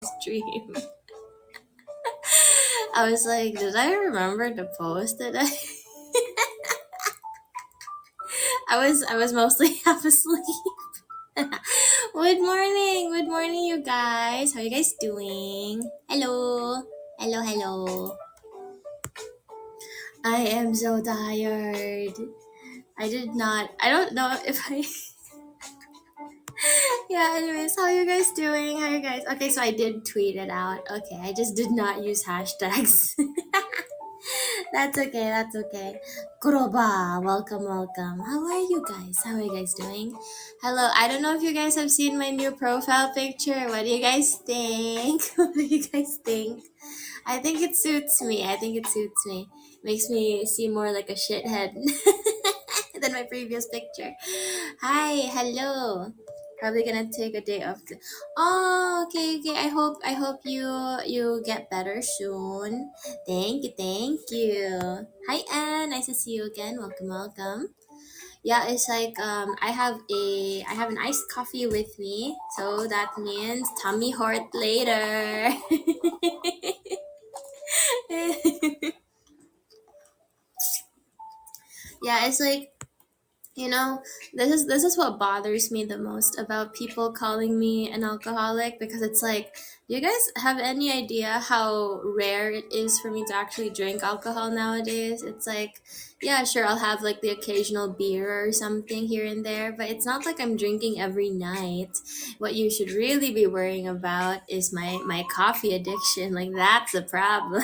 stream. I was like, did I remember to post it? I was mostly half asleep. Good morning, you guys. How are you guys doing? Hello, hello, hello. I am so tired. I did not. I don't know if I. Yeah. Anyways, how are you guys doing? How are you guys? Okay, so I did tweet it out. Okay, I just did not use hashtags. That's okay. That's okay. Kuroba, welcome, welcome. How are you guys? How are you guys doing? Hello. I don't know if you guys have seen my new profile picture. What do you guys think? What do you guys think? I think it suits me. I think it suits me. Makes me seem more like a shithead than my previous picture. Hi, hello. Probably gonna take a day off. Oh, okay, okay. I hope you get better soon. Thank you, thank you. Hi, Anne. Nice to see you again. Welcome, welcome. Yeah, it's like I have an iced coffee with me, so that means tummy heart later. Yeah, it's like this is what bothers me the most about people calling me an alcoholic, because it's like, do you guys have any idea how rare it is for me to actually drink alcohol nowadays? It's like, yeah, sure, I'll have like the occasional beer or something here and there, but it's not like I'm drinking every night. What you should really be worrying about is my coffee addiction. Like, that's the problem.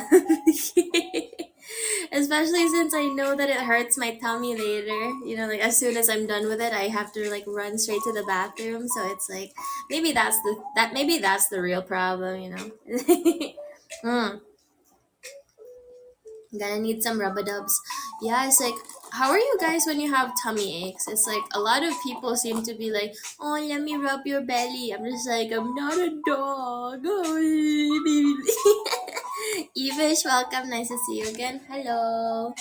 Especially since I know that it hurts my tummy later. Like as soon as I'm done with it, I have to like run straight to the bathroom. So it's like, maybe that's the real problem. mm, Gonna need some rubber dubs. Yeah, it's like, how are you guys when you have tummy aches? It's like a lot of people seem to be like, oh, let me rub your belly. I'm just like, I'm not a dog. Evish, welcome. Nice to see you again. Hello.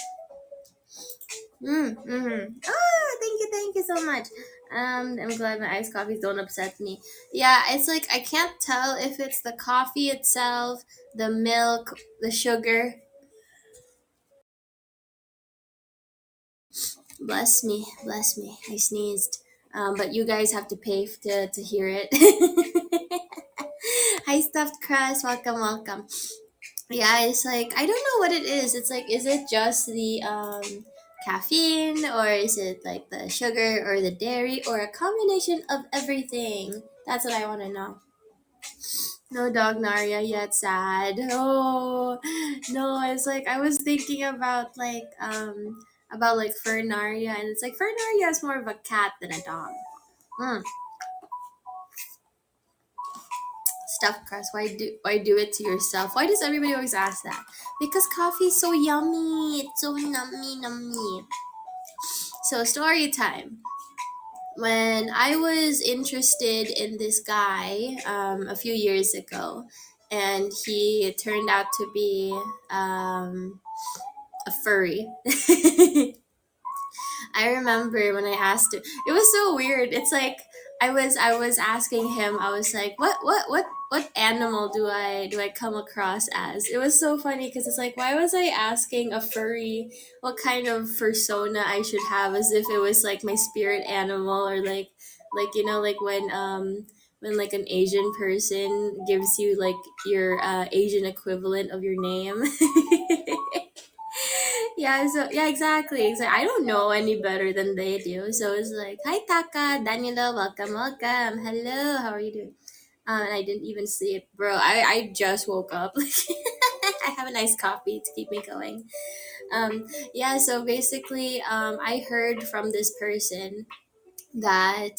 Thank you so much. I'm glad my iced coffees don't upset me. Yeah, it's like I can't tell if it's the coffee itself, the milk, the sugar. Bless me. I sneezed. But you guys have to pay to hear it. Hi, stuffed crust. Welcome, welcome. Yeah, it's like I don't know what it is. It's like, is it just the caffeine, or is it like the sugar or the dairy, or a combination of everything? That's what I want to know. No dog Naria yet, sad. Oh no, it's like I was thinking about like Fernaria, and it's like Fernaria is more of a cat than a dog. Mm. Stuffed crust. Why do it to yourself? Why does everybody always ask that? Because coffee is so yummy. It's so nummy. So story time. When I was interested in this guy a few years ago, and he turned out to be a furry. I remember when I asked him, it was so weird. It's like I was asking him. I was like, what animal do I come across as? It was so funny because it's like, why was I asking a furry what kind of persona I should have, as if it was like my spirit animal, or like when like an Asian person gives you like your Asian equivalent of your name. Yeah, so yeah, exactly. I don't know any better than they do. So it's like, hi Taka, Daniela, welcome, welcome. Hello, how are you doing? And I didn't even sleep, bro. I just woke up. I have a nice coffee to keep me going. Yeah, so basically, I heard from this person that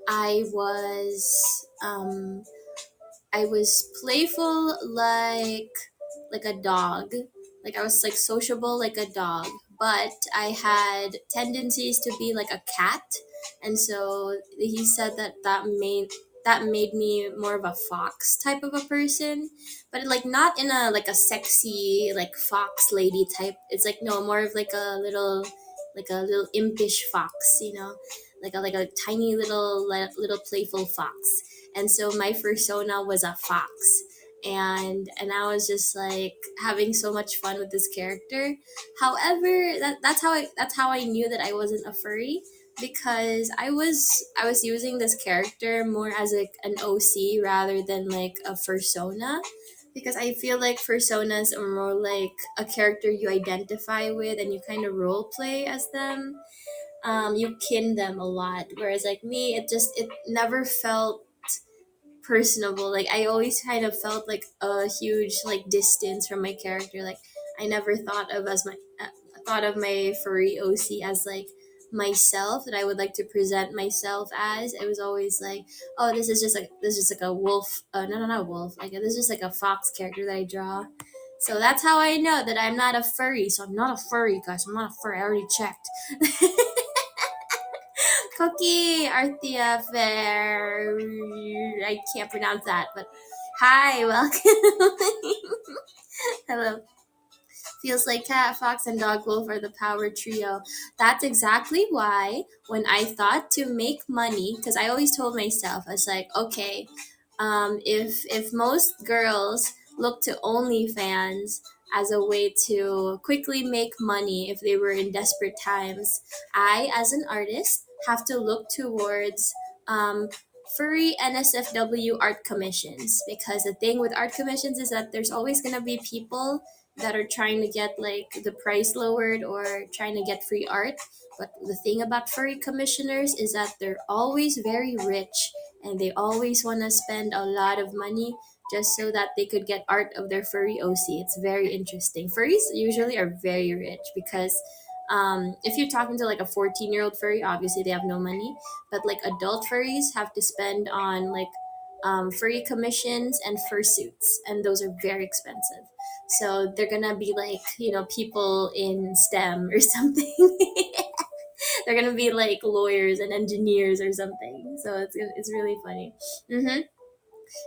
I was um I was playful like a dog. Like I was like sociable like a dog, but I had tendencies to be like a cat. And so he said that made me more of a fox type of a person, but like not in a like a sexy like fox lady type. It's like, no, more of like a little impish fox, like a tiny little playful fox. and so my persona was a fox, and I was just like having so much fun with this character. However, that's how I knew that I wasn't a furry, because I was using this character more as like an OC rather than like a persona, because I feel like personas are more like a character you identify with and you kind of role play as them. You kin them a lot, whereas like me, it never felt personable. Like I always kind of felt like a huge like distance from my character. Like I never thought of my furry OC as like myself, that I would like to present myself as. It was always like, oh, this is just like a wolf. No, not a wolf. Like this is just like a fox character that I draw. So that's how I know that I'm not a furry. So I'm not a furry, guys. I'm not a furry. I already checked. Cookie, Arthea Fair. I can't pronounce that, but hi, welcome. Hello. Feels like cat, fox, and dog wolf are the power trio. That's exactly why when I thought to make money, because I always told myself, I was like, okay, if most girls look to OnlyFans as a way to quickly make money if they were in desperate times, I, as an artist, have to look towards um, furry NSFW art commissions, because the thing with art commissions is that there's always going to be people that are trying to get like the price lowered or trying to get free art. But the thing about furry commissioners is that they're always very rich, and they always want to spend a lot of money just so that they could get art of their furry OC. It's very interesting. Furries usually are very rich because if you're talking to like a 14-year-old furry, obviously they have no money. But like adult furries have to spend on like furry commissions and fursuits, and those are very expensive. So they're gonna be like, people in STEM or something. They're gonna be like lawyers and engineers or something. So it's really funny.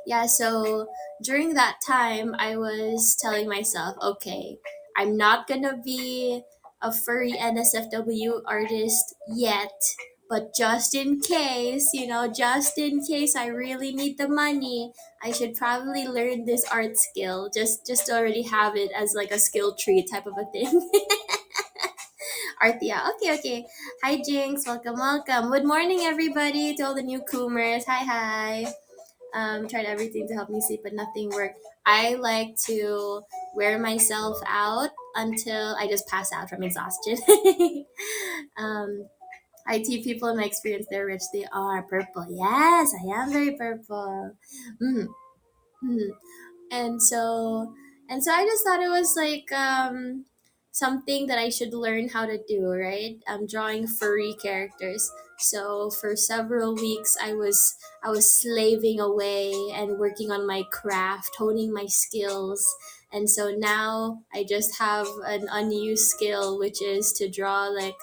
Yeah, so during that time, I was telling myself, okay, I'm not gonna be a furry NSFW artist yet, but just in case, just in case I really need the money, I should probably learn this art skill, just to already have it as like a skill tree type of a thing. Artia, okay, okay. Hi, Jinx, welcome, welcome. Good morning, everybody, to all the newcomers. Hi, hi. Tried everything to help me sleep, but nothing worked. I like to wear myself out until I just pass out from exhaustion. um, IT people, in my experience, they're rich. They are purple. Yes, I am very purple. Mm. Mm. And so and so I just thought it was like something that I should learn how to do, right? Drawing furry characters. So for several weeks I was slaving away and working on my craft, honing my skills. And so now I just have an unused skill, which is to draw like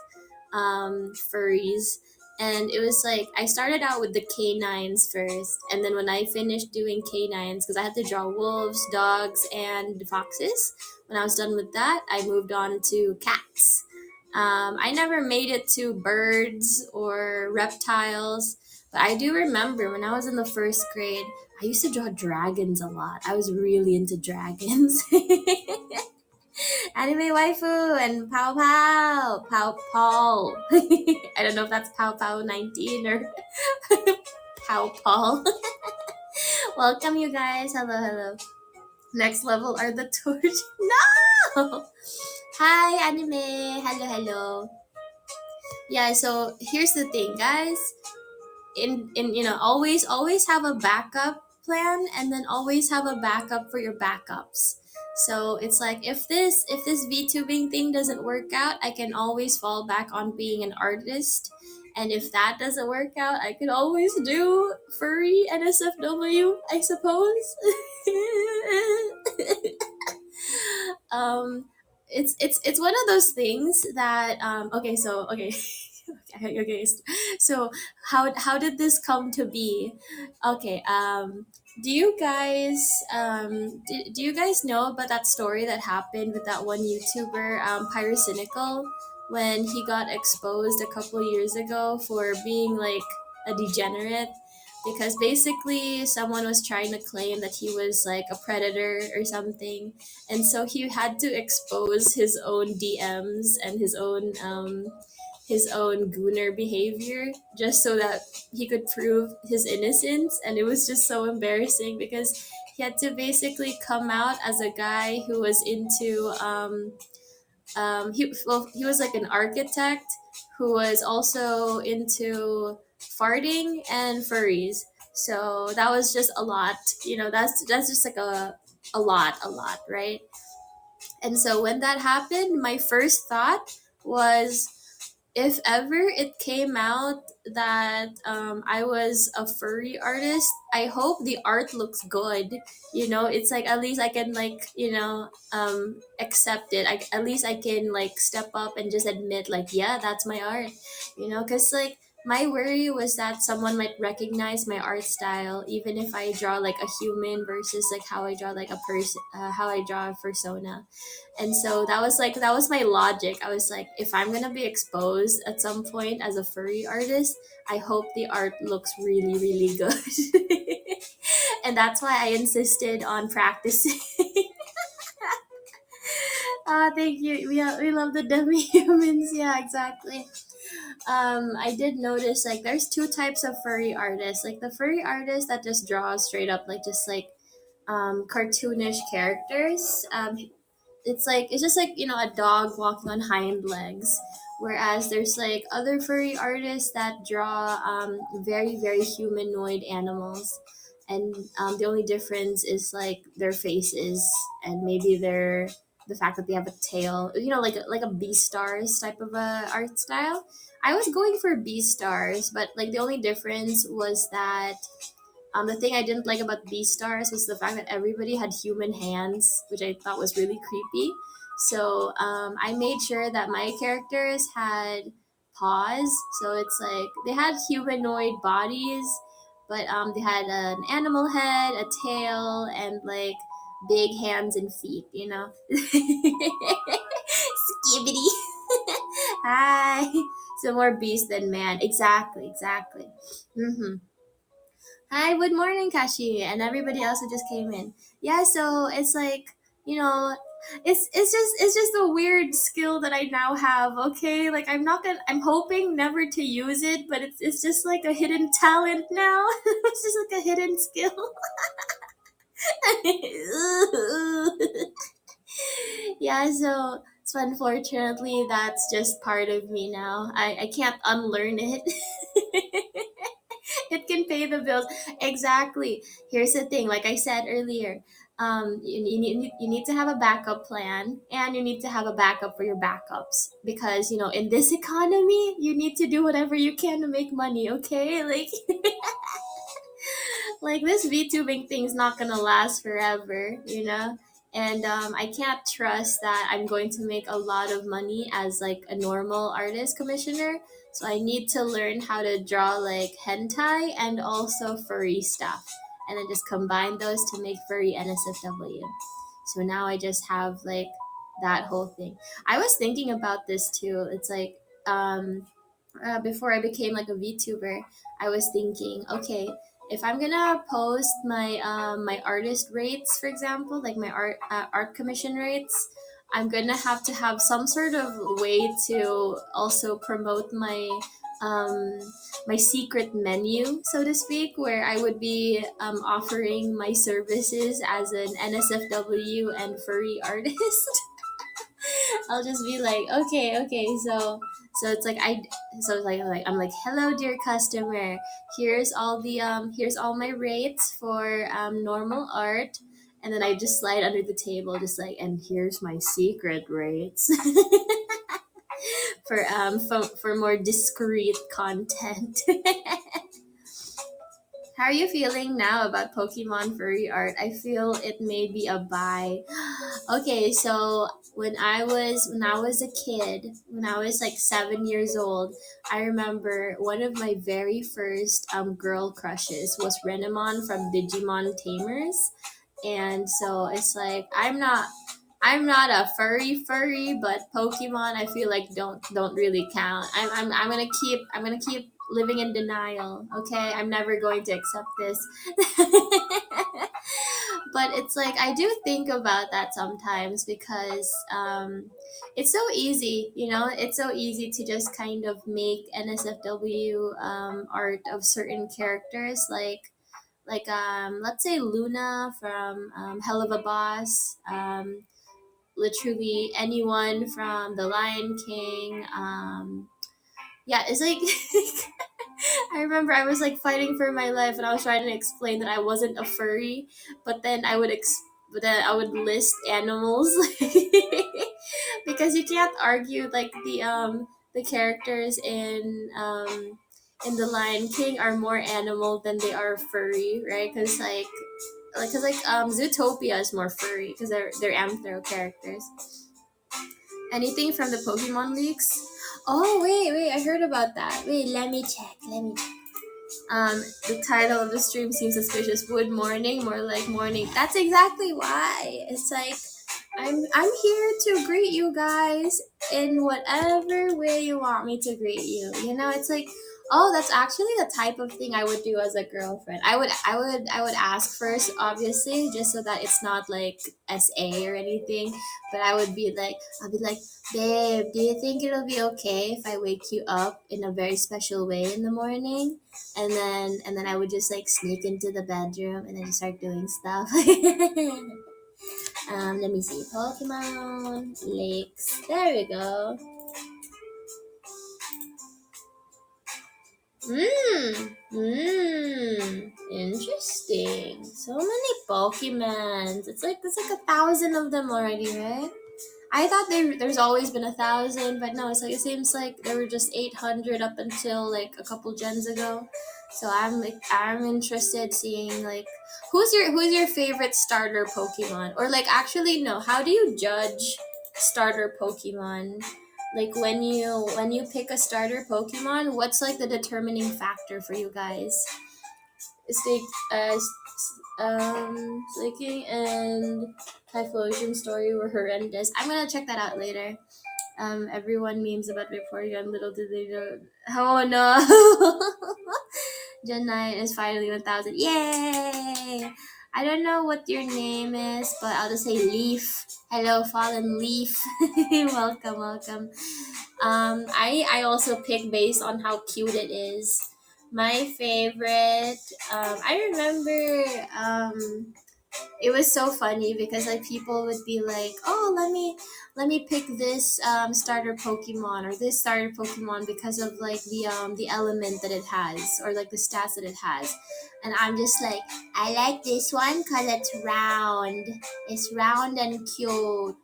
furries. And it was like I started out with the canines first, and then when I finished doing canines, because I had to draw wolves, dogs, and foxes, when I was done with that, I moved on to cats. I never made it to birds or reptiles, but I do remember when I was in the first grade, I used to draw dragons a lot. I was really into dragons. Anime waifu and Pow Pow. Pow Paul. I don't know if that's Pow Pow 19 or Pow Paul. Welcome, you guys. Hello, hello. Next level are the torch. No! Hi, anime. Hello, hello. Yeah, so here's the thing, guys. In always have a backup plan, and then always have a backup for your backups. So it's like if this VTubing thing doesn't work out, I can always fall back on being an artist. And if that doesn't work out, I could always do furry NSFW, I suppose. um it's one of those things that okay. Okay, so how did this come to be? Okay, do you guys do you guys know about that story that happened with that one YouTuber, Pyrocynical, when he got exposed a couple years ago for being like a degenerate? because basically someone was trying to claim that he was like a predator or something, and so he had to expose his own DMs and his own gooner behavior just so that he could prove his innocence. And it was just so embarrassing because he had to basically come out as a guy who was into he was like an architect who was also into farting and furries. So that was just a lot, that's just like a lot, right? And so when that happened, my first thought was, if ever it came out that I was a furry artist, I hope the art looks good. It's like at least I can like accept it. At least I can like step up and just admit like, yeah, that's my art. Because like my worry was that someone might recognize my art style even if I draw like a human versus like how I draw like a person, how I draw a persona. And so that was my logic. I was like, if I'm gonna be exposed at some point as a furry artist, I hope the art looks really, really good. And that's why I insisted on practicing. Thank you. We love the demi humans. Yeah, exactly. I did notice like there's two types of furry artists. Like the furry artist that just draws straight up like just like cartoonish characters. It's just like a dog walking on hind legs, whereas there's like other furry artists that draw very, very humanoid animals. And the only difference is like their faces and maybe the fact that they have a tail, like a Beastars type of a art style. I was going for Beastars, but like the only difference was that the thing I didn't like about Beastars was the fact that everybody had human hands, which I thought was really creepy. So I made sure that my characters had paws. So it's like they had humanoid bodies, but they had an animal head, a tail, and like big hands and feet, Skibbity. Hi. So more beast than man. Exactly, exactly. Mm-hmm. Hi, good morning, Kashi, and everybody else who just came in. Yeah, so it's like you know, it's just a weird skill that I now have. Okay, like I'm hoping never to use it, but it's just like a hidden talent now. It's just like a hidden skill. Yeah, so unfortunately, that's just part of me now. I can't unlearn it. It can pay the bills. Exactly. Here's the thing, like I said earlier, you need to have a backup plan, and you need to have a backup for your backups, because in this economy you need to do whatever you can to make money. Okay, like this VTubing thing's not gonna last forever. And I can't trust that I'm going to make a lot of money as like a normal artist commissioner. So I need to learn how to draw like hentai and also furry stuff, and then just combine those to make furry NSFW. So now I just have like that whole thing. I was thinking about this too. It's like before I became like a VTuber, I was thinking, okay, if I'm gonna post my artist rates, for example, like my art commission rates, I'm gonna have to have some sort of way to also promote um, my secret menu, so to speak, where I would be offering my services as an NSFW and furry artist. I'll just be like, okay, okay, so it's like so it's like I'm like, hello, dear customer. Here's all my rates for normal art, and then I just slide under the table, just like, and here's my secret rates for more discreet content. How are you feeling now about Pokemon furry art? I feel it may be a buy. Okay, so when I was a kid, when I was like 7 years old, I remember one of my very first girl crushes was Renamon from Digimon Tamers. And so it's like I'm not a furry, but Pokemon I feel like don't really count. I'm gonna keep living in denial. Okay, I'm never going to accept this. But it's like I do think about that sometimes because it's so easy, you know, it's so easy to just kind of make NSFW art of certain characters, let's say Luna from Hell of a Boss, literally anyone from The Lion King. Yeah, it's like I remember I was like fighting for my life and I was trying to explain that I wasn't a furry, but then but then I would list animals because you can't argue like the characters in The Lion King are more animal than they are furry, right? Cuz Zootopia is more furry because they're anthro characters. Anything from the Pokemon leaks? Oh wait, I heard about that. Wait, let me check. The title of the stream seems suspicious. Wood morning, more like morning. That's exactly why. It's like I'm here to greet you guys in whatever way you want me to greet you. You know, it's like, oh, that's actually the type of thing I would do as a girlfriend. I would ask first, obviously, just so that it's not like SA or anything. But I'll be like, babe, do you think it'll be okay if I wake you up in a very special way in the morning? And then I would just like sneak into the bedroom and then start doing stuff. Let me see. Pokemon Lakes. There we go. Interesting. So many Pokemons. It's like 1,000 of them already, right? I thought there's always been 1,000, but no, it's like it seems like there were just 800 up until like a couple gens ago. So I'm interested seeing like who's your favorite starter Pokemon, or like actually no, how do you judge starter Pokemon? Like when you pick a starter Pokemon, what's like the determining factor for you guys? Stake Slaking and Typhlosion story were horrendous. I'm gonna check that out later. Everyone memes about Vaporeon, little did they know. Oh no! Gen 9 is finally 1,000. Yay! I don't know what your name is, but I'll just say Leaf. Hello, Fallen Leaf. Welcome. I also pick based on how cute it is. My favorite, I remember, it was so funny because like people would be like, oh, let me pick this starter Pokemon or this starter Pokemon because of like the element that it has or like the stats that it has, and I'm just like, I like this one because it's round and cute.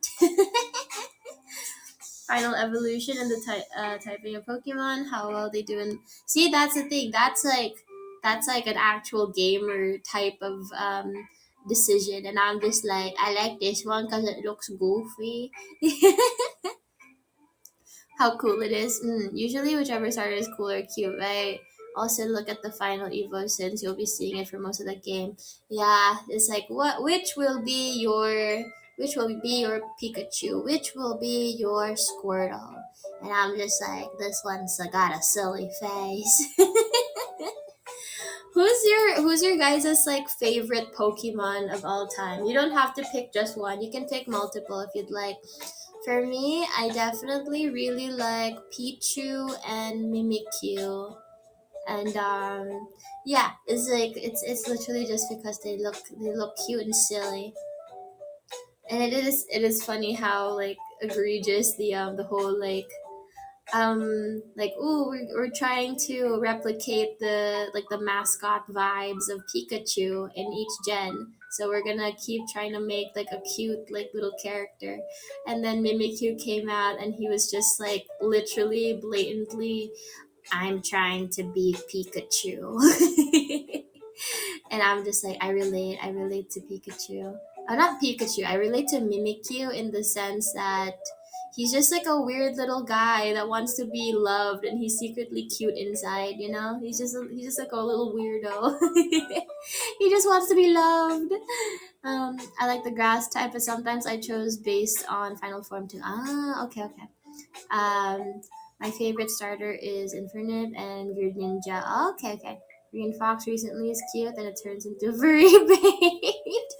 Final evolution and the typing of Pokemon, how well they do. And see, that's the thing. That's like an actual gamer type of decision, and I'm just like, I like this one because it looks goofy. How cool it is. Usually, whichever starter is cool or cute, right? Also, look at the final Evo since you'll be seeing it for most of the game. Yeah, it's like which will be your Pikachu? Which will be your Squirtle? And I'm just like, this one's got a silly face. Who's your guys' like favorite Pokemon of all time? You don't have to pick just one. You can pick multiple if you'd like. For me, I definitely really like Pichu and Mimikyu. And yeah, it's literally just because they look cute and silly. And it is funny how like egregious the whole like, ooh, we're trying to replicate the mascot vibes of Pikachu in each gen, so we're gonna keep trying to make like a cute like little character. And then Mimikyu came out and he was just like literally blatantly, I'm trying to be Pikachu. And I'm just like, I relate to Pikachu. Not Pikachu, I relate to Mimikyu in the sense that he's just like a weird little guy that wants to be loved and he's secretly cute inside, you know? He's just like a little weirdo. He just wants to be loved. I like the grass type, but sometimes I chose based on final form too. Ah, okay. Um, My favorite starter is Infernape and Weird Ninja. Oh, okay, okay. Green Fox recently is cute and it turns into furry bait.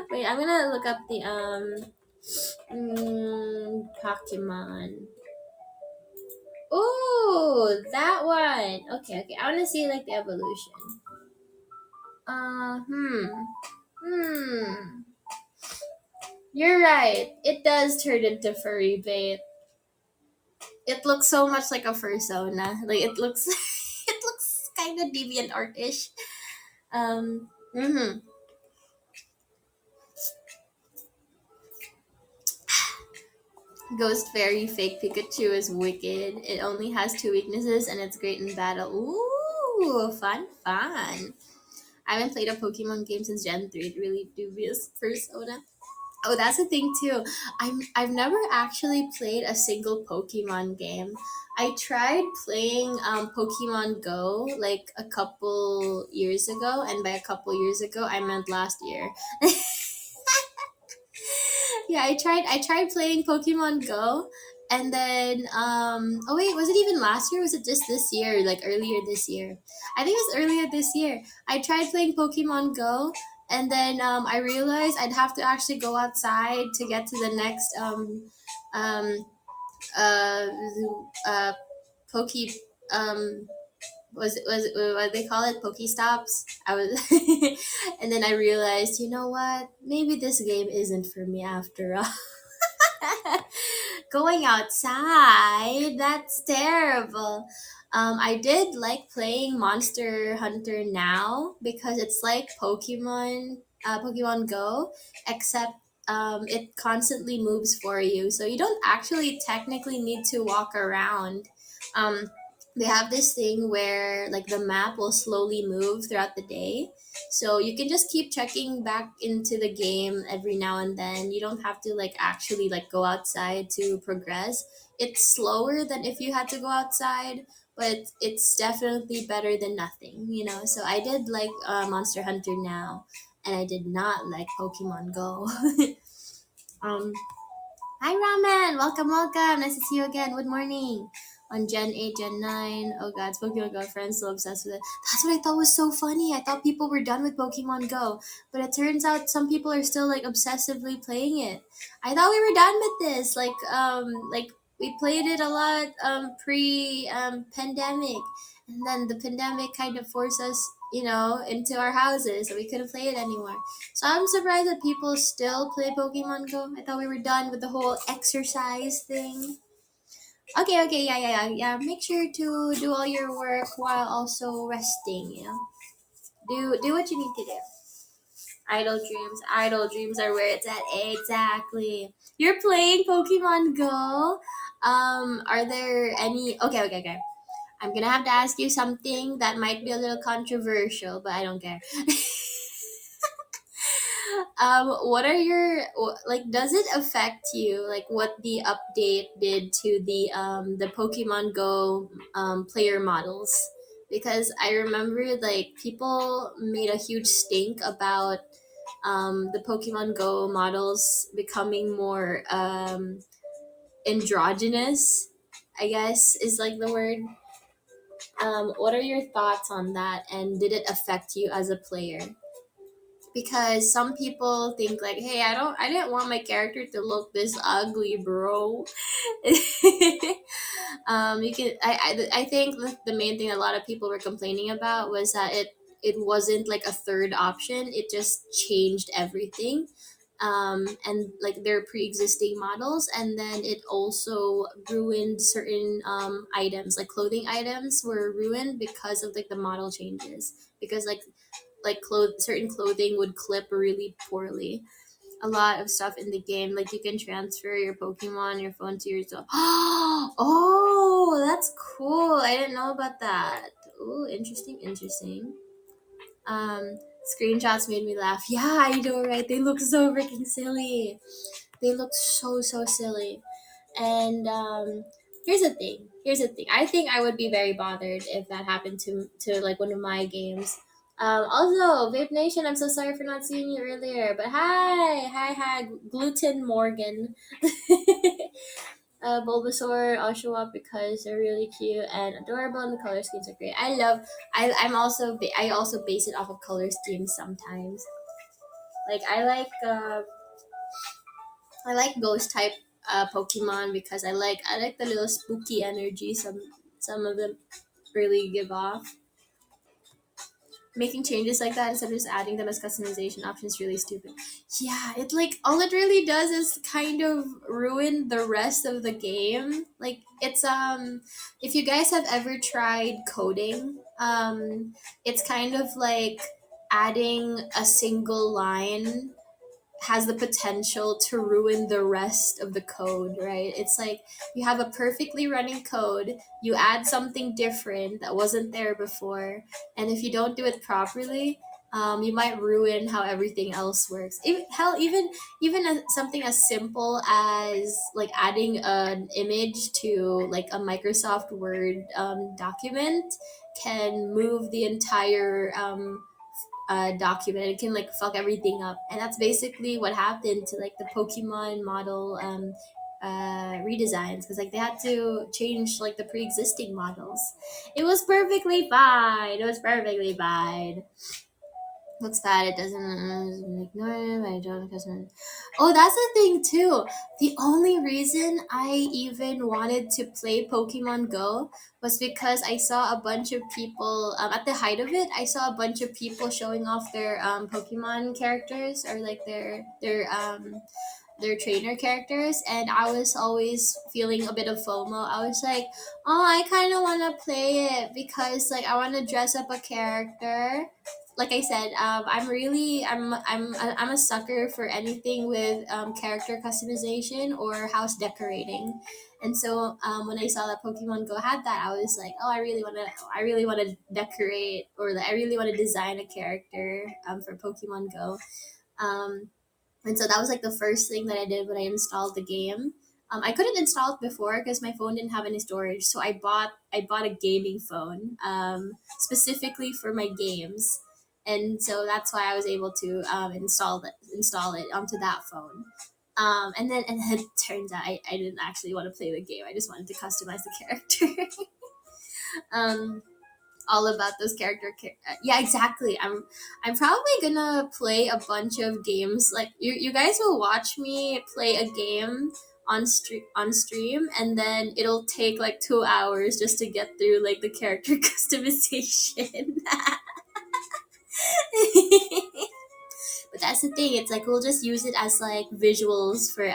Wait, I'm gonna look up the Pokemon. Oh, that one. Okay, okay. I want to see like the evolution. Uh, hmm. Hmm. You're right. It does turn into furry bait. It looks so much like a fursona. Like it looks, it looks kind of deviant artish. Mm-hmm. Ghost Fairy Fake Pikachu is wicked. It only has two weaknesses and it's great in battle. Ooh, fun, fun. I haven't played a Pokemon game since Gen 3. Really dubious persona. Oh, that's the thing too. I've never actually played a single Pokemon game. I tried playing Pokemon Go like a couple years ago, and by a couple years ago, I meant last year. Yeah, I tried playing Pokemon Go, and then oh wait, was it even last year? Or was it just this year? Like earlier this year? I think it was earlier this year. I tried playing Pokemon Go, and then I realized I'd have to actually go outside to get to the next um uh uh Poke um was it what they call it, Pokestops. I was and then I realized, you know what, maybe this game isn't for me after all. Going outside, that's terrible. I did like playing Monster Hunter now because it's like Pokemon Go, except it constantly moves for you, so you don't actually technically need to walk around. Um, they have this thing where like the map will slowly move throughout the day, so you can just keep checking back into the game every now and then. You don't have to like actually like go outside to progress. It's slower than if you had to go outside, but it's definitely better than nothing, you know. So I did like Monster Hunter now, and I did not like Pokemon Go. um Hi, Ramen. Welcome, welcome. Nice to see you again. Good morning. On Gen 8, Gen 9. Oh, God. Pokemon Go friends so obsessed with it. That's what I thought was so funny. I thought people were done with Pokemon Go. But it turns out some people are still, like, obsessively playing it. I thought we were done with this. Like we played it a lot pandemic. And then the pandemic kind of forced us, into our houses. So we couldn't play it anymore. So I'm surprised that people still play Pokemon Go. I thought we were done with the whole exercise thing. Okay, okay, yeah, yeah, yeah, yeah. Make sure to do all your work while also resting. Do what you need to do. Idle dreams are where it's at. Exactly. You're playing Pokemon Go. Are there any? Okay, okay, okay. I'm gonna have to ask you something that might be a little controversial, but I don't care. What are your like? Does it affect you? Like, what the update did to the Pokemon Go player models? Because I remember like people made a huge stink about the Pokemon Go models becoming more androgynous. I guess is like the word. What are your thoughts on that? And did it affect you as a player? Because some people think like, hey, I didn't want my character to look this ugly, bro. You can I think the main thing a lot of people were complaining about was that it wasn't like a third option. It just changed everything. And like their pre-existing models, and then it also ruined certain items, like clothing items were ruined because of like the model changes, because like certain clothing would clip really poorly. A lot of stuff in the game, like you can transfer your Pokemon, your phone to yourself. Oh, that's cool. I didn't know about that. Oh, interesting, interesting. Um, Screenshots made me laugh. Yeah, I know, right? They look so freaking silly. They look so silly. And here's the thing. Here's the thing. I think I would be very bothered if that happened to like one of my games. Also, Vape Nation, I'm so sorry for not seeing you earlier. But hi, Gluten Morgan. Bulbasaur, Oshawott because they're really cute and adorable, and the color schemes are great. I also base it off of color schemes sometimes. Like I like ghost type Pokemon because I like the little spooky energy some of them really give off. Making changes like that instead of just adding them as customization options is really stupid. Yeah, it like all it really does is kind of ruin the rest of the game. Like it's if you guys have ever tried coding, it's kind of like adding a single line has the potential to ruin the rest of the code, right? It's like you have a perfectly running code, you add something different that wasn't there before, and if you don't do it properly, you might ruin how everything else works. Something as simple as like adding an image to like a Microsoft Word document can move the entire document. It can like fuck everything up, and that's basically what happened to like the Pokemon model redesigns, because like they had to change like the pre-existing models. It was perfectly fine. It was perfectly fine. Looks bad. It doesn't ignore him. I don't customer. Oh, that's the thing too. The only reason I even wanted to play Pokemon Go was because I saw a bunch of people at the height of it. I saw a bunch of people showing off their Pokemon characters, or like their trainer characters, and I was always feeling a bit of FOMO. I was like, oh, I kind of want to play it because like I want to dress up a character. Like I said, I'm a sucker for anything with character customization or house decorating. And so when I saw that Pokemon Go had that, I was like, oh, I really want to decorate, or like, I really want to design a character for Pokemon Go. Um, and so that was like the first thing that I did when I installed the game. I couldn't install it before because my phone didn't have any storage, so I bought a gaming phone specifically for my games, and so that's why I was able to install it onto that phone. And then it turns out I didn't actually want to play the game. I just wanted to customize the character. um, all about those yeah, exactly. I'm probably gonna play a bunch of games. Like you guys will watch me play a game on stream, and then it'll take like 2 hours just to get through like the character customization. But that's the thing, it's like we'll just use it as like visuals for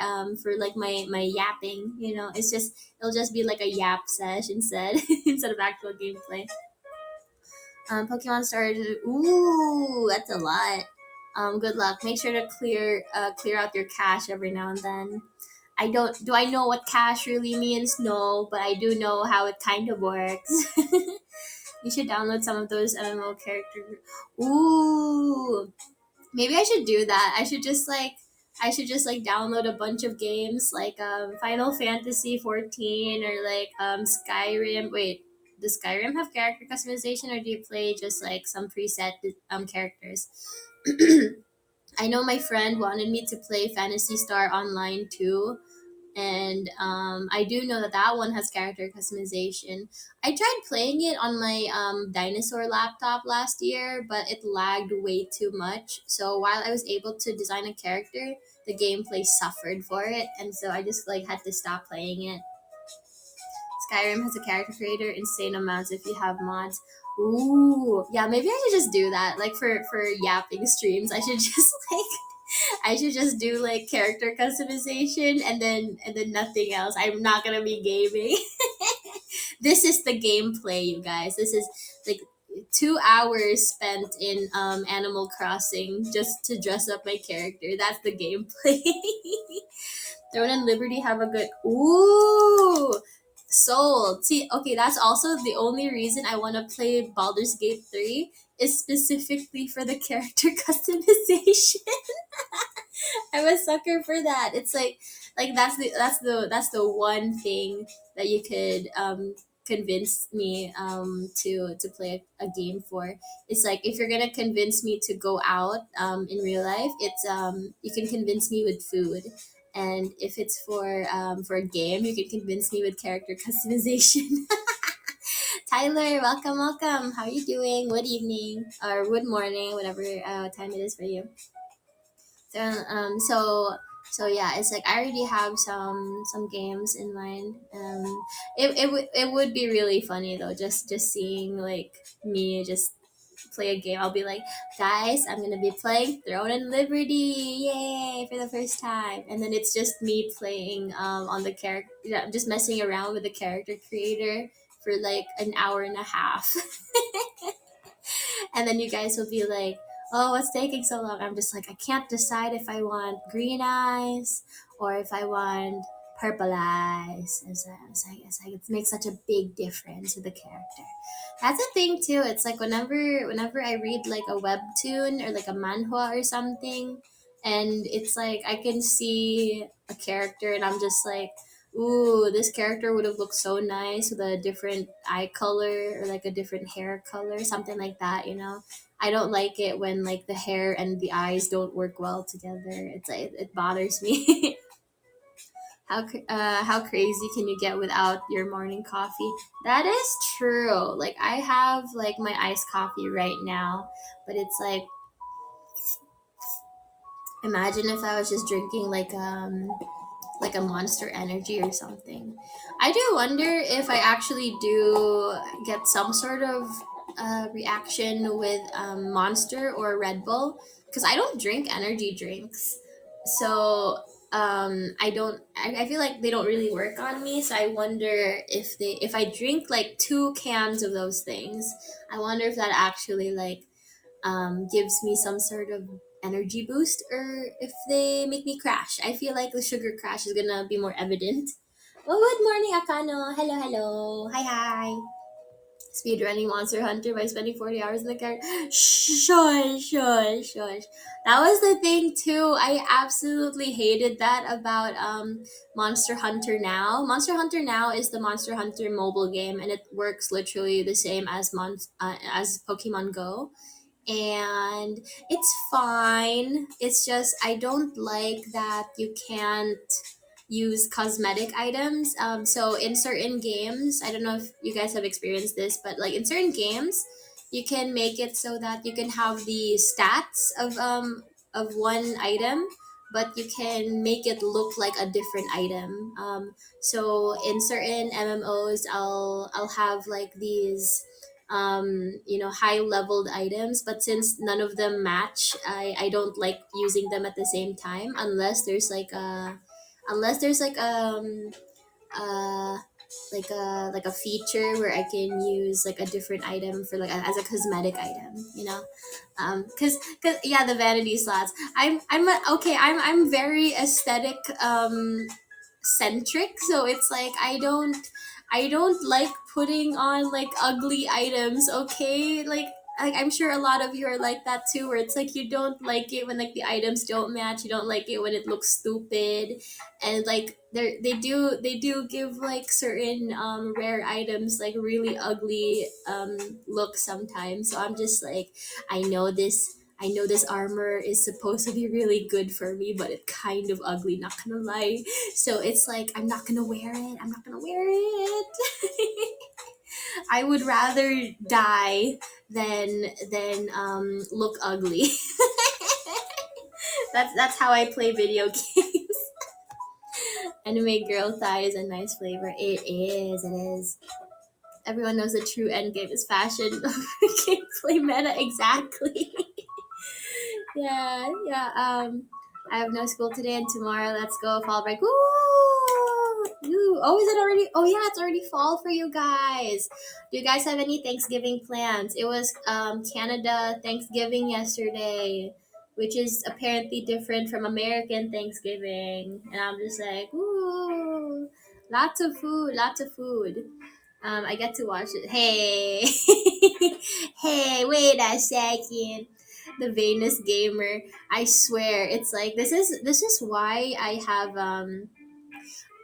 like my yapping, it's just it'll just be like a yap sesh instead instead of actual gameplay. Pokemon started. Ooh, that's a lot. Good luck. Make sure to clear out your cache every now and then. I don't. Do I know what cache really means? No, but I do know how it kind of works. You should download some of those MMO characters. Ooh, maybe I should do that. I should just like download a bunch of games like Final Fantasy 14 or like Skyrim. Wait, does Skyrim have character customization, or do you play just like some preset characters? I know my friend wanted me to play Fantasy Star Online too, and I do know that that one has character customization. I tried playing it on my dinosaur laptop last year, but it lagged way too much. So while I was able to design a character, the gameplay suffered for it, and so I just like had to stop playing it. Skyrim has a character creator, insane amounts if you have mods. Ooh, yeah, maybe I should just do that. Like for yapping streams, I should just like I should just do like character customization and then nothing else. I'm not gonna be gaming. This is the gameplay, you guys. This is like 2 hours spent in Animal Crossing just to dress up my character. That's the gameplay. Throne and Liberty have a good ooh sold. See, okay, that's also the only reason I want to play Baldur's Gate 3 is specifically for the character customization. I'm a sucker for that. It's like that's the one thing that you could convince me to play a game for. It's like if you're gonna convince me to go out in real life, it's you can convince me with food. And if it's for a game, you can convince me with character customization. Tyler, welcome, welcome. How are you doing? Good evening or good morning, whatever time it is for you. So so yeah, it's like I already have some games in mind. It would be really funny though, just seeing like me just play a game. I'll be like, guys, I'm gonna be playing Throne and Liberty, yay, for the first time. And then it's just me playing on the character, yeah, just messing around with the character creator for like an hour and a half. And then you guys will be like, oh, what's taking so long? I'm just like, I can't decide if I want green eyes or if I want purple eyes. It's like it makes such a big difference with the character. That's a thing too. It's like whenever I read like a webtoon or like a manhwa or something, and it's like I can see a character and I'm just like, ooh, this character would have looked so nice with a different eye color or like a different hair color, something like that, you know. I don't like it when like the hair and the eyes don't work well together. It's like it bothers me. How crazy can you get without your morning coffee? That is true. Like I have like my iced coffee right now, but it's imagine if I was just drinking like a Monster Energy or something. I do wonder if I actually do get some sort of reaction with Monster or Red Bull because I don't drink energy drinks. So I don't. I feel like they don't really work on me. So I wonder if I drink like 2 cans of those things, I wonder if that actually like gives me some sort of energy boost or if they make me crash. I feel like the sugar crash is gonna be more evident. Well, good morning, Akano. Hello, hello. Hi, hi. Speedrunning Monster Hunter by spending 40 hours in the character. Shush, shush, shush. That was the thing too. I absolutely hated that about Monster Hunter Now. Monster Hunter Now is the Monster Hunter mobile game, and it works literally the same as as Pokemon Go, and it's fine. It's just I don't like that you can't use cosmetic items. So in certain games, I don't know if you guys have experienced this, but like in certain games, you can make it so that you can have the stats of one item, but you can make it look like a different item. So in certain MMOs, I'll have like these high leveled items, but since none of them match, I don't like using them at the same time unless there's uh like a feature where I can use like a different item for as a cosmetic item, you know. Cause yeah, the vanity slots. I'm very aesthetic centric, so it's like I don't like putting on like ugly items, okay? Like I'm sure a lot of you are like that too, where it's like you don't like it when like the items don't match, you don't like it when it looks stupid, and like they do give like certain rare items like really ugly looks sometimes. So I'm just like, I know this armor is supposed to be really good for me, but it's kind of ugly, not gonna lie. So it's like I'm not gonna wear it. I'm not gonna wear it. I would rather die than look ugly. That's how I play video games. Anime girl thigh is a nice flavor. It is. It is. Everyone knows the true end game is fashion. Gameplay meta exactly. Yeah, yeah. I have no school today and tomorrow. Let's go fall break. Woo! Woo! Oh, is it already? Oh, yeah, it's already fall for you guys. Do you guys have any Thanksgiving plans? It was Canada Thanksgiving yesterday, which is apparently different from American Thanksgiving, and I'm just like, woo! Lots of food, lots of food. I get to watch it. Hey, hey, wait a second. The Venus gamer. I swear, it's like this is why I have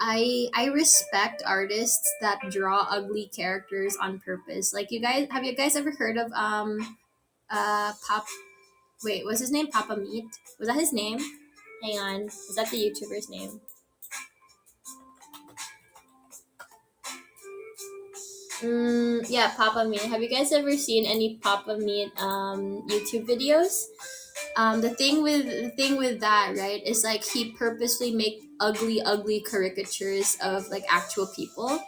I respect artists that draw ugly characters on purpose. Like have you guys ever heard of Pop wait, was his name Papa Meat? Was that his name? Hang on, is that the YouTuber's name? Yeah, Papa Meat. Have you guys ever seen any Papa Meat YouTube videos? The thing with that, right, is like he purposely make ugly caricatures of like actual people,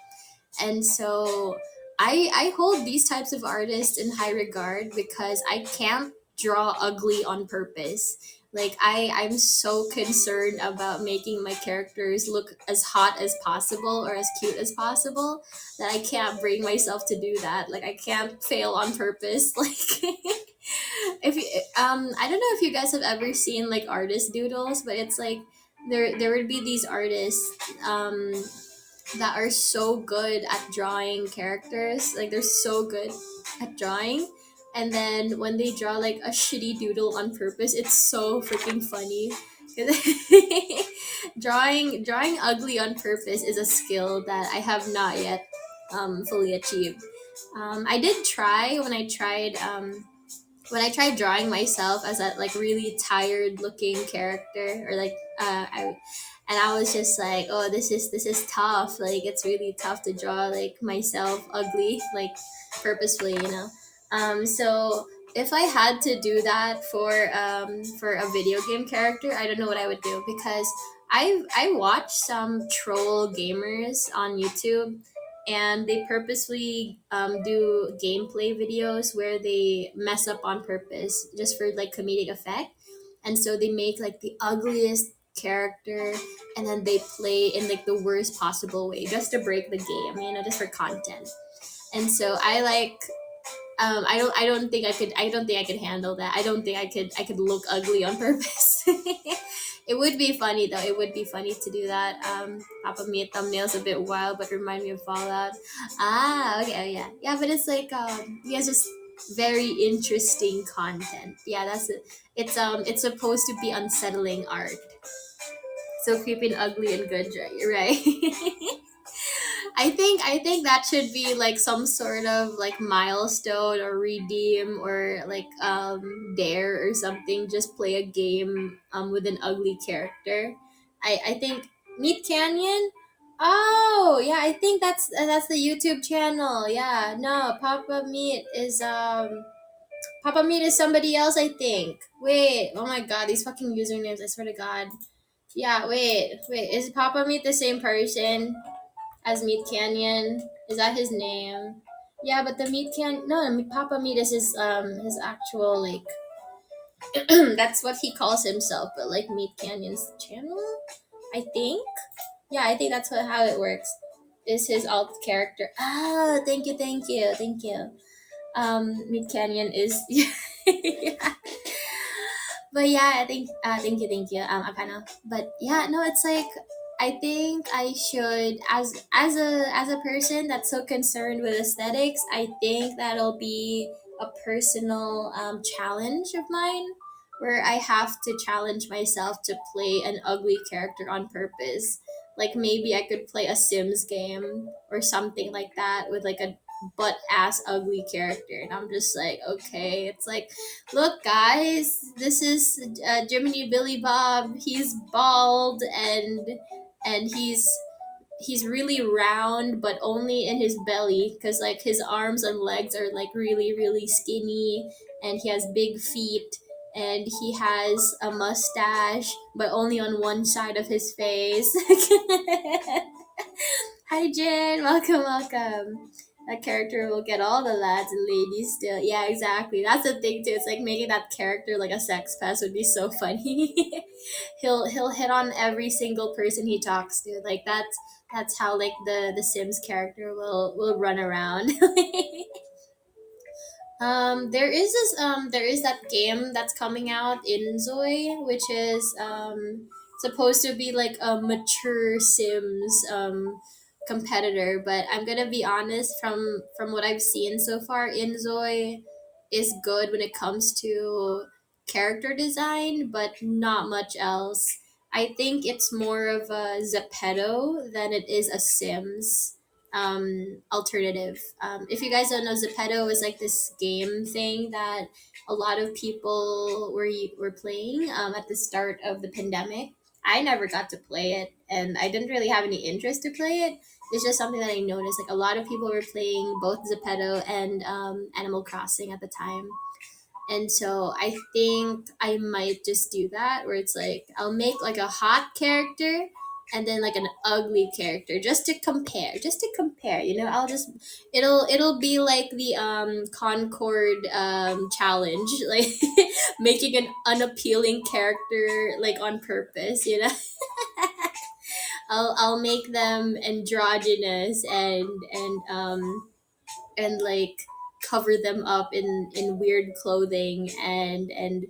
and so I hold these types of artists in high regard because I can't draw ugly on purpose. Like I'm so concerned about making my characters look as hot as possible or as cute as possible that I can't bring myself to do that. Like I can't fail on purpose. Like if you, I don't know if you guys have ever seen like artist doodles, but it's like there would be these artists that are so good at drawing characters. Like they're so good at drawing. And then when they draw like a shitty doodle on purpose, it's so freaking funny. Drawing ugly on purpose is a skill that I have not yet fully achieved. I did try when I tried drawing myself as a like really tired looking character, or like and I was just like, oh, this is tough. Like it's really tough to draw like myself ugly, like purposefully, you know. So if I had to do that for a video game character, I don't know what I would do, because I watched some troll gamers on YouTube, and they purposely do gameplay videos where they mess up on purpose just for like comedic effect. And so they make like the ugliest character, and then they play in like the worst possible way just to break the game, you know, just for content. And so I like I don't think I could handle that. I don't think I could look ugly on purpose. It would be funny though. It would be funny to do that. Papa Mia thumbnails a bit wild, but remind me of Fallout. Ah, okay, oh, yeah, yeah. But it's like yeah, just very interesting content. Yeah, that's it. It's supposed to be unsettling art. So creepy and ugly and good, right? I think that should be like some sort of like milestone or redeem or like dare or something. Just play a game with an ugly character. I think Meat Canyon. Oh yeah, I think that's the YouTube channel. Yeah, no, Papa Meat is somebody else. I think. Wait, oh my god, these fucking usernames! I swear to God. Yeah, wait, is Papa Meat the same person as Meat Canyon? Is that his name? Yeah, but the Meat Can no, Papa Meat is his actual like that's what he calls himself, but like Meat Canyon's channel, I think. Yeah, I think that's how it works. Is his alt character? Ah, thank you. Meat Canyon is yeah. But yeah, I think thank you, Akana. But yeah, no, it's like I think I should, as a person that's so concerned with aesthetics, I think that'll be a personal challenge of mine, where I have to challenge myself to play an ugly character on purpose. Like maybe I could play a Sims game or something like that with like a butt ass ugly character, and I'm just like, okay, it's like, look guys, this is Jiminy Billy Bob. He's bald, and he's really round, but only in his belly, because like his arms and legs are like really skinny, and he has big feet, and he has a mustache but only on one side of his face. Hi Jen, welcome. That character will get all the lads and ladies still. Yeah, exactly. That's the thing too. It's like making that character like a sex pest would be so funny. He'll hit on every single person he talks to. Like that's how like the Sims character will run around. There is that game that's coming out in Zoe, which is supposed to be like a mature Sims competitor. But I'm gonna be honest, from what I've seen so far, in Zoe is good when it comes to character design, but not much else. I think it's more of a Zepeto than it is a Sims. alternative. If you guys don't know, Zepeto was like this game thing that a lot of people were playing at the start of the pandemic. I never got to play it, and I didn't really have any interest to play it. It's just something that I noticed. Like a lot of people were playing both Zepeto and Animal Crossing at the time, and so I think I might just do that where it's like I'll make like a hot character and then like an ugly character just to compare, I'll just it'll be like the Concord challenge, like making an unappealing character like on purpose, I'll make them androgynous and like cover them up in weird clothing and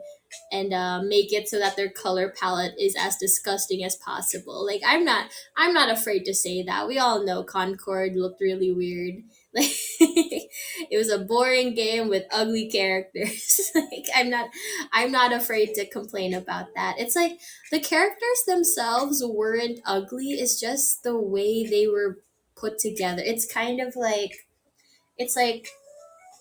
make it so that their color palette is as disgusting as possible. Like I'm not afraid to say that. We all know Concord looked really weird. Like it was a boring game with ugly characters. Like I'm not afraid to complain about that. It's like the characters themselves weren't ugly. It's just the way they were put together. It's like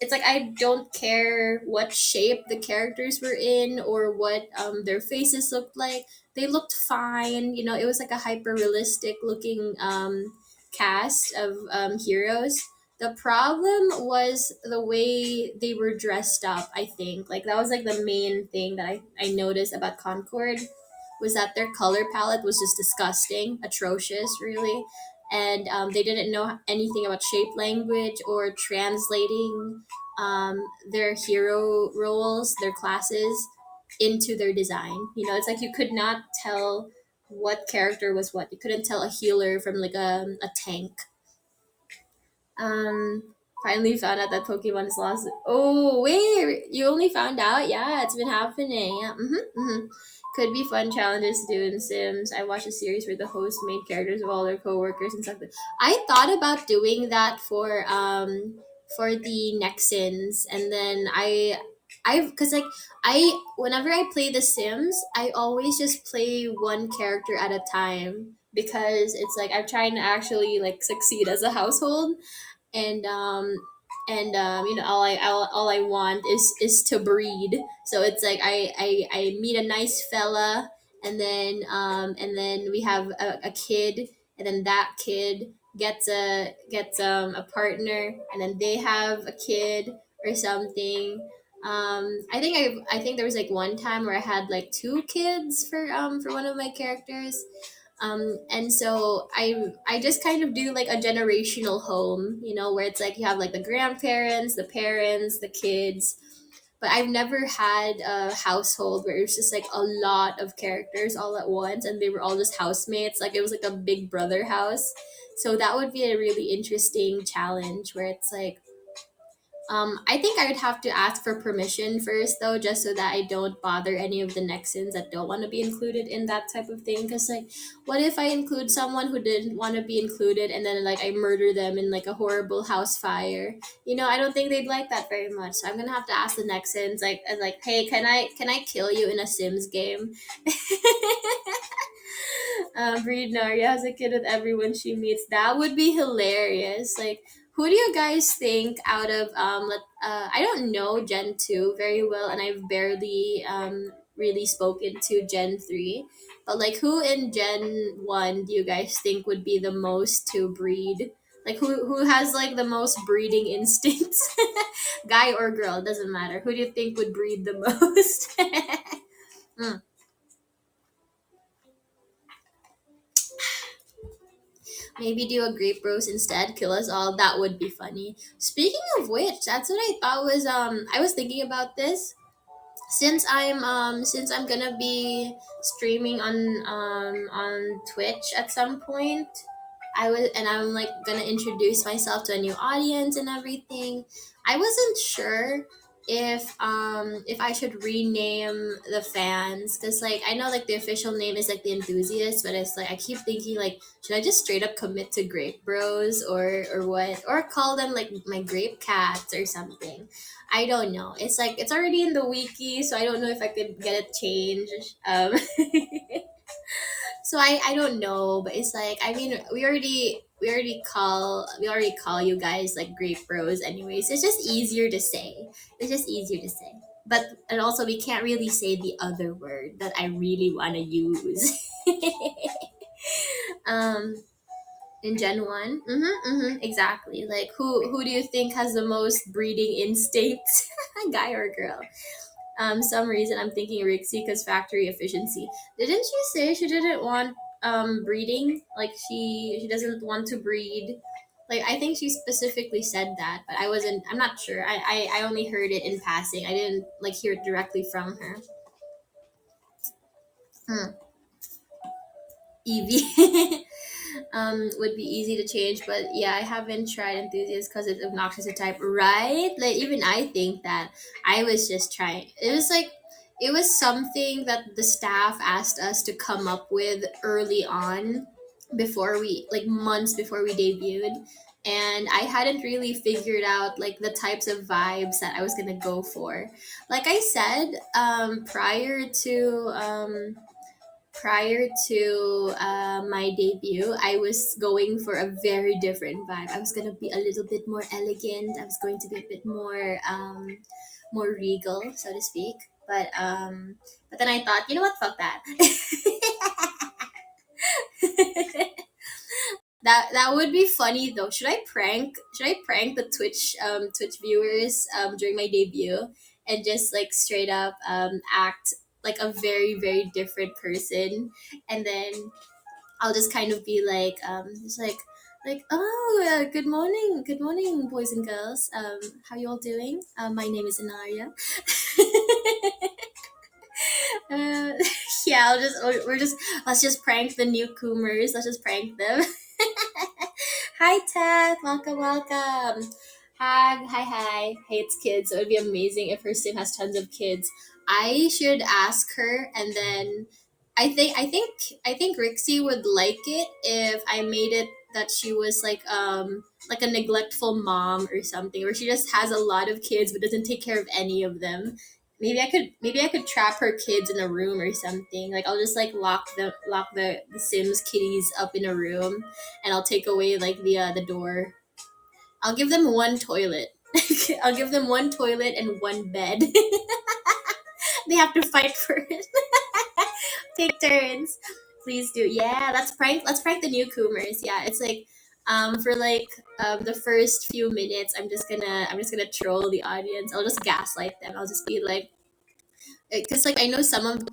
it's like I don't care what shape the characters were in or what their faces looked like. They looked fine. It was like a hyper realistic looking cast of heroes. The problem was the way they were dressed up, I think. Like that was like the main thing that I noticed about Concord was that their color palette was just disgusting, atrocious, really. And they didn't know anything about shape language or translating their hero roles, their classes, into their design. It's like you could not tell what character was what. You couldn't tell a healer from like a tank. um, Finally found out that Pokemon is lost. Oh wait, you only found out? Yeah, it's been happening. Yeah. Could be fun challenges to do in Sims. I watched a series where the host made characters of all their coworkers and stuff. I thought about doing that for the Nexans, and then because like whenever I play The Sims, I always just play one character at a time because it's like I'm trying to actually like succeed as a household, and all I want is to breed. So it's like I meet a nice fella, and then we have a kid, and then that kid gets a partner, and then they have a kid or something. I think there was like one time where I had like two kids for one of my characters. And so I just kind of do like a generational home, where it's like you have like the grandparents, the parents, the kids. But I've never had a household where it was just like a lot of characters all at once and they were all just housemates. Like it was like a big brother house. So that would be a really interesting challenge where it's like I think I would have to ask for permission first, though, just so that I don't bother any of the Nexans that don't want to be included in that type of thing. Because, like, what if I include someone who didn't want to be included and then, like, I murder them in, like, a horrible house fire? I don't think they'd like that very much. So I'm gonna have to ask the Nexans, like, hey, can I kill you in a Sims game? Breed Naria has a kid with everyone she meets. That would be hilarious. Like, who do you guys think out of I don't know Gen 2 very well, and I've barely really spoken to Gen 3. But like, who in Gen 1 do you guys think would be the most to breed? Like, who has like the most breeding instincts? Guy or girl, doesn't matter. Who do you think would breed the most? Mm. Maybe do a grape roast instead, kill us all. That would be funny. Speaking of which, that's what I thought was I was thinking about this since I'm gonna be streaming on Twitch at some point. I'm like gonna introduce myself to a new audience and everything. I wasn't sure if I should rename the fans, because like I know like the official name is like the enthusiasts, but it's like I keep thinking like should I just straight up commit to grape bros or what, or call them like my grape cats or something. I don't know. It's like it's already in the wiki, so I don't know if I could get it changed. So I don't know, but it's like, I mean, we already call you guys like great bros anyways. It's just easier to say. It's just easier to say. But and also we can't really say the other word that I really want to use. um in Gen 1. Exactly. Like who do you think has the most breeding instinct? Guy or girl? Some reason I'm thinking Rixie because factory efficiency. Didn't she say she didn't want breeding? Like she doesn't want to breed. Like I think she specifically said that, but I'm not sure. I only heard it in passing. I didn't like hear it directly from her. Hmm. Evie. Would be easy to change, but yeah, I haven't tried enthusiast because it's obnoxious to type, right? Like even I think that. I was just trying. It was something that the staff asked us to come up with early on, before we like months before we debuted, and I hadn't really figured out like the types of vibes that I was gonna go for. Like I said, prior to my debut, I was going for a very different vibe. I was gonna be a little bit more elegant. I was going to be a bit more regal, so to speak. But then I thought, you know what? Fuck that. That would be funny though. Should I prank the Twitch viewers during my debut and just like straight up act like a very very different person, and then I'll just kind of be like just like oh good morning boys and girls, how you all doing, my name is Enaria. uh, yeah, we're just let's just prank the newcomers, let's just prank them. Hi Ted, welcome. Hi. Hey, it's kids. So it'd be amazing if her sim has tons of kids. I should ask her, and then I think Rixie would like it if I made it that she was like a neglectful mom or something, or she just has a lot of kids but doesn't take care of any of them. Maybe I could trap her kids in a room or something. Like I'll just like lock the Sims kitties up in a room, and I'll take away like the door. I'll give them one toilet. I'll give them one toilet and one bed. They have to fight for it. Take turns. Please do. Yeah, let's prank the newcomers. Yeah, it's like for like the first few minutes I'm just gonna troll the audience. I'll just gaslight them. I'll just be like, because like I know some of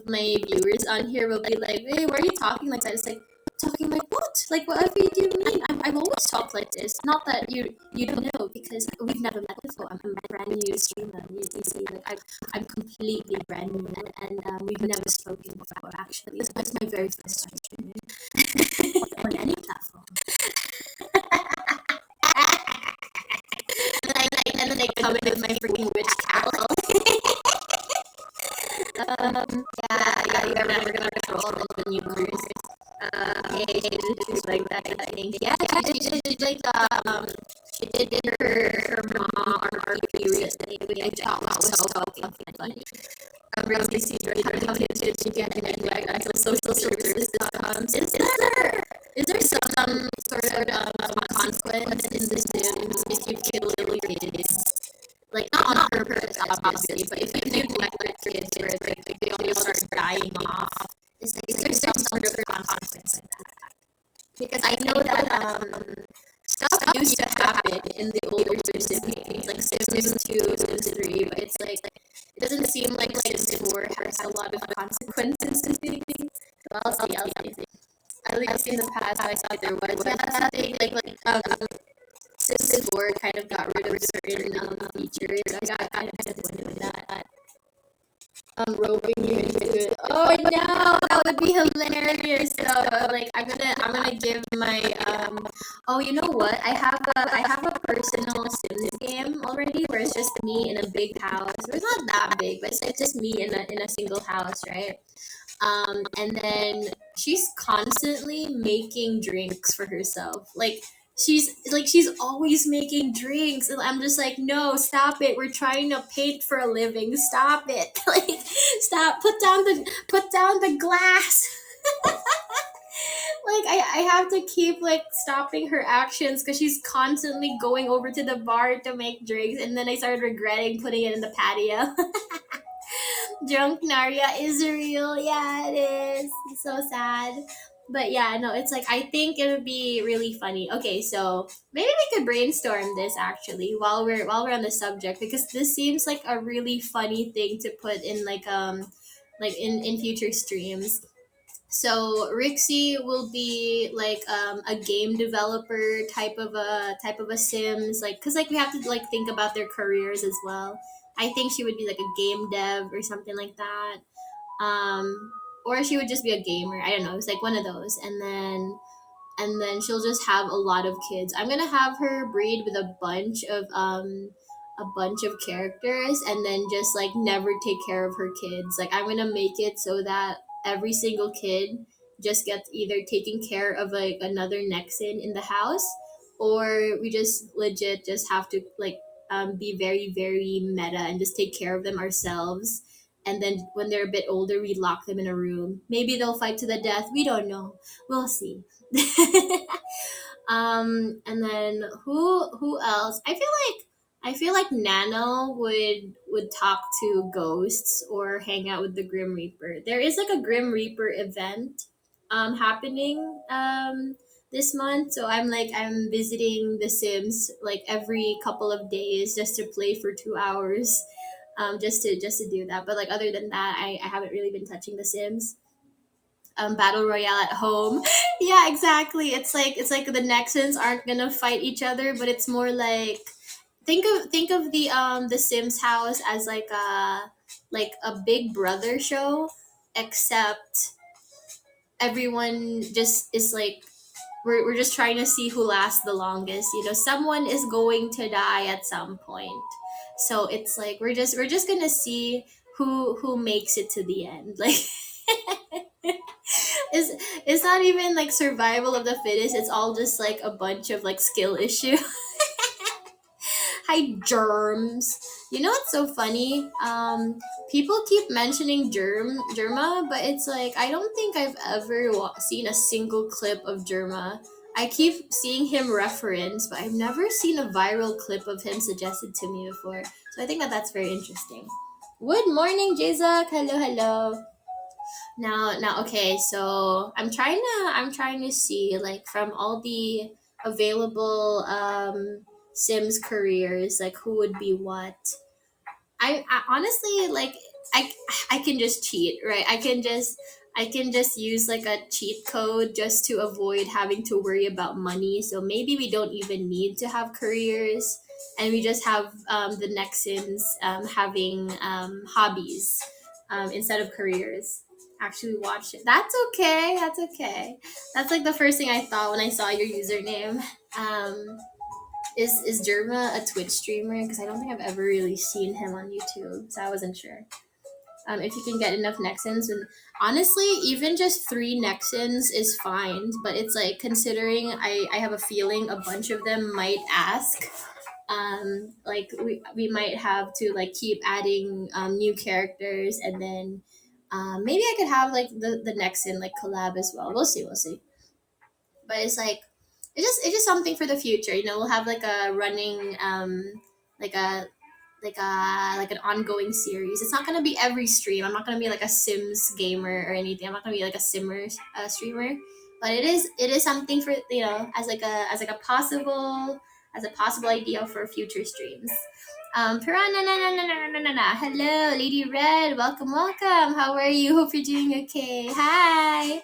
my viewers on here will be like, hey, why are you talking like that? It's like, talking like what? Like whatever you do mean. I've always talked like this. Not that you don't know, because we've never met before. I'm a brand new streamer. You see, like I'm completely brand new, and we've never spoken before. Actually, it's my very first time streaming on any platform. And then they come in with my freaking witch cackle. Yeah, we're gonna troll the newcomers. Yeah, she's like that, I think. Yeah, she did her mom or period. I thought was so fucking funny. I'm really seeing how did she get in like actual social services. Is there some sort of consequence in this if you kill your kids? Like not on purpose, obviously, but if you neglect your kids or like they all start dying off, is there some sort of consequence in that? Because I know that stuff used to happen in the older Sims games, like Sims 2, Sims 3, but it's like it doesn't seem like Sims 4 has a lot of consequences and things. So I'll see. At least in the past, I thought there was. Yeah, that's the thing. Sims 4 kind of got rid of certain features. I got kind of disappointed with that. Roping you into it. Oh no, that would be hilarious though. Like I'm gonna give my Oh, you know what? I have a personal Sims game already where it's just me in a big house. It's not that big, but it's just me in a single house, right? And then she's constantly making drinks for herself. She's always making drinks, and I'm just like, no, stop it. We're trying to paint for a living. Stop it. Like, stop. Put down the glass. like I have to keep like stopping her actions because she's constantly going over to the bar to make drinks, and then I started regretting putting it in the patio. Drunk Naria is real. Yeah, it is. It's so sad. But yeah, no, it's like I think it would be really funny. Okay, so maybe we could brainstorm this actually while we're on the subject, because this seems like a really funny thing to put in like in future streams. So Rixie will be like a game developer type of a Sims, like because like we have to like think about their careers as well. I think she would be like a game dev or something like that. Or she would just be a gamer. I don't know. It's like one of those. And then she'll just have a lot of kids. I'm gonna have her breed with a bunch of characters, and then just like never take care of her kids. Like I'm gonna make it so that every single kid just gets either taking care of like another Nexan in the house, or we just legit just have to like be very very meta and just take care of them ourselves. And then when they're a bit older, we lock them in a room. Maybe they'll fight to the death. We don't know. We'll see. And then who else? I feel like Nano would talk to ghosts or hang out with the Grim Reaper. There is like a Grim Reaper event happening this month, so I'm visiting The Sims like every couple of days just to play for 2 hours, just to do that. But like other than that, I haven't really been touching The Sims. Battle royale at home. Yeah, exactly. It's like the Nexans aren't gonna fight each other, but it's more like think of the Sims house as like a Big Brother show, except everyone just is like we're just trying to see who lasts the longest. Someone is going to die at some point, so it's like we're just gonna see who makes it to the end. Like it's not even like survival of the fittest. It's all just like a bunch of like skill issue. Hi, germs. What's so funny? People keep mentioning Germa, but it's like I don't think I've ever seen a single clip of Germa. I keep seeing him referenced, but I've never seen a viral clip of him suggested to me before. So I think that's very interesting. Good morning, Jazak. Hello, hello. Now, okay. So I'm trying to see like from all the available Sims careers, like who would be what. I honestly like I I can just cheat, right? I can just use like a cheat code just to avoid having to worry about money. So maybe we don't even need to have careers, and we just have the Nexans having hobbies instead of careers. Actually, watch it. That's okay. That's okay. That's like the first thing I thought when I saw your username. Um, is Derma a Twitch streamer? Because I don't think I've ever really seen him on YouTube, so I wasn't sure. If you can get enough Nexans, and honestly, even just 3 Nexans is fine. But it's like considering I have a feeling a bunch of them might ask. Like we might have to like keep adding new characters, and then maybe I could have like the Nexan like collab as well. We'll see. We'll see. But it's just something for the future. We'll have like a running like a like an ongoing series. It's not gonna be every stream. I'm not gonna be like a Sims gamer or anything. I'm not gonna be like a Simmer streamer. But it is something for as a possible idea for future streams. Piranha, na, na, na, na, na, na, na. Hello, Lady Red. Welcome, welcome. How are you? Hope you're doing okay. Hi.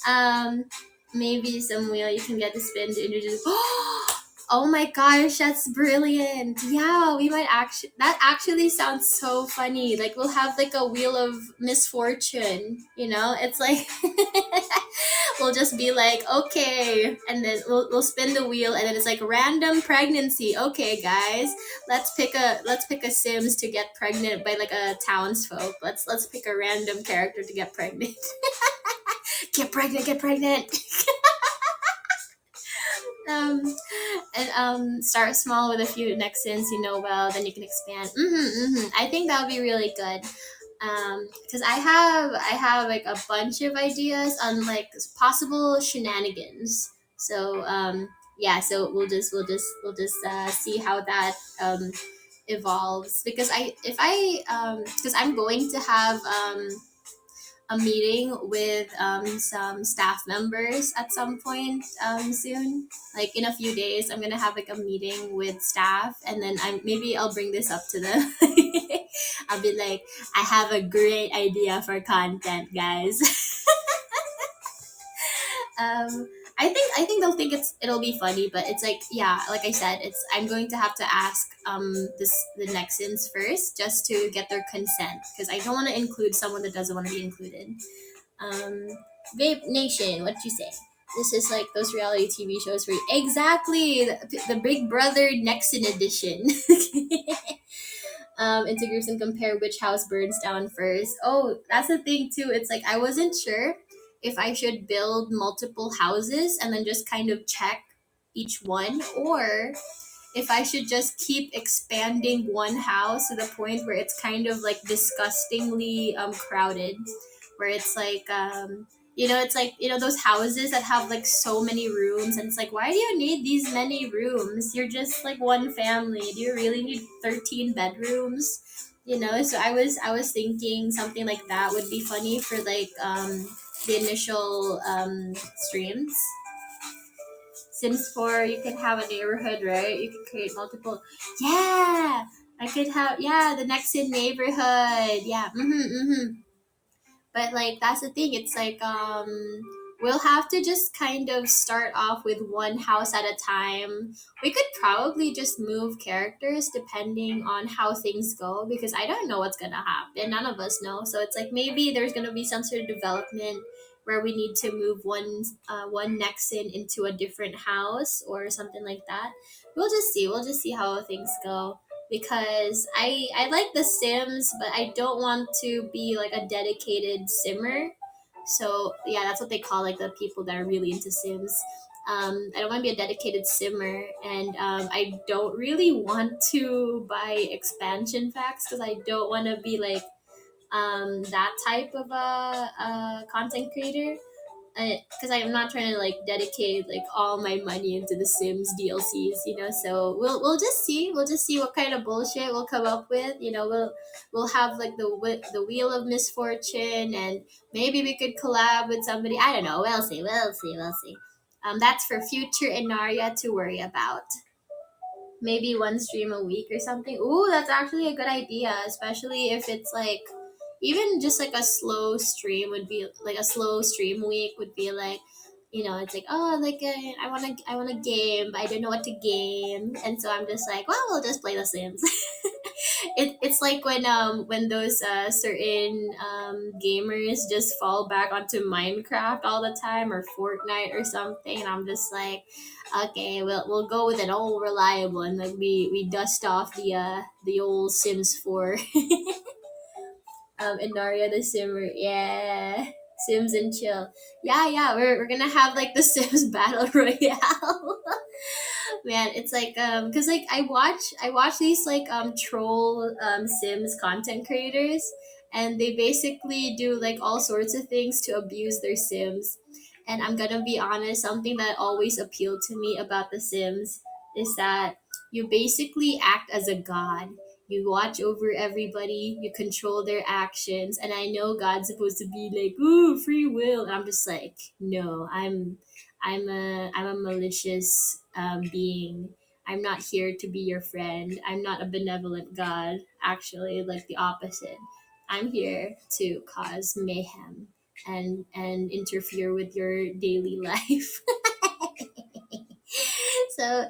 Um, Maybe some wheel you can get to spin to introduce. Oh my gosh, that's brilliant. Yeah, we might actually, that actually sounds so funny. Like we'll have like a wheel of misfortune, It's like we'll just be like, okay, and then we'll spin the wheel, and then it's like random pregnancy. Okay, guys, let's pick a Sims to get pregnant by like a townsfolk. Let's pick a random character to get pregnant. Get pregnant. um and start small with a few Nexans, well, then you can expand. I think that would be really good. because I have like a bunch of ideas on like possible shenanigans. So yeah, so we'll just see how that evolves, because I'm going to have a meeting with some staff members at some point soon. Like in a few days, I'm gonna have like a meeting with staff, and then I'll bring this up to them. I'll be like, I have a great idea for content, guys. um I think they'll think it'll be funny, but it's like, yeah, like I said, it's I'm going to have to ask the Nexans first, just to get their consent, because I don't want to include someone that doesn't want to be included. um Vape Nation, what you say? This is like those reality TV shows where exactly the Big Brother Nexan edition. Into groups and compare which house burns down first. Oh, that's the thing too. It's like I wasn't sure if I should build multiple houses and then just kind of check each one, or if I should just keep expanding one house to the point where it's kind of like disgustingly crowded, where it's like it's like, those houses that have like so many rooms, and it's like, why do you need these many rooms? You're just like one family. Do you really need 13 bedrooms? So I was thinking something like that would be funny for like the initial streams. Sims 4, you can have a neighborhood, right? You can create multiple. Yeah, I could have, yeah, the next in neighborhood. Yeah, but like that's the thing. It's like we'll have to just kind of start off with one house at a time. We could probably just move characters depending on how things go, because I don't know what's gonna happen. None of us know. So it's like maybe there's gonna be some sort of development where we need to move one Nexan into a different house or something like that. We'll just see. We'll just see how things go, because I like The Sims, but I don't want to be like a dedicated simmer. So yeah, that's what they call like the people that are really into Sims. I don't want to be a dedicated simmer, and I don't really want to buy expansion packs, because I don't want to be like that type of a content creator, because I'm not trying to like dedicate like all my money into the Sims DLCs. So we'll just see. We'll just see what kind of bullshit we'll come up with. We'll have like the wheel of misfortune, and maybe we could collab with somebody. I don't know. We'll see. We'll see. We'll see. That's for future Enaria to worry about. Maybe one stream a week or something. Ooh, that's actually a good idea, especially if it's like even just like a slow stream would be like a slow stream week would be like, it's like, oh, like I want a game, but I don't know what to game, and so I'm just like, well, we'll just play The Sims. It's like when those certain gamers just fall back onto Minecraft all the time, or Fortnite or something, and I'm just like, okay, we'll go with an old reliable, and like we dust off the old Sims 4. Enaria the Simmer, yeah. Sims and chill. Yeah, yeah, we're gonna have like the Sims Battle Royale. Man, it's like because like I watch these like troll Sims content creators, and they basically do like all sorts of things to abuse their Sims. And I'm gonna be honest, something that always appealed to me about The Sims is that you basically act as a god. You watch over everybody, you control their actions, and I know God's supposed to be like, ooh, free will. And I'm just like, no, I'm a malicious being. I'm not here to be your friend. I'm not a benevolent God. Actually, like the opposite. I'm here to cause mayhem and interfere with your daily life. so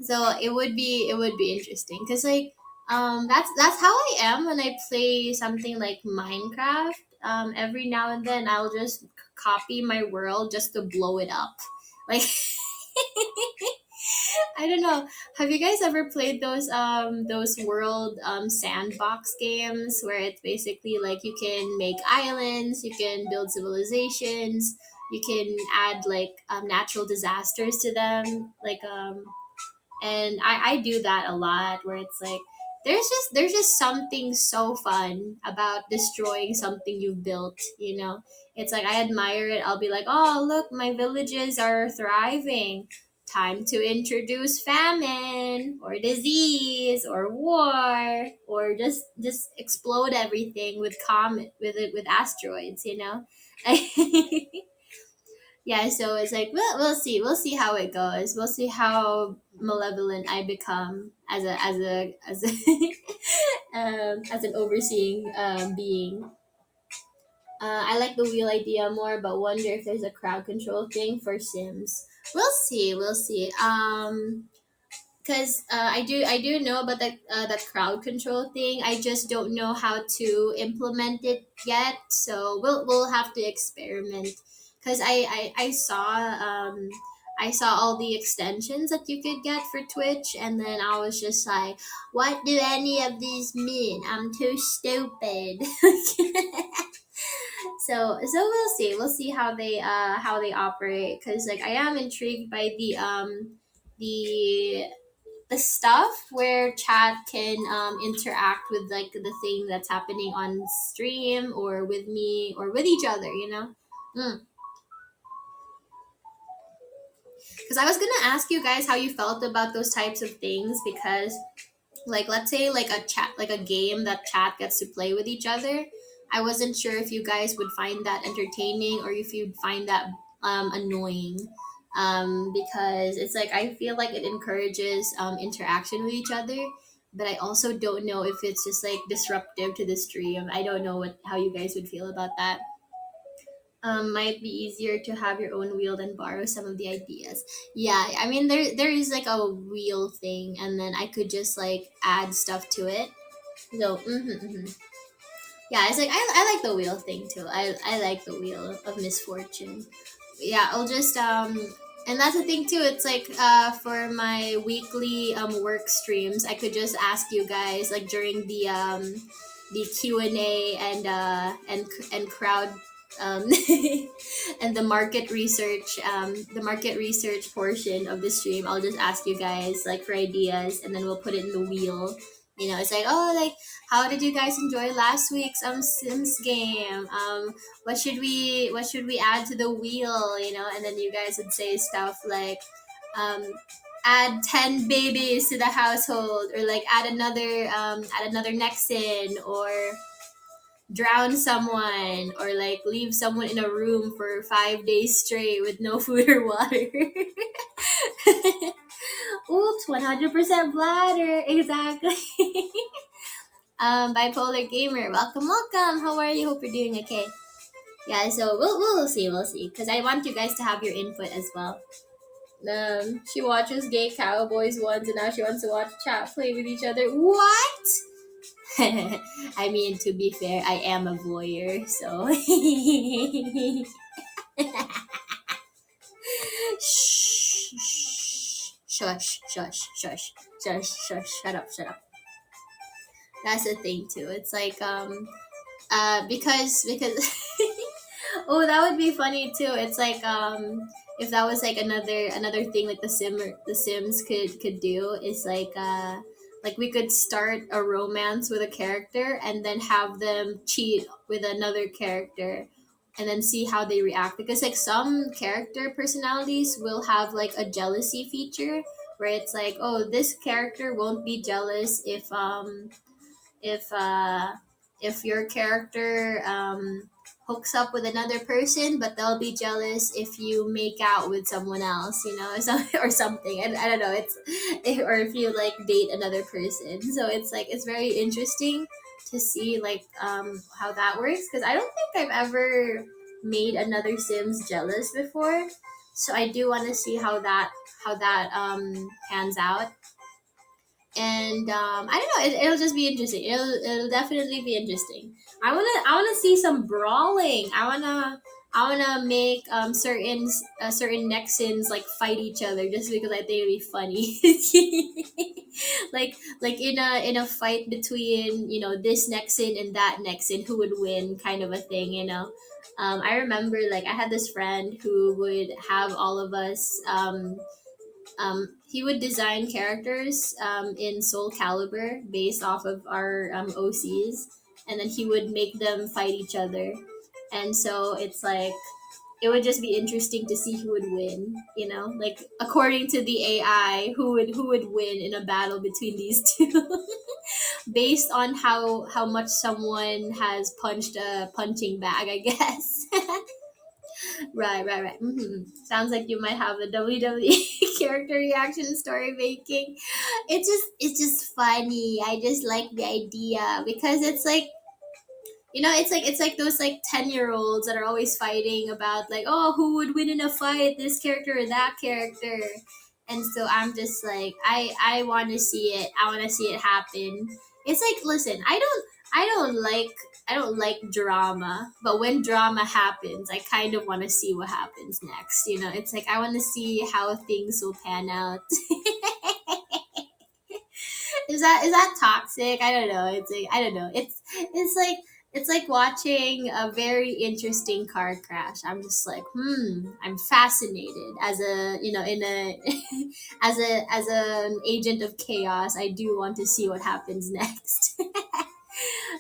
so it would be interesting, because like that's how I am when I play something like Minecraft. Every now and then I'll just copy my world just to blow it up, like. I don't know. Have you guys ever played those world sandbox games where it's basically like you can make islands, you can build civilizations, you can add like natural disasters to them, like and I do that a lot, where it's like there's just something so fun about destroying something you've built, you know. It's like I admire it. I'll be like, oh look, my villages are thriving. Time to introduce famine or disease or war, or just explode everything with comet with it with asteroids, you know. Yeah, so it's like we'll see how it goes. We'll see how malevolent I become as an overseeing being. I like the wheel idea more, but wonder if there's a crowd control thing for Sims. We'll see. Because I do know about that crowd control thing. I just don't know how to implement it yet. So we'll have to experiment. Because I saw all the extensions that you could get for Twitch, and then I was just like, what do any of these mean? I'm too stupid. So we'll see how they operate, because like I am intrigued by the the stuff where chat can interact with like the thing that's happening on stream or with me or with each other, you know. Because I was gonna ask you guys how you felt about those types of things, because like let's say like a chat, like a game that chat gets to play with each other. I wasn't sure if you guys would find that entertaining or if you'd find that annoying, because it's like I feel like it encourages interaction with each other, but I also don't know if it's just like disruptive to the stream. I don't know what how you guys would feel about that. Might be easier to have your own wheel than borrow some of the ideas. Yeah, I mean there is like a wheel thing, and then I could just like add stuff to it. So yeah, it's like I like the wheel thing too. I like the wheel of misfortune. Yeah, I'll just and that's the thing too. It's like for my weekly work streams, I could just ask you guys like during the Q&A and crowd um and the market research portion of the stream. I'll just ask you guys like for ideas, and then we'll put it in the wheel. You know, it's like, oh, like how did you guys enjoy last week's Sims game? What should we add to the wheel, you know? And then you guys would say stuff like um add 10 babies to the household, or like add another Nexin, or drown someone, or like leave someone in a room for 5 days straight with no food or water. Oops, 100% bladder, exactly. Bipolar gamer, welcome. How are you? Hope you're doing okay. Yeah, so we'll see, because I want you guys to have your input as well. She watches gay cowboys once, and now she wants to watch chat play with each other. What? I mean, to be fair, I am a voyeur, so. Shh, shush, shush, shush, shush, shush, shut up. That's the thing too. It's like because oh, that would be funny too. It's like if that was like another thing like the Sims could do is like we could start a romance with a character and then have them cheat with another character, and then see how they react, because like some character personalities will have like a jealousy feature where it's like, oh, this character won't be jealous if uh if your character hooks up with another person, but they'll be jealous if you make out with someone else, you know, or something. And I don't know, or if you like date another person. So it's like it's very interesting to see like how that works, because I don't think I've ever made another Sims jealous before. So I do want to see how that pans out. And I don't know. It'll just be interesting. It'll definitely be interesting. I wanna see some brawling. I wanna make certain Nexans like fight each other just because I think it'd be funny. like in a fight between, you know, this Nexan and that Nexan, who would win, kind of a thing. You know. I remember like I had this friend who would have all of us he would design characters in Soul Calibur based off of our OCs, and then he would make them fight each other. And so it's like it would just be interesting to see who would win. You know, like according to the AI, who would win in a battle between these two, based on how much someone has punched a punching bag, I guess. Right. Sounds like you might have a WWE character reaction story making. It's just funny. I just like the idea because it's like it's like those like 10-year-olds that are always fighting about like, oh, who would win in a fight, this character or that character. And so I'm just like, I want to see it. I want to see it happen. It's like, listen, I don't like drama, but when drama happens, I kind of want to see what happens next. It's like I want to see how things will pan out. Is that toxic? I don't know. It's like I don't know. It's like watching a very interesting car crash. I'm just like, I'm fascinated as a in a as an agent of chaos. I do want to see what happens next.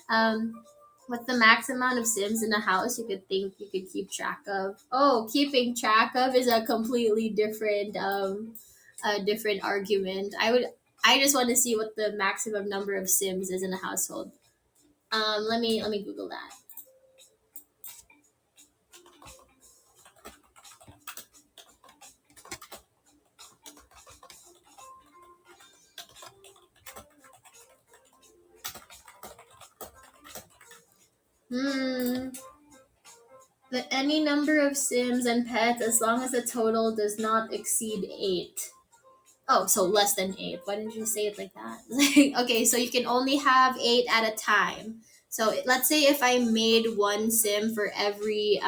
um, what's the max amount of Sims in a house you could keep track of? Oh, keeping track of is a completely different argument. I just want to see what the maximum number of Sims is in a household. Let me Google that. Hmm. Any number of Sims and pets as long as the total does not exceed 8. Oh, so less than 8. Why didn't you say it like that? Okay, so you can only have 8 at a time. So let's say if I made one Sim for every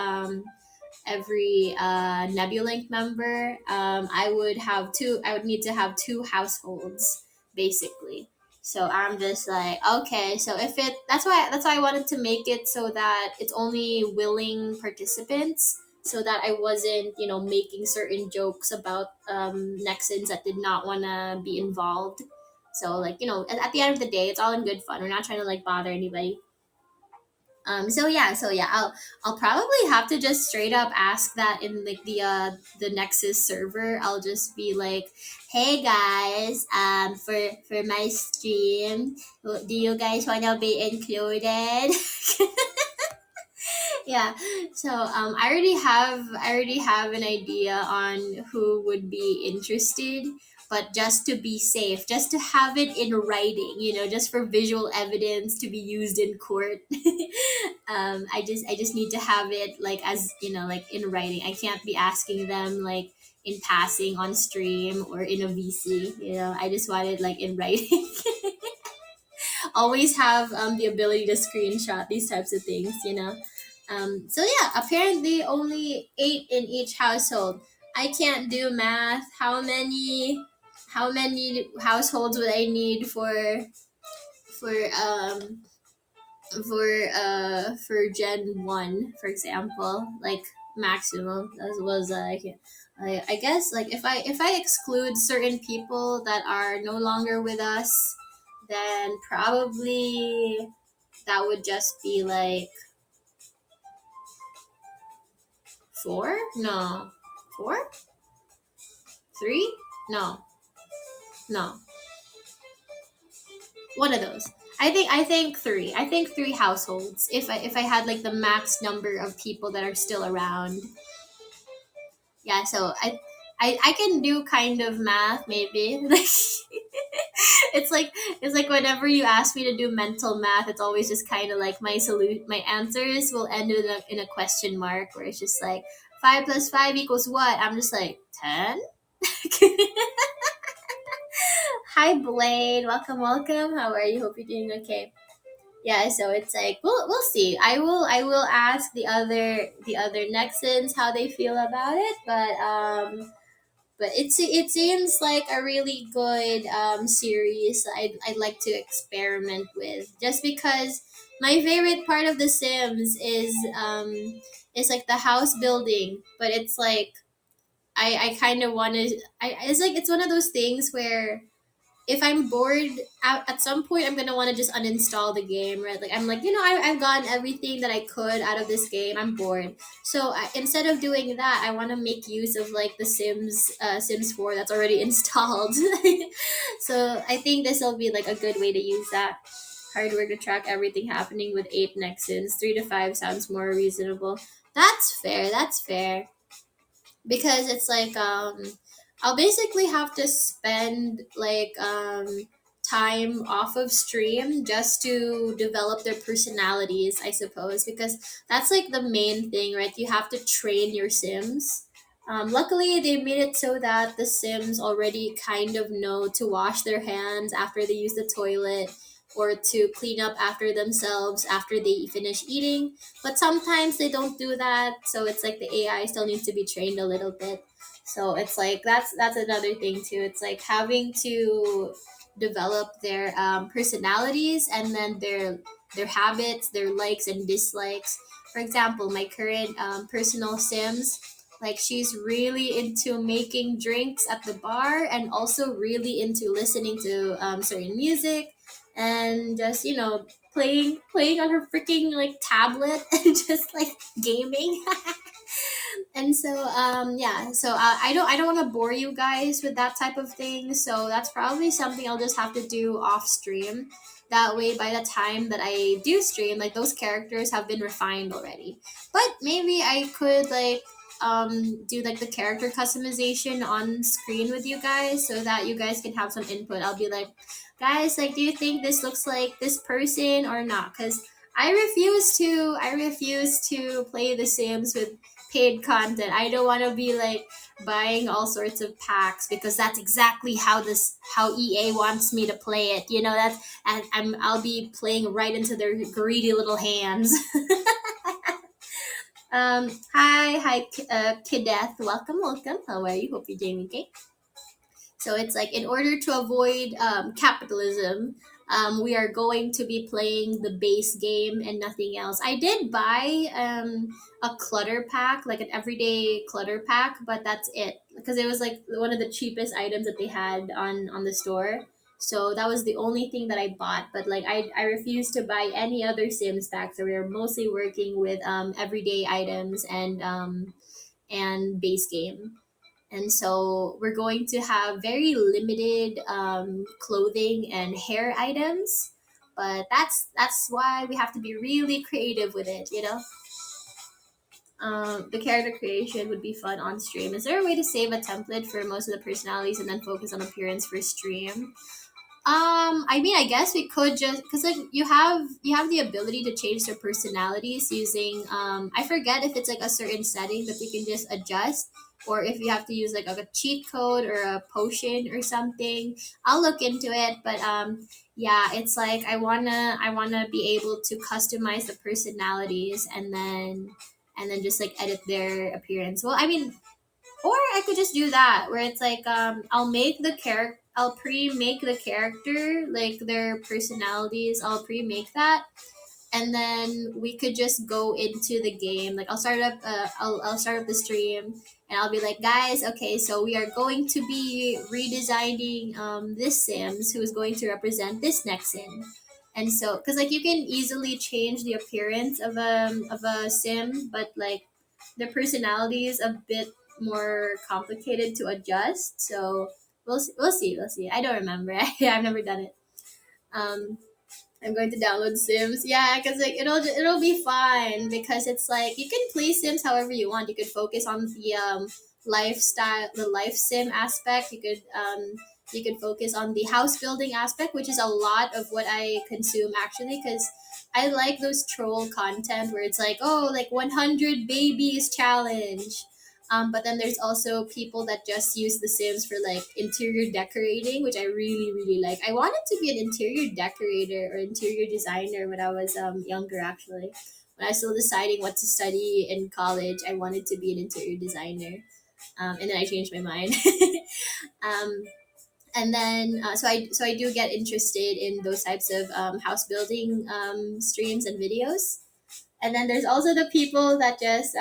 Nebulink member, I would need to have two households basically. So I'm just like, okay, so if it that's why I wanted to make it so that it's only willing participants, so that I wasn't making certain jokes about Nexans that did not want to be involved. So like at the end of the day, it's all in good fun. We're not trying to like bother anybody. So yeah, I'll probably have to just straight up ask that in like the Nexus server. I'll just be like, hey guys, for my stream, do you guys wanna be included? Yeah. So I already have an idea on who would be interested, but just to be safe, just to have it in writing, just for visual evidence to be used in court. I just need to have it like as like in writing. I can't be asking them like in passing on stream or in a VC. I just want it like in writing. Always have the ability to screenshot these types of things. So yeah, apparently only 8 in each household. I can't do math. How many households would I need for um for Gen 1, for example, like maximum as was I guess like if I exclude certain people that are no longer with us, then probably that would just be like 4. No, 4, 3. No, no, one of those. I think 3. I think 3 households. If I had like the max number of people that are still around. Yeah, so I can do kind of math maybe. Like it's like whenever you ask me to do mental math, it's always just kind of like my answers will end in a question mark, where it's just like 5 plus 5 equals what? I'm just like 10. Hi Blade, welcome. How are you? Hope you're doing okay. Yeah, so it's like we'll see. I will ask the other Nexans how they feel about it, but it seems like a really good series. I'd like to experiment with, just because my favorite part of The Sims is like the house building, but it's like I kind of want to. It's like it's one of those things where if I'm bored at some point, I'm gonna want to just uninstall the game, right? Like I'm like, I've gotten everything that I could out of this game. I'm bored, so instead of doing that, I want to make use of like the Sims 4 that's already installed. So I think this will be like a good way to use that hardware to track everything happening with 8 Nexons. 3 to 5 sounds more reasonable. That's fair. That's fair because it's like I'll basically have to spend like time off of stream just to develop their personalities, I suppose, because that's like the main thing, right? You have to train your Sims. Luckily, they made it so that the Sims already kind of know to wash their hands after they use the toilet or to clean up after themselves after they finish eating, but sometimes they don't do that, so it's like the AI still needs to be trained a little bit. So it's like that's another thing too. It's like having to develop their personalities and then their habits, their likes and dislikes. For example, my current personal Sims, like she's really into making drinks at the bar and also really into listening to certain music and just playing on her freaking like tablet and just like gaming. And so yeah, so I don't want to bore you guys with that type of thing, so that's probably something I'll just have to do off stream. That way by the time that I do stream, like those characters have been refined already. But maybe I could like do like the character customization on screen with you guys so that you guys can have some input. I'll be like, guys, like, do you think this looks like this person or not? Because I refuse to play the Sims with paid content. I don't want to be like buying all sorts of packs because that's exactly how EA wants me to play it. That's and I'll be playing right into their greedy little hands. Hi, Kideth. Welcome, welcome. How are you? Hope you're doing okay. So it's like in order to avoid capitalism, we are going to be playing the base game and nothing else. I did buy a clutter pack, like an everyday clutter pack, but that's it because it was like one of the cheapest items that they had on the store. So that was the only thing that I bought. But like I refuse to buy any other Sims packs. So we are mostly working with everyday items and base game. And so we're going to have very limited clothing and hair items, but that's why we have to be really creative with it. The character creation would be fun on stream. Is there a way to save a template for most of the personalities and then focus on appearance for stream? I mean, I guess we could just because like you have the ability to change their personalities using I forget if it's like a certain setting that you can just adjust or if you have to use like a cheat code or a potion or something. I'll look into it, but yeah, it's like I wanna be able to customize the personalities and then just like edit their appearance. Well, I mean, or I could just do that where it's like I'll pre-make the character, like their personalities, I'll pre-make that and then we could just go into the game. Like I'll start up the stream and I'll be like, guys, okay, so we are going to be redesigning this Sims who is going to represent this Nexon. And so because like you can easily change the appearance of a Sim, but like their personality is a bit more complicated to adjust. So we'll see. I don't remember. I've never done it. Um, I'm going to download Sims. Yeah, because like it'll be fine because it's like you can play Sims however you want. You could focus on the lifestyle, the life sim aspect. You could focus on the house building aspect, which is a lot of what I consume actually because I like those troll content where it's like, oh, like 100 babies challenge. But then there's also people that just use The Sims for like interior decorating, which I really, really like. I wanted to be an interior decorator or interior designer when I was younger, actually. When I was still deciding what to study in college, I wanted to be an interior designer. And then I changed my mind. um, and then so I do get interested in those types of house building streams and videos. And then there's also the people that just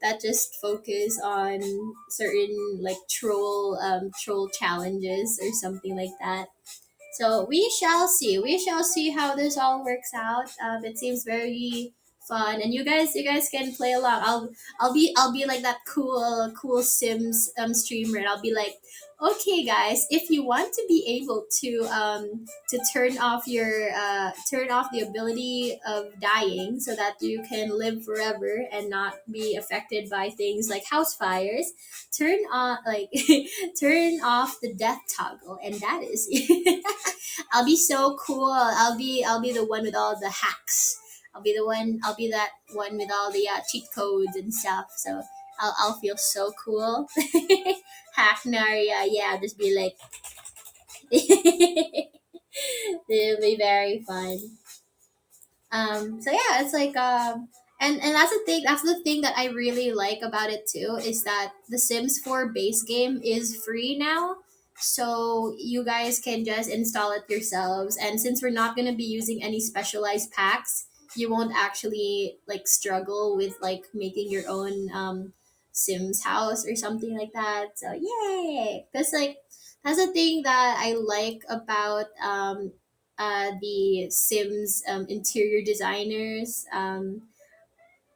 that just focus on certain like troll challenges or something like that. So we shall see. We shall see how this all works out. It seems very fun, and you guys can play along. I'll be like that cool Sims streamer, and I'll be like, okay, guys, if you want to be able to turn off the ability of dying, so that you can live forever and not be affected by things like house fires, turn on like turn off the death toggle, and that is I'll be so cool. I'll be the one with all the hacks. I'll be the one. I'll be that one with all the cheat codes and stuff. So I'll feel so cool. Hack Naria, yeah. Just be like, it'll be very fun. So yeah, it's like and that's the thing. That's the thing that I really like about it too, is that the Sims 4 base game is free now. So you guys can just install it yourselves, and since we're not going to be using any specialized packs, you won't actually like struggle with like making your own Sims house or something like that. So yay, because like that's the thing that I like about the Sims interior designers.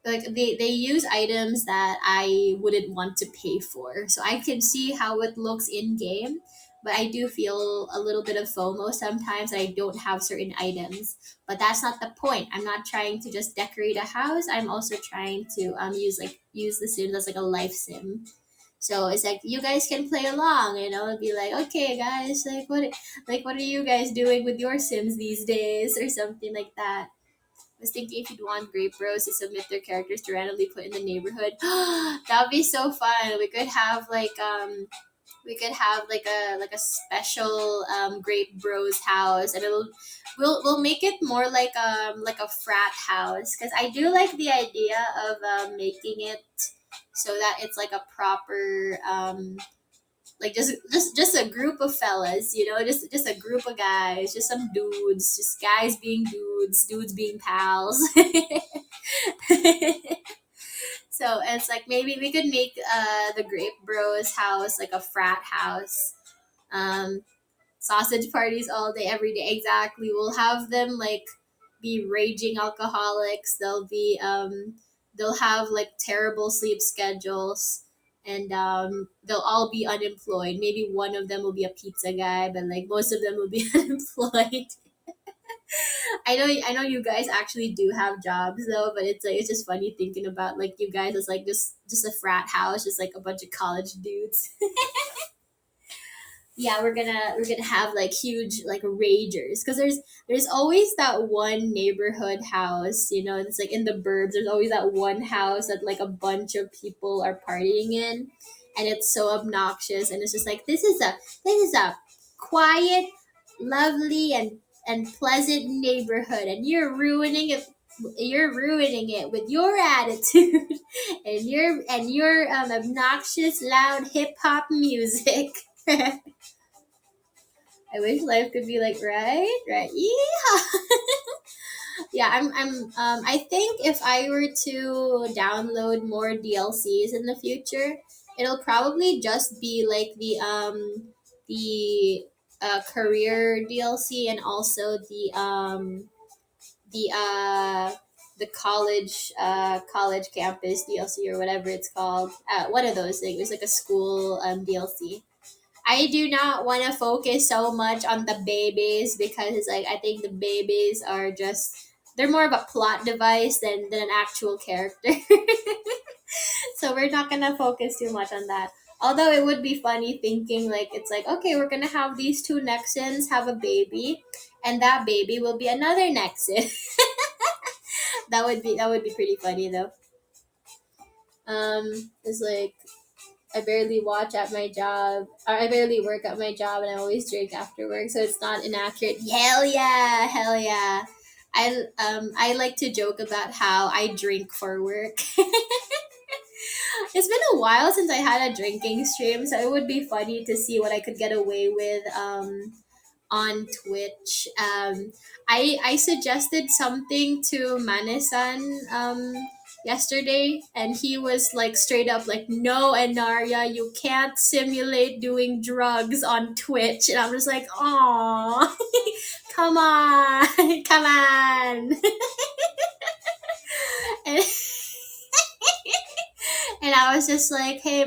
Like they use items that I wouldn't want to pay for. So I can see how it looks in game, but I do feel a little bit of FOMO sometimes that I don't have certain items. But that's not the point. I'm not trying to just decorate a house. I'm also trying to use the Sims as like a life sim. So it's like you guys can play along, you know, be like, okay, guys, like what are you guys doing with your Sims these days, or something like that. I was thinking if you'd want Grape Bros to submit their characters to randomly put in the neighborhood, that'd be so fun. We could have like a special Grape Bros house, and we'll make it more like a frat house, because I do like the idea of making it so that it's like a proper like just a group of fellas, you know, just a group of guys, just some dudes, just guys being dudes, dudes being pals. So it's like maybe we could make the Grape Bros house like a frat house. Um, Sausage parties all day, every day. Exactly. We'll have them like be raging alcoholics. They'll have like terrible sleep schedules, and they'll all be unemployed. Maybe one of them will be a pizza guy, but like most of them will be unemployed. I know you guys actually do have jobs though, but it's like it's just funny thinking about like you guys as like just a frat house, just like a bunch of college dudes. Yeah, we're gonna have like huge like ragers, because there's always that one neighborhood house, you know, it's like in the burbs. There's always that one house that like a bunch of people are partying in, and it's so obnoxious, and it's just like this is a quiet, lovely, and pleasant neighborhood, and you're ruining it with your attitude and your obnoxious loud hip hop music. I wish life could be like right, yeah. Yeah, I think if I were to download more DLCs in the future, it'll probably just be like the career DLC, and also the the college campus DLC, or whatever it's called. One of those things. It was like a school DLC. I do not want to focus so much on the babies, because it's like I think the babies are just, they're more of a plot device than an actual character. So we're not gonna focus too much on that. Although it would be funny thinking like it's like, okay, we're gonna have these two Nexans have a baby, and that baby will be another Nexan. That would be pretty funny though. It's like I barely watch at my job, or I barely work at my job, and I always drink after work, so it's not inaccurate. Hell yeah, hell yeah. I like to joke about how I drink for work. It's been a while since I had a drinking stream, so it would be funny to see what I could get away with on Twitch. I suggested something to Manesan yesterday, and he was like straight up like, "No, Enaria, you can't simulate doing drugs on Twitch." And I'm just like, "Aw, come on, come on." and, and I was just like, "Hey,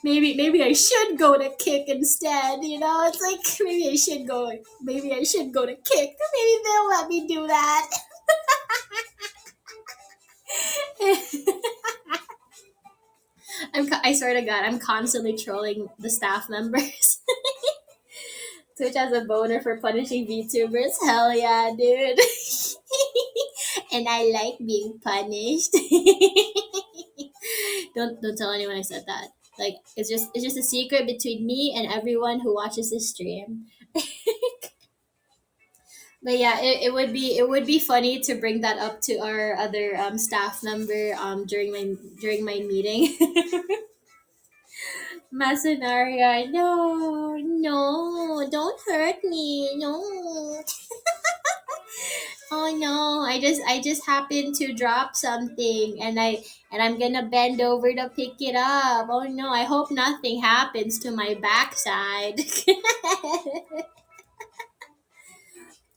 maybe I should go to kick instead." You know, it's like maybe I should go to kick. Maybe they'll let me do that. I swear to God, I'm constantly trolling the staff members. Twitch has a boner for punishing VTubers. Hell yeah, dude. And I like being punished. Don't tell anyone I said that. Like it's just a secret between me and everyone who watches this stream. But yeah, it would be funny to bring that up to our other staff member during my meeting. Masonaria, no, no, don't hurt me, no. Oh no, I just happened to drop something, and I'm gonna bend over to pick it up. Oh no, I hope nothing happens to my backside.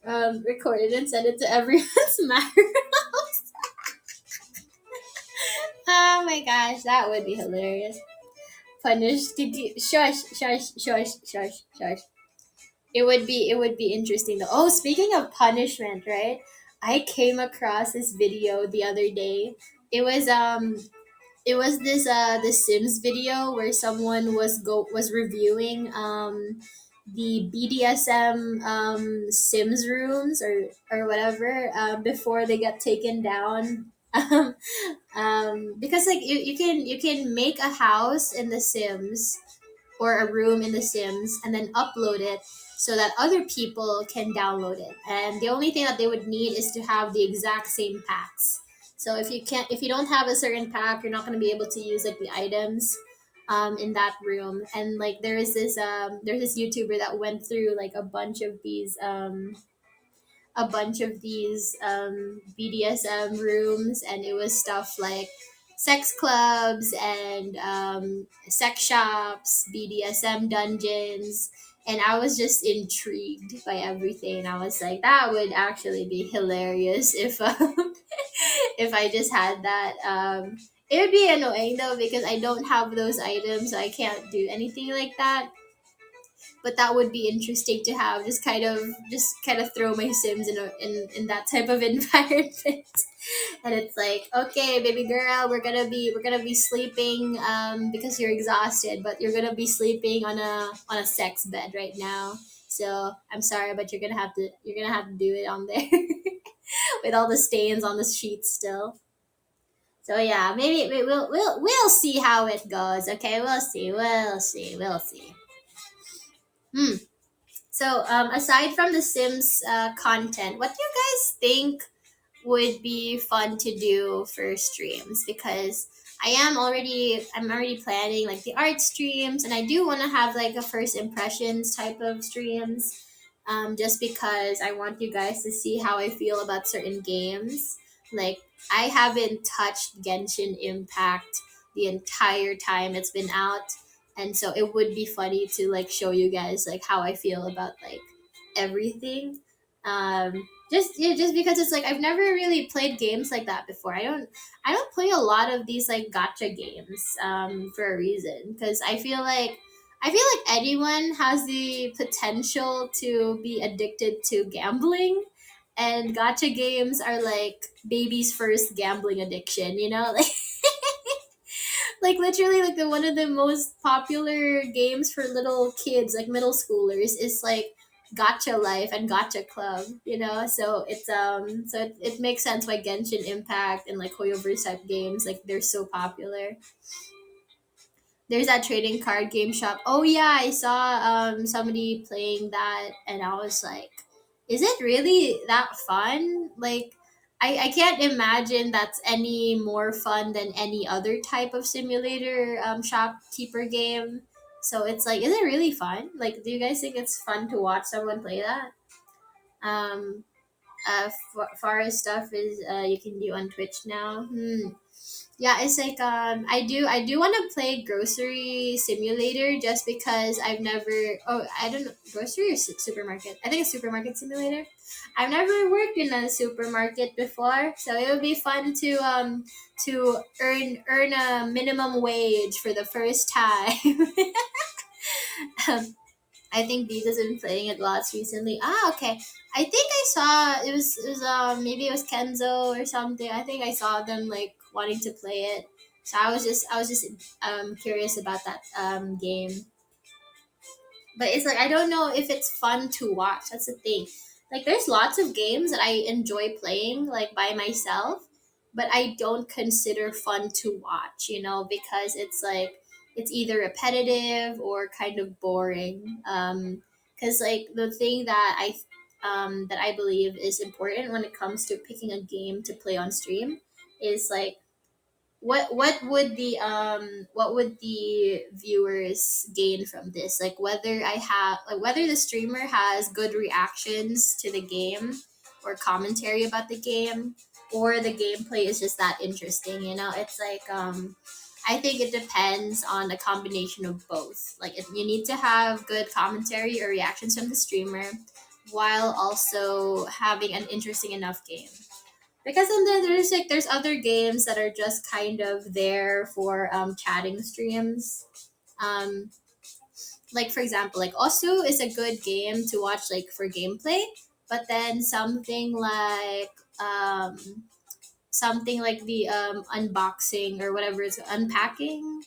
Record it and send it to everyone's matter. Oh my gosh, that would be hilarious. Punish, did you shush, shush, shush, shush, shush. It would be interesting though. Oh, speaking of punishment, right? I came across this video the other day. It was this the Sims video where someone was reviewing the BDSM Sims rooms or whatever before they got taken down. Because like you can make a house in the Sims or a room in The Sims and then upload it so that other people can download it. And the only thing that they would need is to have the exact same packs. So if you don't have a certain pack, you're not going to be able to use like the items in that room. And like there's this YouTuber that went through like a bunch of these BDSM rooms, and it was stuff like sex clubs and sex shops, BDSM dungeons. And I was just intrigued by everything. I was like, that would actually be hilarious if if I just had that. It would be annoying though because I don't have those items, so I can't do anything like that, but that would be interesting to have, just kind of throw my sims in that type of environment. And it's like, okay, baby girl, we're gonna be sleeping because you're exhausted, but you're gonna be sleeping on a sex bed right now. So I'm sorry, but you're gonna have to do it on there with all the stains on the sheets still. So yeah, maybe we'll see how it goes. Okay, we'll see. Hmm. So, aside from the Sims content, what do you guys think would be fun to do for streams? Because I'm already planning like the art streams, and I do want to have like a first impressions type of streams. Just because I want you guys to see how I feel about certain games. Like I haven't touched Genshin Impact the entire time it's been out, and so it would be funny to like show you guys like how I feel about like everything. Just because it's like I've never really played games like that before. I don't play a lot of these like gotcha games for a reason, because I feel like anyone has the potential to be addicted to gambling, and gotcha games are like baby's first gambling addiction, you know? Like literally like the one of the most popular games for little kids, like middle schoolers, is like Gotcha Life and Gotcha Club, so it makes sense why Genshin Impact and like Hoyoverse type games, like they're so popular. There's that trading card game shop. Oh yeah, I saw somebody playing that, and I was like, is it really that fun? Like I can't imagine that's any more fun than any other type of simulator shopkeeper game. So it's like, is it really fun? Like, do you guys think it's fun to watch someone play that? Um, far as stuff is you can do on Twitch now. Yeah, it's like I do want to play grocery simulator just because I've never, oh, I don't know, grocery or supermarket. I think it's supermarket simulator. I've never worked in a supermarket before, so it would be fun to earn a minimum wage for the first time. I think Vita's been playing it lots recently. Ah, okay. I think I saw it was maybe it was Kenzo or something. I think I saw them like wanting to play it. So I was just curious about that game. But it's like I don't know if it's fun to watch. That's the thing. Like there's lots of games that I enjoy playing like by myself, but I don't consider fun to watch, because it's like it's either repetitive or kind of boring. Cuz like the thing that I believe is important when it comes to picking a game to play on stream is like what would the viewers gain from this, like whether the streamer has good reactions to the game or commentary about the game, or the gameplay is just that interesting. It's like I think it depends on a combination of both. Like if you need to have good commentary or reactions from the streamer while also having an interesting enough game, because then there's other games that are just kind of there for chatting streams. Um, like for example, like Osu is a good game to watch like for gameplay, but then something like the unboxing or whatever it's unpacking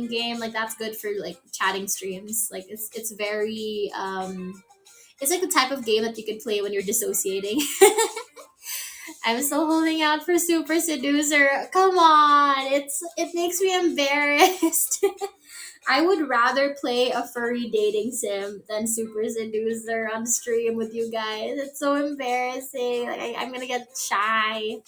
game, like that's good for like chatting streams. Like it's very it's like the type of game that you could play when you're dissociating. I'm still holding out for Super Seducer. Come on, it makes me embarrassed. I would rather play a furry dating sim than Super Seducer on stream with you guys. It's so embarrassing. Like I'm gonna get shy.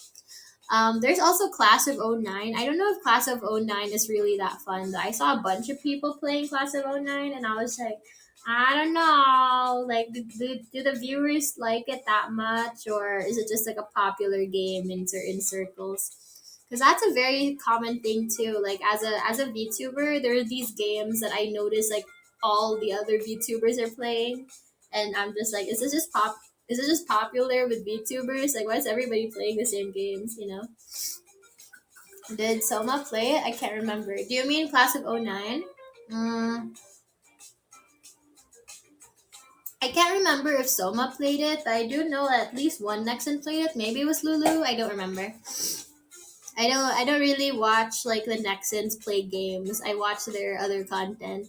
There's also Class of '09. I don't know if Class of '09 is really that fun. Though. I saw a bunch of people playing Class of '09, and I was like, I don't know. Like, do the viewers like it that much, or is it just like a popular game in certain circles? Because that's a very common thing too. Like as a VTuber, there are these games that I notice like all the other VTubers are playing, and I'm just like, is it just popular with VTubers? Like, why is everybody playing the same games? Did Soma play it? I can't remember. Do you mean Class of '09? Mm, I can't remember if Soma played it, but I do know at least one Nexan played it. Maybe it was Lulu. I don't remember. I don't really watch like the Nexans play games. I watch their other content.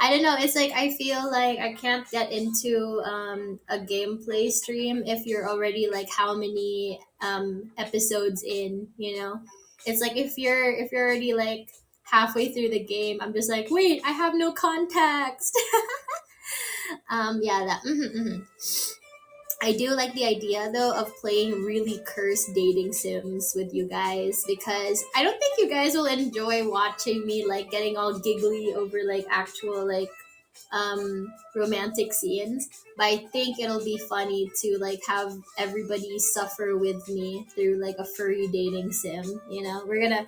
I don't know. It's like I feel like I can't get into a gameplay stream if you're already like how many episodes in. It's like if you're already like halfway through the game, I'm just like, wait, I have no context. Yeah, that. I do like the idea though of playing really cursed dating sims with you guys, because I don't think you guys will enjoy watching me like getting all giggly over like actual like romantic scenes, but I think it'll be funny to like have everybody suffer with me through like a furry dating sim. We're gonna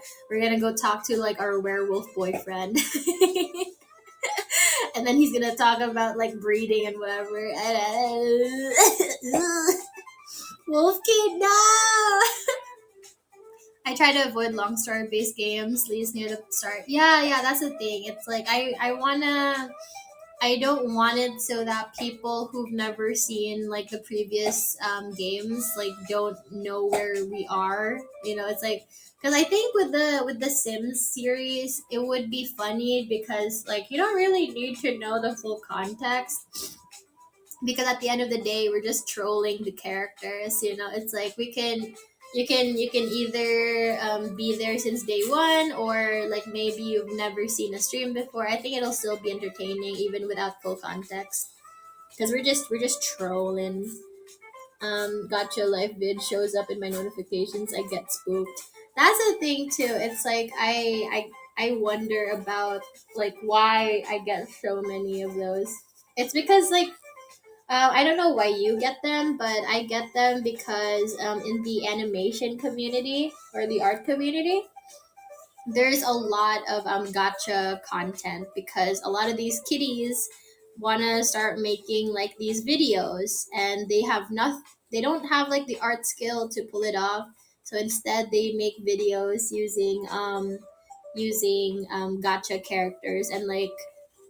go talk to like our werewolf boyfriend. And then he's gonna talk about like breeding and whatever. Wolf Kid, no! I try to avoid long story based games, least near the start. Yeah, yeah, that's the thing. It's like I don't want it so that people who've never seen like the previous games like don't know where we are. It's like, because I think with the Sims series, it would be funny because like you don't really need to know the full context, because at the end of the day we're just trolling the characters. It's like you can either be there since day one, or like maybe you've never seen a stream before. I think it'll still be entertaining even without full context, because we're just trolling. Gotcha live vid shows up in my notifications, I get spooked. That's the thing too. It's like I wonder about like why I get so many of those. It's because like I don't know why you get them, but I get them because in the animation community or the art community, there's a lot of gotcha content because a lot of these kitties want to start making like these videos, and they don't have like the art skill to pull it off. So instead they make videos using gotcha characters, and like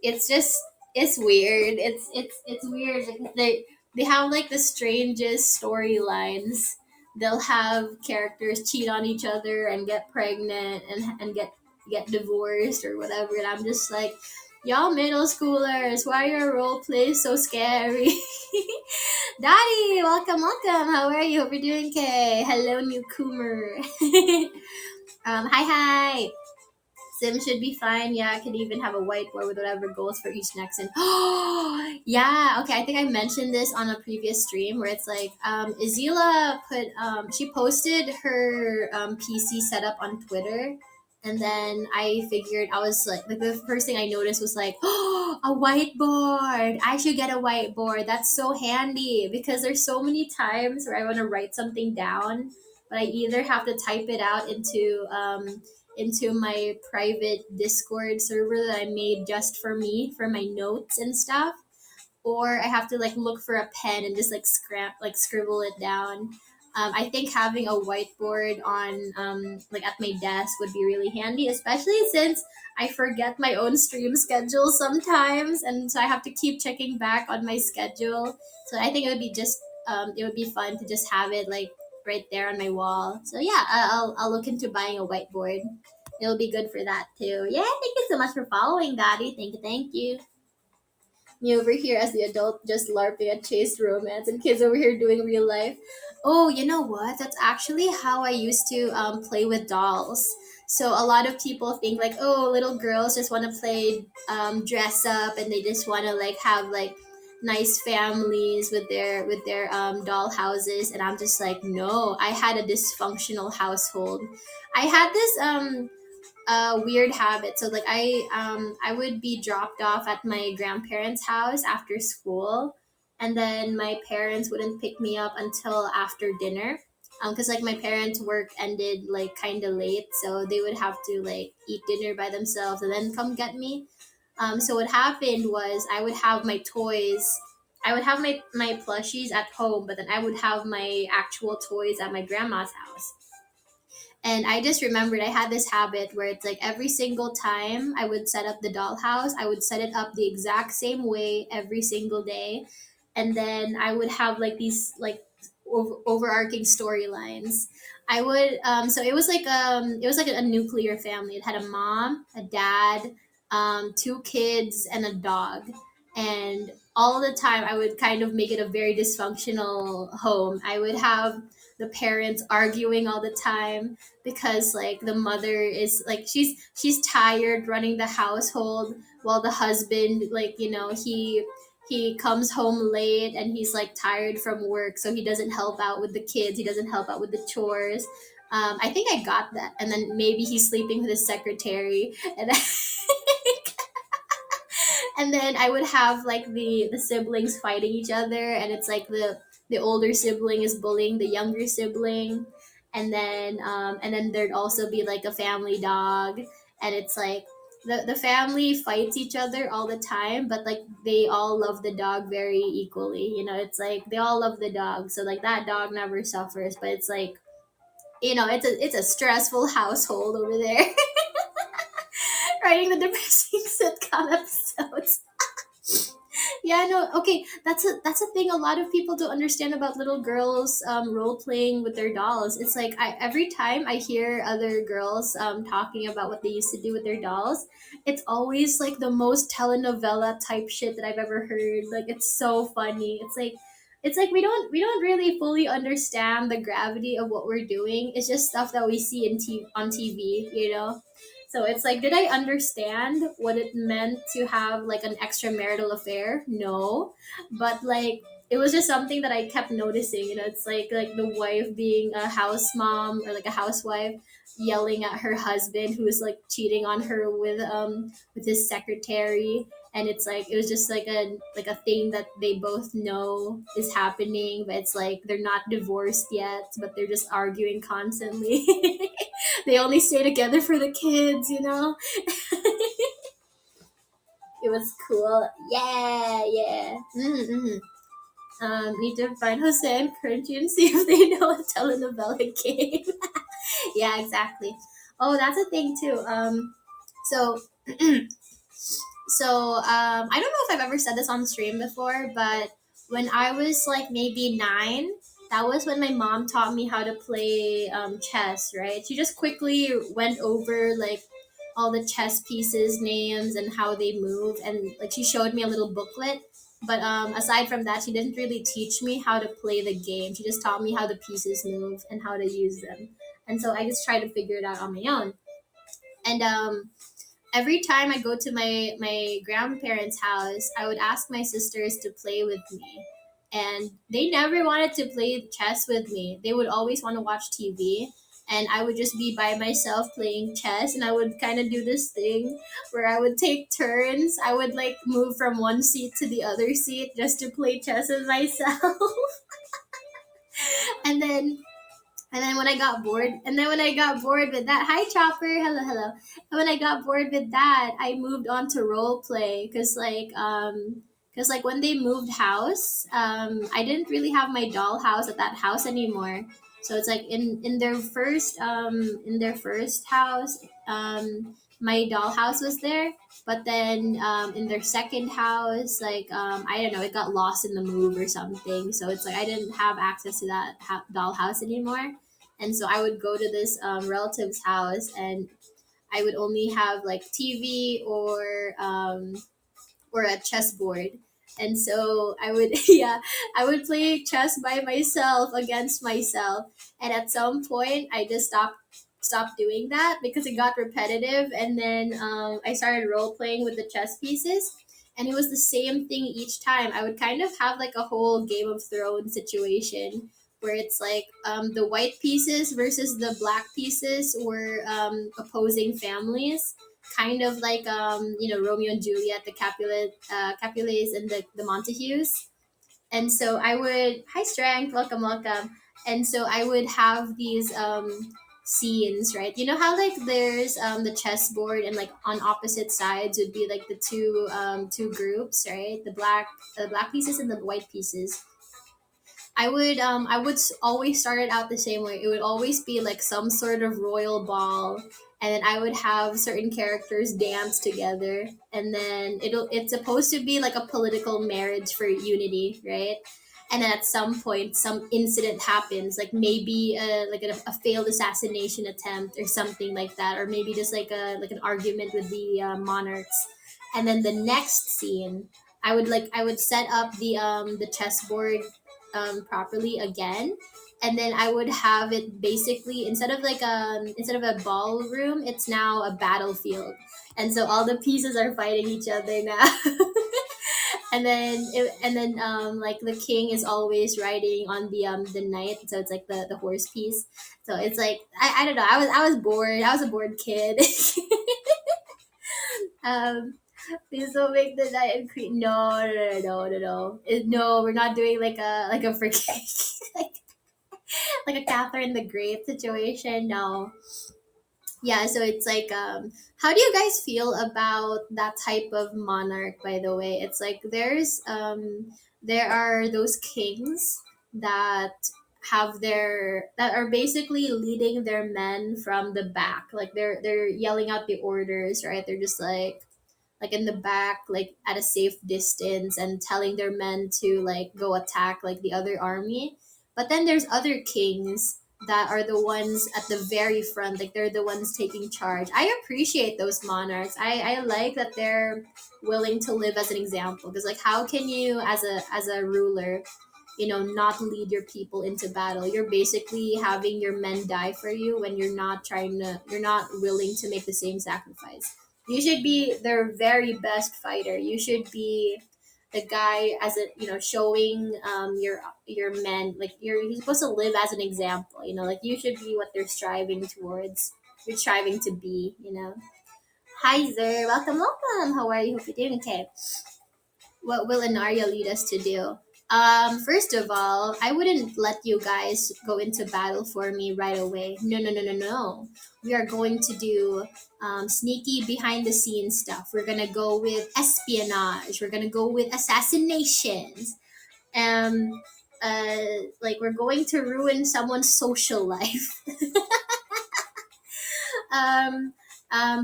it's just it's weird. It's weird. They have like the strangest storylines. They'll have characters cheat on each other and get pregnant and get divorced or whatever, and I'm just like, y'all middle schoolers, why are your role plays so scary? Daddy, welcome, how are you? Hope you're doing okay. Hello, newcomer. Hi. Sim should be fine. Yeah, I could even have a whiteboard with whatever goals for each next. And yeah, okay. I think I mentioned this on a previous stream where it's like Azila put she posted her PC setup on Twitter, and then I figured I was like the first thing I noticed was like, oh, a whiteboard. I should get a whiteboard. That's so handy because there's so many times where I want to write something down, but I either have to type it out into my private Discord server that I made just for me for my notes and stuff, or I have to like look for a pen and just like scribble it down. I think having a whiteboard on like at my desk would be really handy, especially since I forget my own stream schedule sometimes, and so I have to keep checking back on my schedule. So I think it would be fun to just have it like right there on my wall. So yeah, I'll look into buying a whiteboard. It'll be good for that too. Yeah, thank you so much for following, Daddy. Thank you. Me over here as the adult just LARPing at chased romance, and kids over here doing real life. Oh, you know what? That's actually how I used to play with dolls. So a lot of people think like, oh, little girls just want to play dress up, and they just want to like have like nice families with their doll houses, and I'm just like, no, I had a dysfunctional household. I had this a weird habit. So like I would be dropped off at my grandparents' house after school, and then my parents wouldn't pick me up until after dinner. Because like my parents' work ended like kind of late, so they would have to like eat dinner by themselves and then come get me. So what happened was I would have my toys. I would have my plushies at home, but then I would have my actual toys at my grandma's house. And I just remembered I had this habit where it's like every single time I would set up the dollhouse, I would set it up the exact same way every single day. And then I would have like these like overarching storylines. So it was like a nuclear family. It had a mom, a dad, two kids, and a dog. And all the time I would kind of make it a very dysfunctional home. I would have the parents arguing all the time because like the mother is like she's tired running the household, while the husband, like, you know, he comes home late and he's like tired from work, so he doesn't help out with the kids, he doesn't help out with the chores. I think I got that. And then maybe he's sleeping with his secretary, and and then I would have like the siblings fighting each other, and it's like the older sibling is bullying the younger sibling, and then there'd also be like a family dog, and it's like the family fights each other all the time, but like they all love the dog very equally. You know, it's like they all love the dog, so like that dog never suffers. But it's like, you know, it's a stressful household over there. Writing the depressing sitcom episodes. Yeah, no, okay, that's a thing a lot of people don't understand about little girls role playing with their dolls. It's like every time I hear other girls talking about what they used to do with their dolls, it's always like the most telenovela type shit that I've ever heard. Like it's so funny. It's like we don't really fully understand the gravity of what we're doing. It's just stuff that we see on TV, you know. So it's like, did I understand what it meant to have like an extramarital affair? No, but like it was just something that I kept noticing. You know, it's like the wife being a house mom or like a housewife yelling at her husband who's like cheating on her with his secretary, and it's like it was just like a thing that they both know is happening, but it's like they're not divorced yet, but they're just arguing constantly. They only stay together for the kids, you know. It was cool. Yeah, yeah. Mm-hmm. Need to find Jose and Crunchy and see if they know a telenovela game. Yeah, exactly. Oh, that's a thing too. So I don't know if I've ever said this on stream before, but when I was like maybe 9, that was when my mom taught me how to play chess. Right? She just quickly went over like all the chess pieces names and how they move, and like she showed me a little booklet. But aside from that, she didn't really teach me how to play the game. She just taught me how the pieces move and how to use them. And so I just tried to figure it out on my own. And every time I go to my grandparents' house, I would ask my sisters to play with me. And they never wanted to play chess with me. They would always want to watch TV. And I would just be by myself playing chess. And I would kind of do this thing where I would take turns. I would like move from one seat to the other seat just to play chess with myself. and then when I got bored with that, hi Chopper, hello, hello. And when I got bored with that, I moved on to role play because like when they moved house, I didn't really have my doll house at that house anymore. So it's like in their first house, my doll house was there, but then in their second house, like I don't know, it got lost in the move or something. So it's like I didn't have access to that doll house anymore, and so I would go to this relative's house, and I would only have like TV or a chessboard. And so I would yeah, I would play chess by myself against myself. And at some point I just stopped doing that because it got repetitive, and then I started role playing with the chess pieces, and it was the same thing each time. I would kind of have like a whole Game of Thrones situation where it's like the white pieces versus the black pieces were opposing families, kind of like Romeo and Juliet, the Capulets and the Montagues. And so I would, hi Strength, welcome, welcome. And so I would have these scenes, right? You know how like there's the chessboard, and like on opposite sides would be like the two groups, right? The black pieces and the white pieces. I would always start it out the same way. It would always be like some sort of royal ball, and then I would have certain characters dance together, and then it's supposed to be like a political marriage for unity, right? And then at some point some incident happens, like maybe a failed assassination attempt or something like that, or maybe just like an argument with the monarchs. And then the next scene, I would set up the chessboard properly again, and then I would have it basically, instead of a ballroom, it's now a battlefield, and so all the pieces are fighting each other now. Like the king is always riding on the knight, so it's like the horse piece. So it's like I don't know, I was bored, I was a bored kid. um Please don't make the night increase. No, no, no, no, no, no. No, we're not doing like a freaking like a Catherine the Great situation. No. Yeah, so it's like how do you guys feel about that type of monarch, by the way? It's like there are those kings that that are basically leading their men from the back. Like they're yelling out the orders, right? They're just like in the back, like at a safe distance, and telling their men to like go attack like the other army. But then there's other kings that are the ones at the very front, like they're the ones taking charge. I appreciate those monarchs. I like that they're willing to live as an example, because like how can you as a ruler, not lead your people into battle? You're basically having your men die for you when you're not willing to make the same sacrifice. You should be their very best fighter. You should be the guy as a showing your men, like you're supposed to live as an example. Like you should be what they're striving towards. You're striving to be. Hi there, welcome, welcome. How are you? Hope you're doing okay. What will Enaria lead us to do? First of all, I wouldn't let you guys go into battle for me right away. No, no, no, no, no. We are going to do sneaky behind the scenes stuff. We're gonna go with espionage. We're gonna go with assassinations. Um, like we're going to ruin someone's social life. um,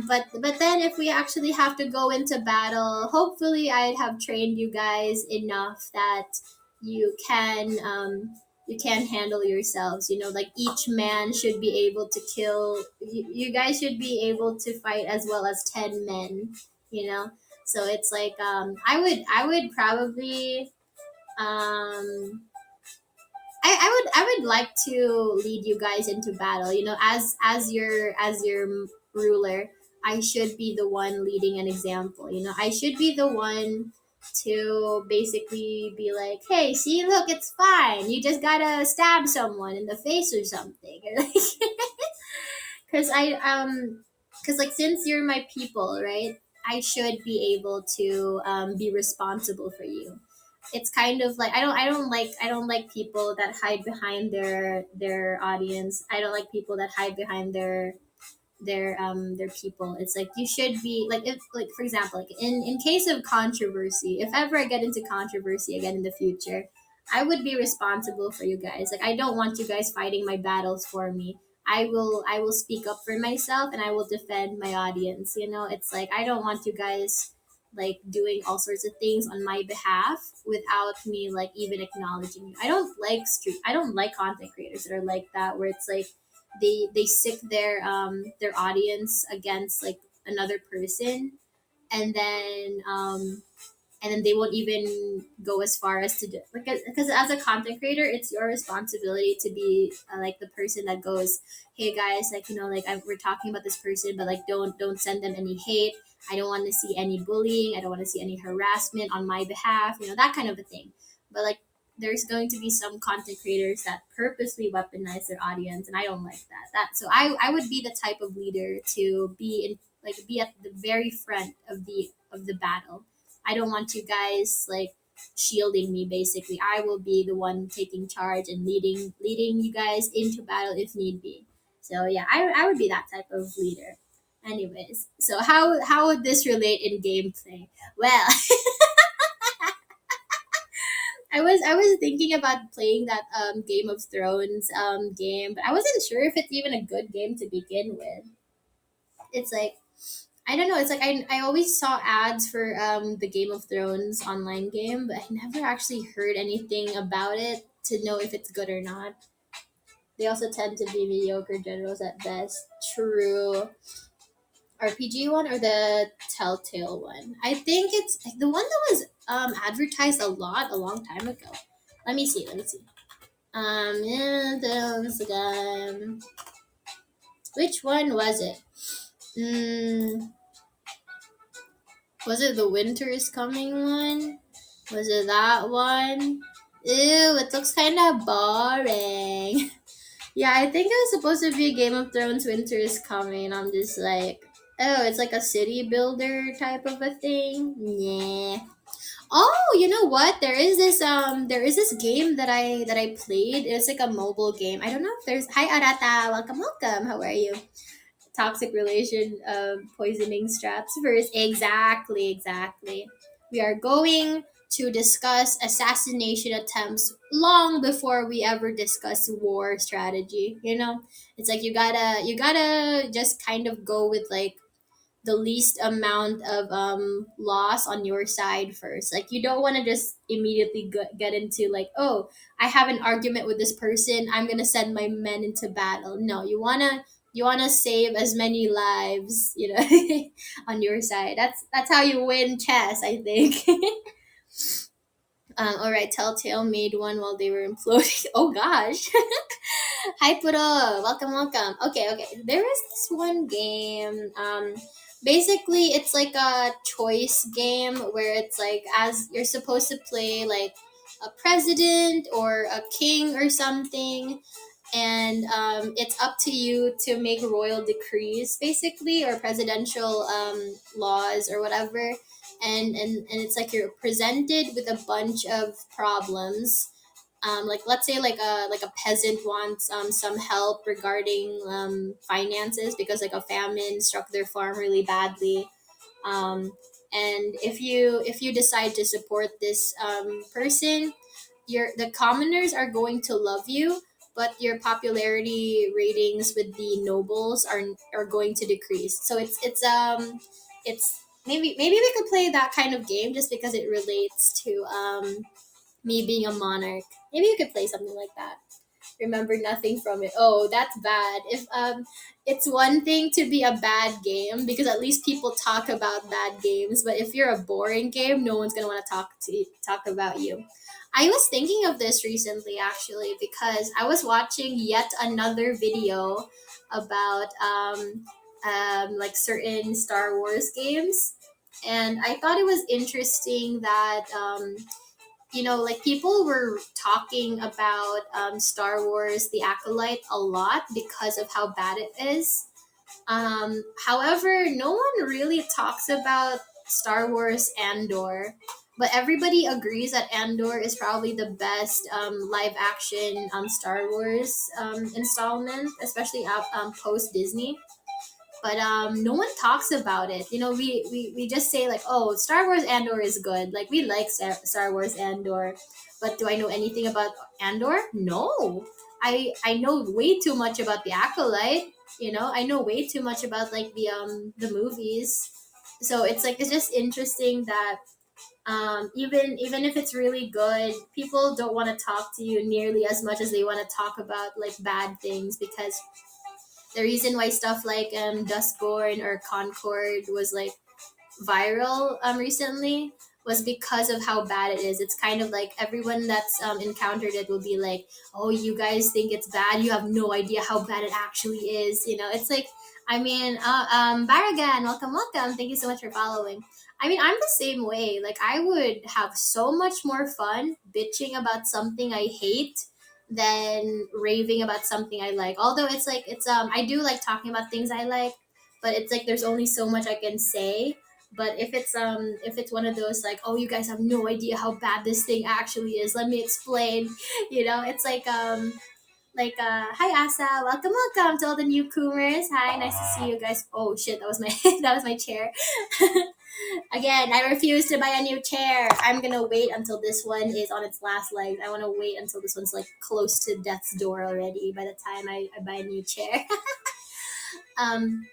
but then if we actually have to go into battle, hopefully I'd have trained you guys enough that you can you can handle yourselves. You know, like each man should be able to kill. You guys should be able to fight as well as 10 men. You know, so it's like I would probably um I would like to lead you guys into battle. You know, as your ruler, I should be the one leading an example. You know, I should be the one to basically be like, "Hey, see, look, it's fine. You just gotta stab someone in the face or something." Because because like since you're my people, right? I should be able to be responsible for you. It's kind of like I don't like people that hide behind their audience. I don't like people that hide behind their people. It's like you should be like, if like for example, like in case of controversy, if ever I get into controversy again in the future, I would be responsible for you guys. Like I don't want you guys fighting my battles for me. I will speak up for myself and I will defend my audience. You know, it's like I don't want you guys like doing all sorts of things on my behalf without me like even acknowledging you. I don't like content creators that are like that, where it's like they sick their audience against like another person, and then they won't even go as far as to do, because as a content creator it's your responsibility to be like the person that goes, hey guys, like, you know, like we're talking about this person, but like don't send them any hate. I don't want to see any bullying. I don't want to see any harassment on my behalf, you know, that kind of a thing. But like there's going to be some content creators that purposely weaponize their audience, and I don't like that. So I would be the type of leader to be in, like be at the very front of the battle. I don't want you guys like shielding me. Basically, I will be the one taking charge and leading you guys into battle if need be. So yeah, I would be that type of leader. Anyways, so how would this relate in gameplay? Well, I was thinking about playing that Game of Thrones game, but I wasn't sure if it's even a good game to begin with. It's like I don't know. It's like I always saw ads for the Game of Thrones online game, but I never actually heard anything about it to know if it's good or not. They also tend to be mediocre generals at best. True. RPG one or the Telltale one? I think it's the one that was advertised a long time ago. Let me see. Let me see. Yeah, which one was it? Mm, Was it the winter is coming one? Was it that one? Ew, it looks kind of boring. Yeah, I think it was supposed to be Game of Thrones Winter is Coming. I'm just like, oh, it's like a city builder type of a thing. Yeah. Oh, you know what? There is this game that I played. It's like a mobile game. I don't know if there's Hi Arata, welcome, welcome. How are you? Toxic relation poisoning straps first. Exactly, exactly. We are going to discuss assassination attempts long before we ever discuss war strategy. You know, it's like you gotta just kind of go with like the least amount of loss on your side first. Like you don't want to just immediately get into like, oh, I have an argument with this person, I'm gonna send my men into battle. No, you wanna save as many lives, you know, on your side. That's how you win chess, I think. All right, Telltale made one while they were imploding. Oh gosh. Hi Puro, welcome, welcome. Okay, okay. There is this one game. Basically it's like a choice game where it's like as you're supposed to play like a president or a king or something, and it's up to you to make royal decrees, basically, or presidential laws or whatever. And it's like you're presented with a bunch of problems. Like, let's say like a peasant wants some help regarding finances because like a famine struck their farm really badly. um, and if you decide to support this person, the commoners are going to love you, but your popularity ratings with the nobles are going to decrease. So it's maybe we could play that kind of game just because it relates to me being a monarch. Maybe you could play something like that. Remember nothing from it. Oh, that's bad. If it's one thing to be a bad game because at least people talk about bad games, but if you're a boring game, no one's gonna want to talk about you. I was thinking of this recently actually because I was watching yet another video about like certain Star Wars games, and I thought it was interesting that like people were talking about Star Wars The Acolyte a lot because of how bad it is. However, no one really talks about Star Wars Andor, but everybody agrees that Andor is probably the best live action Star Wars installment, especially post Disney. But no one talks about it. We just say like, oh, Star Wars Andor is good. Like, we like Star Wars Andor, but do I know anything about Andor? No. I know way too much about the Acolyte. I know way too much about like the movies. So it's like it's just interesting that even if it's really good, people don't want to talk to you nearly as much as they want to talk about like bad things, because the reason why stuff like Dustborn or Concord was like viral recently was because of how bad it is. It's kind of like everyone that's encountered it will be like, "Oh, you guys think it's bad? You have no idea how bad it actually is." It's like, I mean, Baragan, welcome, welcome. Thank you so much for following. I mean, I'm the same way. Like, I would have so much more fun bitching about something I hate than raving about something I like. Although it's like I do like talking about things I like, but it's like there's only so much I can say. But if it's one of those like, oh, you guys have no idea how bad this thing actually is, let me explain. It's like hi Asa, welcome, welcome to all the newcomers. Hi, nice to see you guys. Oh shit, that was my that was my chair. Again, I refuse to buy a new chair. I'm gonna wait until this one is on its last legs. I want to wait until this one's like close to death's door already by the time I buy a new chair. um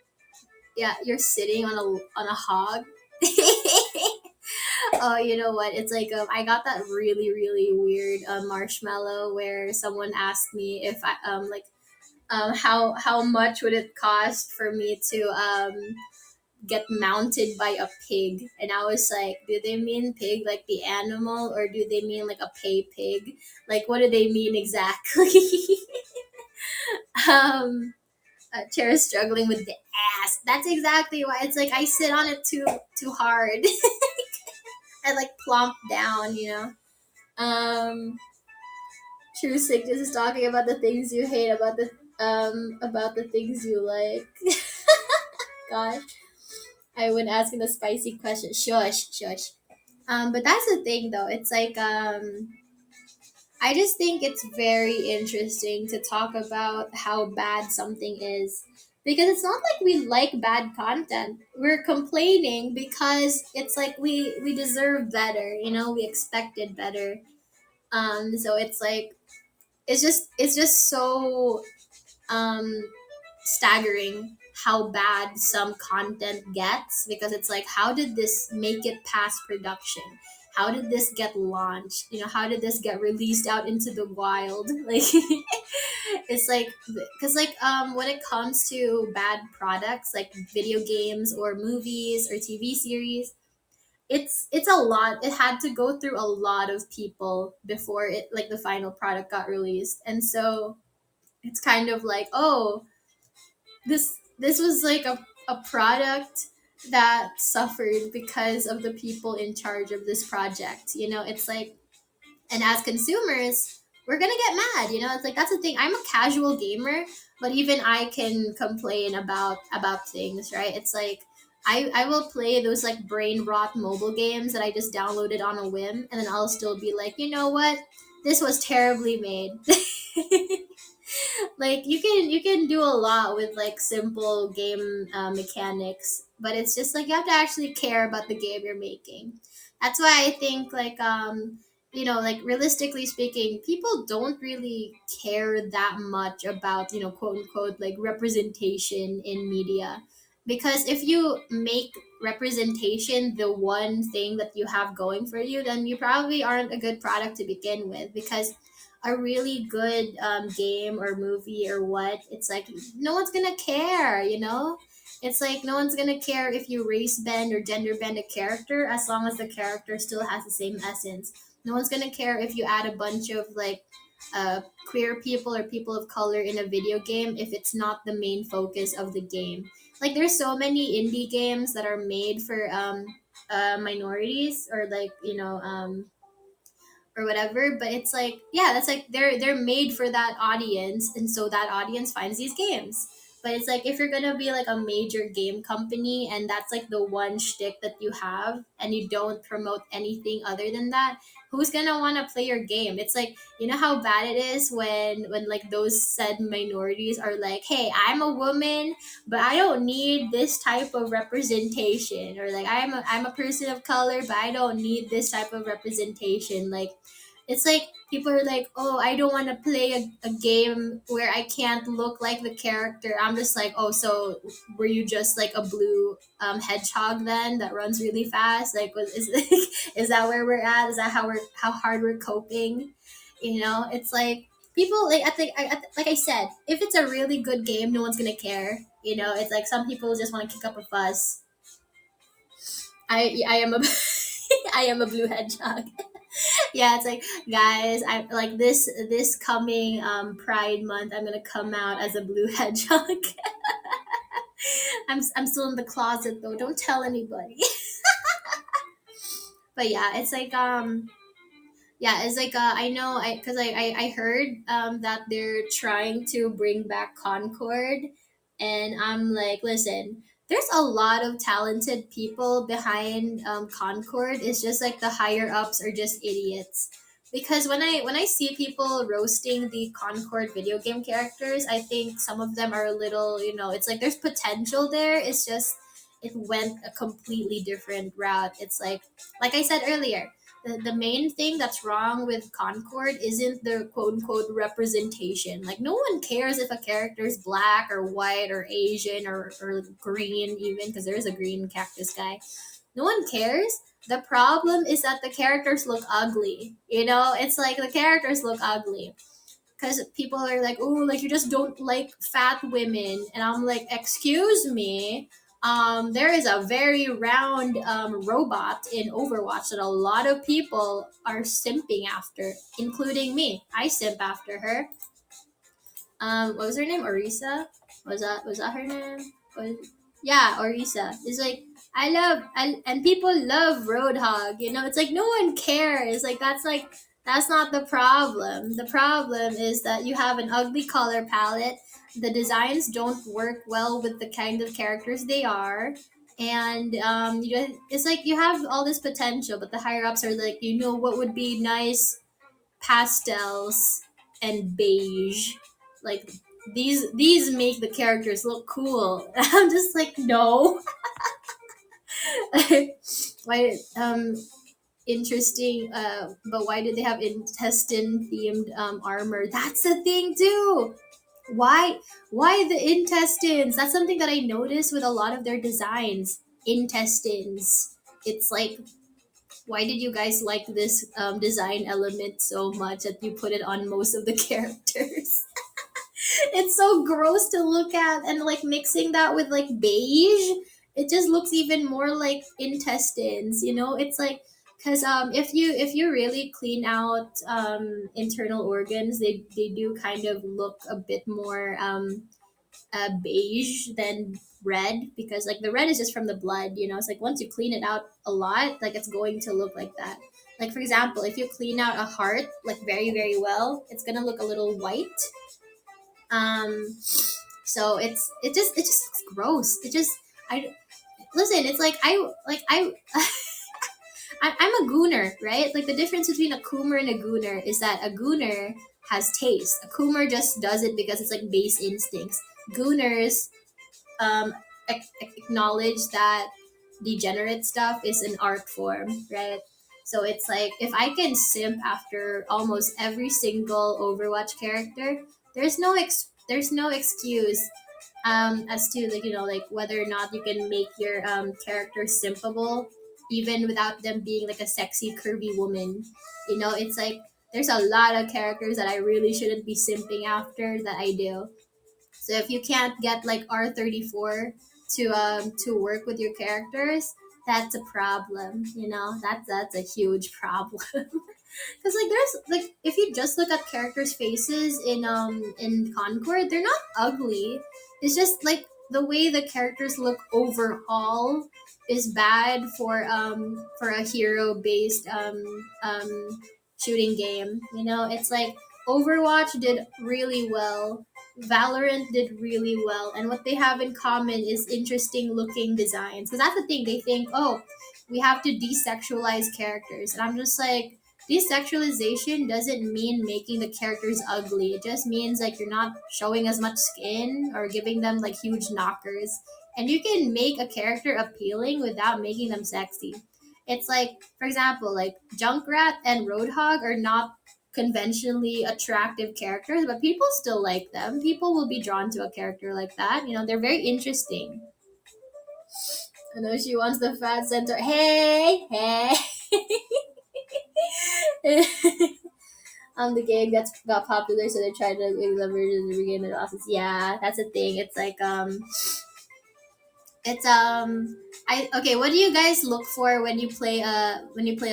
yeah, you're sitting on a hog. Oh, you know what? It's like I got that really really weird marshmallow where someone asked me if I like how much would it cost for me to get mounted by a pig, and I was like, do they mean pig like the animal, or do they mean like a pay pig? Like, what do they mean exactly? um Chair is struggling with the ass. That's exactly why. It's like I sit on it too hard. I like plump down. Um, True Sickness is talking about the things you hate about the things you like. Gosh, I went asking the spicy question. Shush, shush. But that's the thing though. It's like I just think it's very interesting to talk about how bad something is, because it's not like we like bad content. We're complaining because it's like we deserve better. We expected better. So it's like it's just so um staggering how bad some content gets, because it's like, how did this make it past production? How did this get launched? How did this get released out into the wild? Like, it's like, because like when it comes to bad products like video games or movies or TV series, it's a lot. It had to go through a lot of people before it, like, the final product got released. And so it's kind of like, oh, this was like a product that suffered because of the people in charge of this project. It's like, and as consumers, we're gonna get mad. It's like that's the thing. I'm a casual gamer, but even I can complain about things, right? It's like I will play those like brain rot mobile games that I just downloaded on a whim, and then I'll still be like, you know what, this was terribly made. Like you can do a lot with like simple game mechanics, but it's just like you have to actually care about the game you're making. That's why I think like like realistically speaking, people don't really care that much about quote unquote like representation in media, because if you make representation the one thing that you have going for you, then you probably aren't a good product to begin with, because a really good game or movie or what, it's like no one's gonna care. It's like no one's gonna care if you race bend or gender bend a character, as long as the character still has the same essence. No one's gonna care if you add a bunch of like uh, queer people or people of color in a video game if it's not the main focus of the game. Like there's so many indie games that are made for minorities, or like or whatever, but it's like, yeah, that's like they're made for that audience, and so that audience finds these games. But it's like if you're gonna be like a major game company and that's like the one shtick that you have, and you don't promote anything other than that, who's gonna want to play your game? It's like, how bad it is when like those said minorities are like, hey, I'm a woman, but I don't need this type of representation, or like I'm a person of color, but I don't need this type of representation. Like it's like people are like, oh, I don't want to play a game where I can't look like the character. I'm just like, oh, so were you just like a blue hedgehog then that runs really fast? Like, is that where we're at? Is that how hard we're coping? It's like people like like I said, if it's a really good game, no one's gonna care. It's like some people just want to kick up a fuss. I am a I am a blue hedgehog. Yeah, it's like, guys, I like this coming Pride month, I'm gonna come out as a blue hedgehog. I'm still in the closet though. Don't tell anybody. But yeah, it's like yeah, it's like I know I heard that they're trying to bring back Concord, and I'm like, listen, there's a lot of talented people behind Concord. It's just like the higher ups are just idiots. Because when I see people roasting the Concord video game characters, I think some of them are a little, it's like there's potential there. It's just it went a completely different route. It's like I said earlier, the main thing that's wrong with Concord isn't the quote unquote representation. Like, no one cares if a character is black or white or Asian or green, even, because there is a green cactus guy. No one cares. The problem is that the characters look ugly. It's like the characters look ugly because people are like, oh, like you just don't like fat women, and I'm like, excuse me. There is a very round robot in Overwatch that a lot of people are simping after, including me. I simp after her. What was her name? Orisa? Was that her name? Yeah, Orisa. It's like and people love Roadhog. It's like no one cares. That's not the problem. The problem is that you have an ugly color palette. The designs don't work well with the kind of characters they are. And it's like you have all this potential, but the higher ups are like, what would be nice? Pastels and beige. Like these make the characters look cool. I'm just like, no. Why interesting, but why did they have intestine themed armor? That's the thing too. Why the intestines? That's something that I noticed with a lot of their designs. Intestines. It's like, why did you guys like this design element so much that you put it on most of the characters? It's so gross to look at, and like mixing that with like beige, it just looks even more like intestines. It's like, because if you really clean out internal organs, they do kind of look a bit more beige red, because like the red is just from the blood, you know. It's like once you clean it out a lot, like it's going to look like that. Like for example, if you clean out a heart like very very well, it's gonna look a little white. um so it just looks gross. It just I listen, it's like I'm a gooner, right? Like the difference between a coomer and a gooner is that a gooner has taste. A coomer just does it because it's like base instincts. Gooners um, acknowledge that degenerate stuff is an art form, right? So it's like if I can simp after almost every single Overwatch character, there's no excuse as to like, you know, like whether or not you can make your character simpable even without them being like a sexy curvy woman. You know, it's like there's a lot of characters that I really shouldn't be simping after that I do. So if you can't get like R34 to work with your characters, that's a problem. You know, that's a huge problem. Because like there's like if you just look at characters' faces in Concord, they're not ugly. It's just like the way the characters look overall is bad for a hero based shooting game. You know, it's like Overwatch did really well. Valorant did really well, and what they have in common is interesting looking designs. Because that's the thing, they think, oh, we have to desexualize characters, and I'm just like, desexualization doesn't mean making the characters ugly. It just means like you're not showing as much skin or giving them like huge knockers. And you can make a character appealing without making them sexy. It's like, for example, like Junkrat and Roadhog are not conventionally attractive characters, but people still like them. People will be drawn to a character like that. You know, they're very interesting. I know she wants the fat center. Hey, hey. The game that's got popular, so they tried to make the version of the game in office. Yeah, that's a thing. It's like it's I okay. What do you guys look for when you play a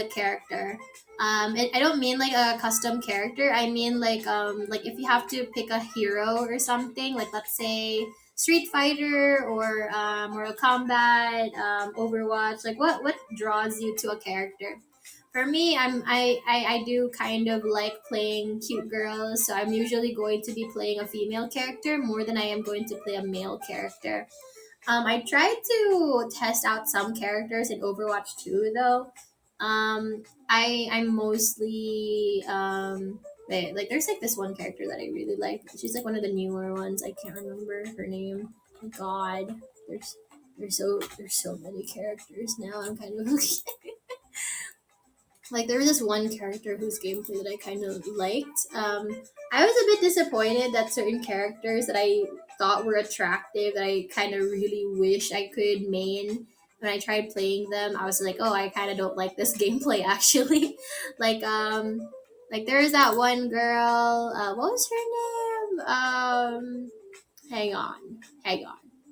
character? I don't mean like a custom character. I mean like if you have to pick a hero or something, like let's say Street Fighter or Mortal Kombat, Overwatch. Like what draws you to a character? For me, I do kind of like playing cute girls, so I'm usually going to be playing a female character more than I am going to play a male character. I tried to test out some characters in Overwatch 2 though. I'm mostly wait, like there's like this one character that I really like. She's like one of the newer ones. I can't remember her name. Oh God, there's so many characters now. I'm kind of like there was this one character whose gameplay that I kind of liked. I was a bit disappointed that certain characters that I thought were attractive that I kind of really wish I could main. When I tried playing them, I was like, oh, I kind of don't like this gameplay actually. like like there's that one girl. What was her name? Hang on.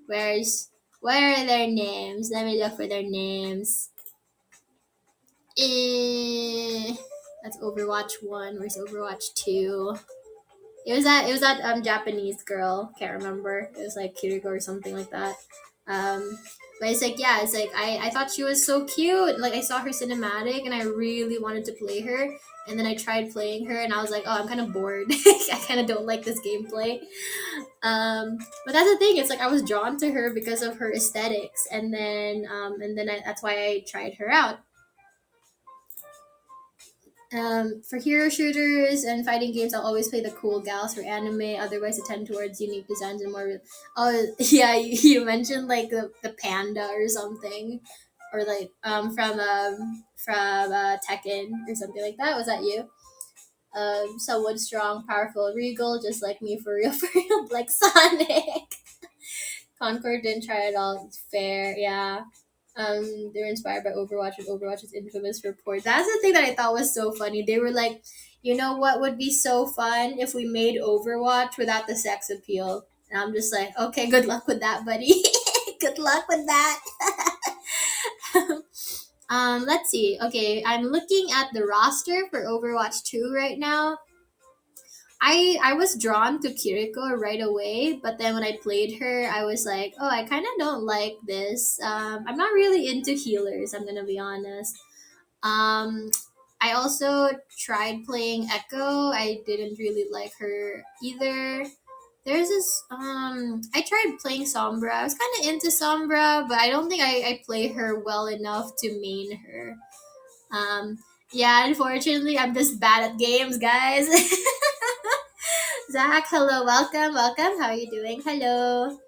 Where are their names? Let me look for their names. Eh, that's Overwatch 1. Where's Overwatch 2? It was that Japanese girl. Can't remember. It was like Kiriko or something like that. Um, but it's like yeah, it's like I thought she was so cute. Like I saw her cinematic and I really wanted to play her. And then I tried playing her and I was like, oh, I'm kind of bored. I kind of don't like this gameplay. But that's the thing. It's like I was drawn to her because of her aesthetics, and then that's why I tried her out. For hero shooters and fighting games, I'll always play the cool gals. For anime, otherwise I tend towards unique designs and more. Oh yeah, you mentioned like the panda or something, or like from Tekken or something like that. Was that you? Someone strong, powerful, regal, just like me for real, for real, like Sonic. Concord didn't try it all. It's fair, yeah. They were inspired by Overwatch and Overwatch's infamous report. That's the thing that I thought was so funny. They were like, you know what would be so fun if we made Overwatch without the sex appeal? And I'm just like, okay, good luck with that, buddy. Good luck with that. Let's see. Okay, I'm looking at the roster for Overwatch 2 right now. I was drawn to Kiriko right away, but then when I played her, I was like, oh, I kind of don't like this. I'm not really into healers. I'm gonna be honest. Um, I also tried playing Echo. I didn't really like her either. There's this I tried playing Sombra. I was kind of into Sombra, but I don't think I play her well enough to main her. Um, yeah, unfortunately, I'm just bad at games, guys. Zach, hello, welcome, welcome. How are you doing? Hello.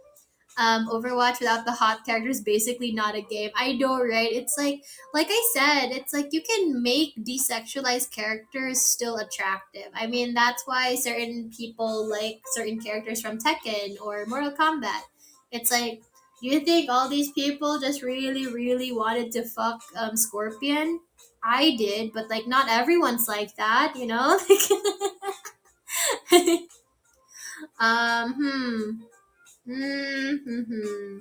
Overwatch without the hot character is basically not a game. I know, right? It's like I said, it's like you can make desexualized characters still attractive. I mean, that's why certain people like certain characters from Tekken or Mortal Kombat. It's like, you think all these people just really, really wanted to fuck Scorpion? I did, but like not everyone's like that, you know? Hmm. Hmm.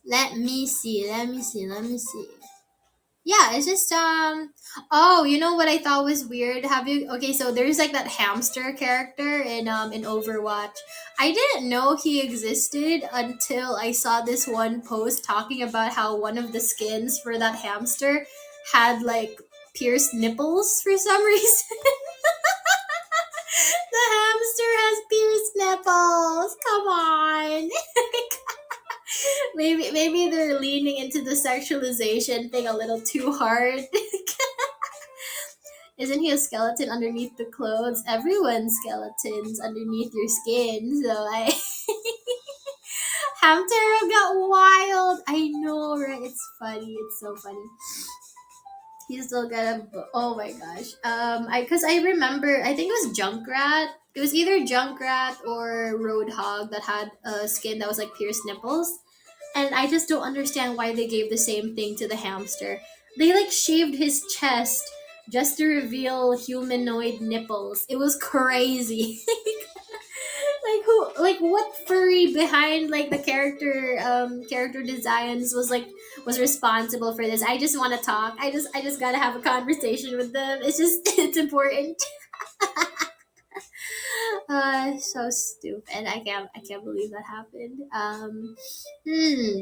Let me see. Let me see. Let me see. Yeah, it's just oh, you know what I thought was weird? Have you Okay, so there's like that hamster character in Overwatch. I didn't know he existed until I saw this one post talking about how one of the skins for that hamster had like pierced nipples for some reason. The hamster has pierced nipples. Come on. Maybe they're leaning into the sexualization thing a little too hard. Isn't he a skeleton underneath the clothes? Everyone's skeletons underneath your skin. So I Hamtaro got wild. I know, right? It's funny. It's so funny. He's still got a. Oh my gosh. I remember. I think it was Junkrat. It was either Junkrat or Roadhog that had a skin that was like pierced nipples. And I just don't understand why they gave the same thing to the hamster. They like shaved his chest just to reveal humanoid nipples. It was crazy. Like who like what furry behind like the character designs was responsible for this? I just want to talk. I just got to have a conversation with them. It's just it's important. So stupid. I can't believe that happened. Hmm.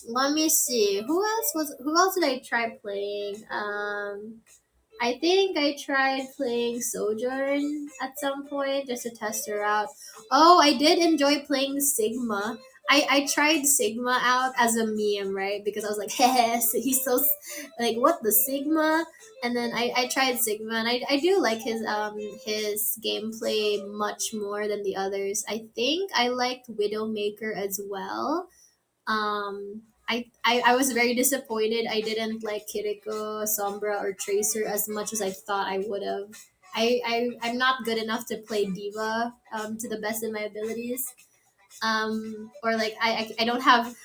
Let me see. Who else did I try playing? I think I tried playing Sojourn at some point just to test her out. Oh, I did enjoy playing Sigma. I tried Sigma out as a meme, right? Because I was like, hey, he's so like what the Sigma? And then I tried Sigma and I do like his gameplay much more than the others. I think I liked Widowmaker as well. I was very disappointed. I didn't like Kiriko, Sombra, or Tracer as much as I thought I would have. I'm not good enough to play Diva to the best of my abilities. Or like I don't have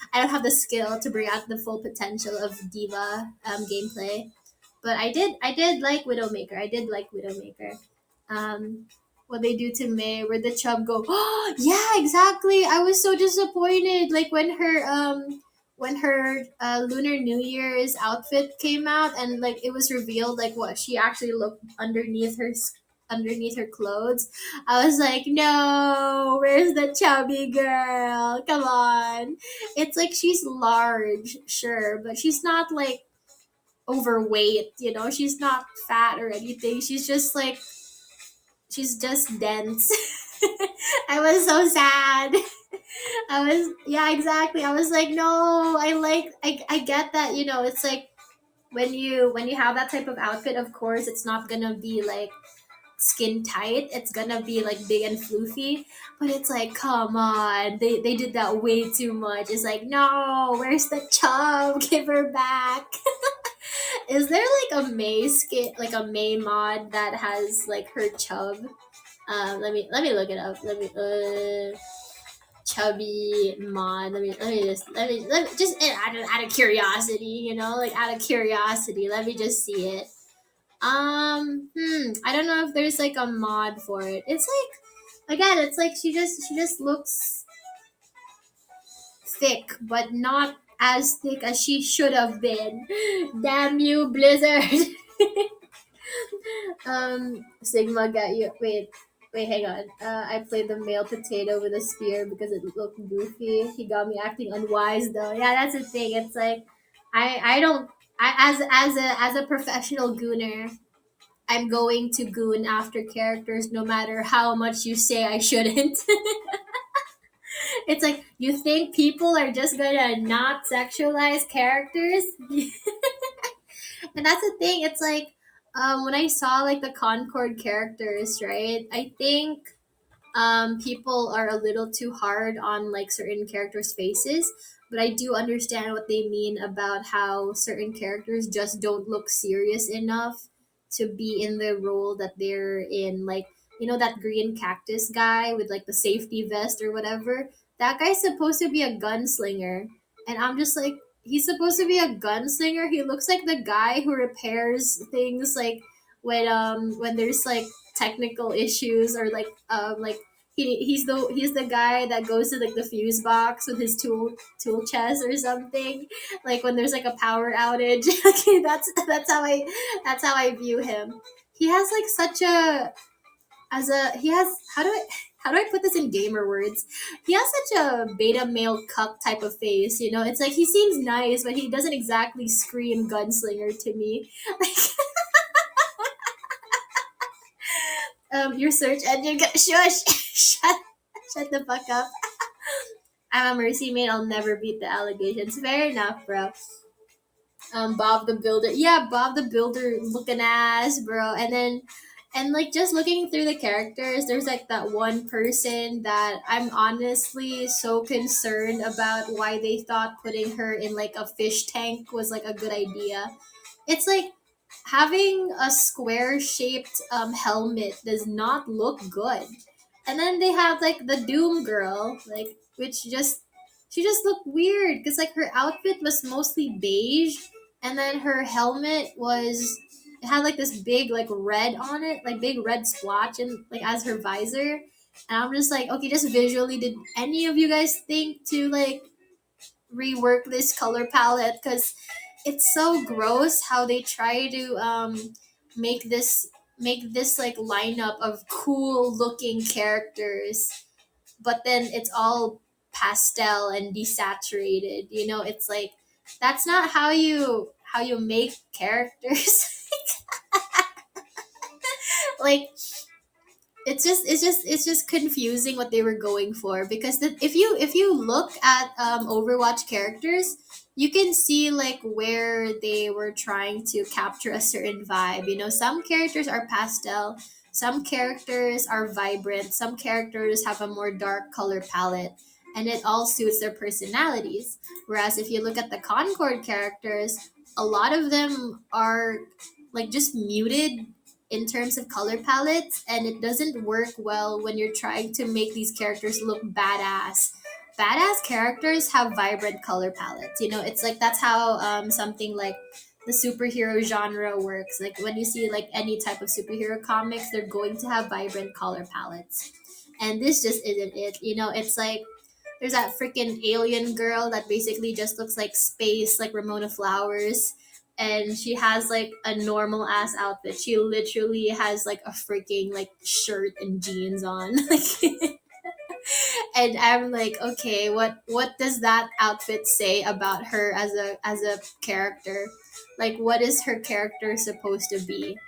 the skill to bring out the full potential of Diva gameplay. But I did like Widowmaker. I did like Widowmaker. Um, what they do to May, where the chub go, oh yeah, exactly. I was so disappointed. Like when her Lunar New Year's outfit came out, and like it was revealed like what she actually looked underneath her clothes. I was like, no, where's the chubby girl? Come on. It's like she's large, sure, but she's not like overweight, she's not fat or anything. She's just dense. I was so sad. Yeah, exactly. I was like, no, I get that, it's like when you have that type of outfit, of course, it's not gonna be like skin tight. It's gonna be like big and floofy. But it's like, come on, they did that way too much. It's like, no, where's the chub? Give her back. Is there like a May mod that has like her chub? Let me look it up. Chubby mod. Let me just out of curiosity, like out of curiosity. Let me just see it. I don't know if there's like a mod for it. It's like again, it's like she just looks thick, but not as thick as she should have been. Damn you, Blizzard. Sigma got you. Wait, hang on. I played the male potato with a spear because it looked goofy. He got me acting unwise though. Yeah, that's the thing. It's like, I don't. As a professional gooner, I'm going to goon after characters no matter how much you say I shouldn't. It's like you think people are just gonna not sexualize characters, and that's the thing. It's like when I saw like the Concord characters, right? I think people are a little too hard on like certain characters' faces, but I do understand what they mean about how certain characters just don't look serious enough to be in the role that they're in. Like, that green cactus guy with like the safety vest or whatever? That guy's supposed to be a gunslinger. And I'm just like, he's supposed to be a gunslinger. He looks like the guy who repairs things like when there's like technical issues or like he's the guy that goes to like the fuse box with his tool chest or something, like when there's like a power outage. Okay, that's how I view him. He has like such a as a he has how do I put this in gamer words? He has such a beta male cuck type of face, it's like he seems nice but he doesn't exactly scream gunslinger to me. Like, your search engine shush. Shut the fuck up. I'm a mercy maid. I'll never beat the allegations. Fair enough, bro. Bob the Builder. Yeah, Bob the Builder looking ass, bro. And like just looking through the characters, there's like that one person that I'm honestly so concerned about why they thought putting her in like a fish tank was like a good idea. It's like having a square shaped helmet does not look good. And then they have like the Doom girl, like which just she just looked weird because like her outfit was mostly beige, and then her helmet was it had like this big like red on it, like big red splotch, and like as her visor. And I'm just like, okay, just visually, did any of you guys think to like rework this color palette? Because it's so gross how they try to make this make this like lineup of cool looking characters, but then it's all pastel and desaturated. It's like that's not how you make characters. Like it's just confusing what they were going for, because if you look at Overwatch characters, you can see like where they were trying to capture a certain vibe. Some characters are pastel, some characters are vibrant, some characters have a more dark color palette, and it all suits their personalities. Whereas if you look at the Concord characters, a lot of them are like just muted in terms of color palettes, and it doesn't work well when you're trying to make these characters look badass. Badass characters have vibrant color palettes. It's like that's how something like the superhero genre works. Like when you see like any type of superhero comics, they're going to have vibrant color palettes, and this just isn't it. It's like there's that freaking alien girl that basically just looks like space, like Ramona Flowers, and she has like a normal ass outfit. She literally has like a freaking like shirt and jeans on. Like, and I'm like, okay, what does that outfit say about her as a character? Like, what is her character supposed to be?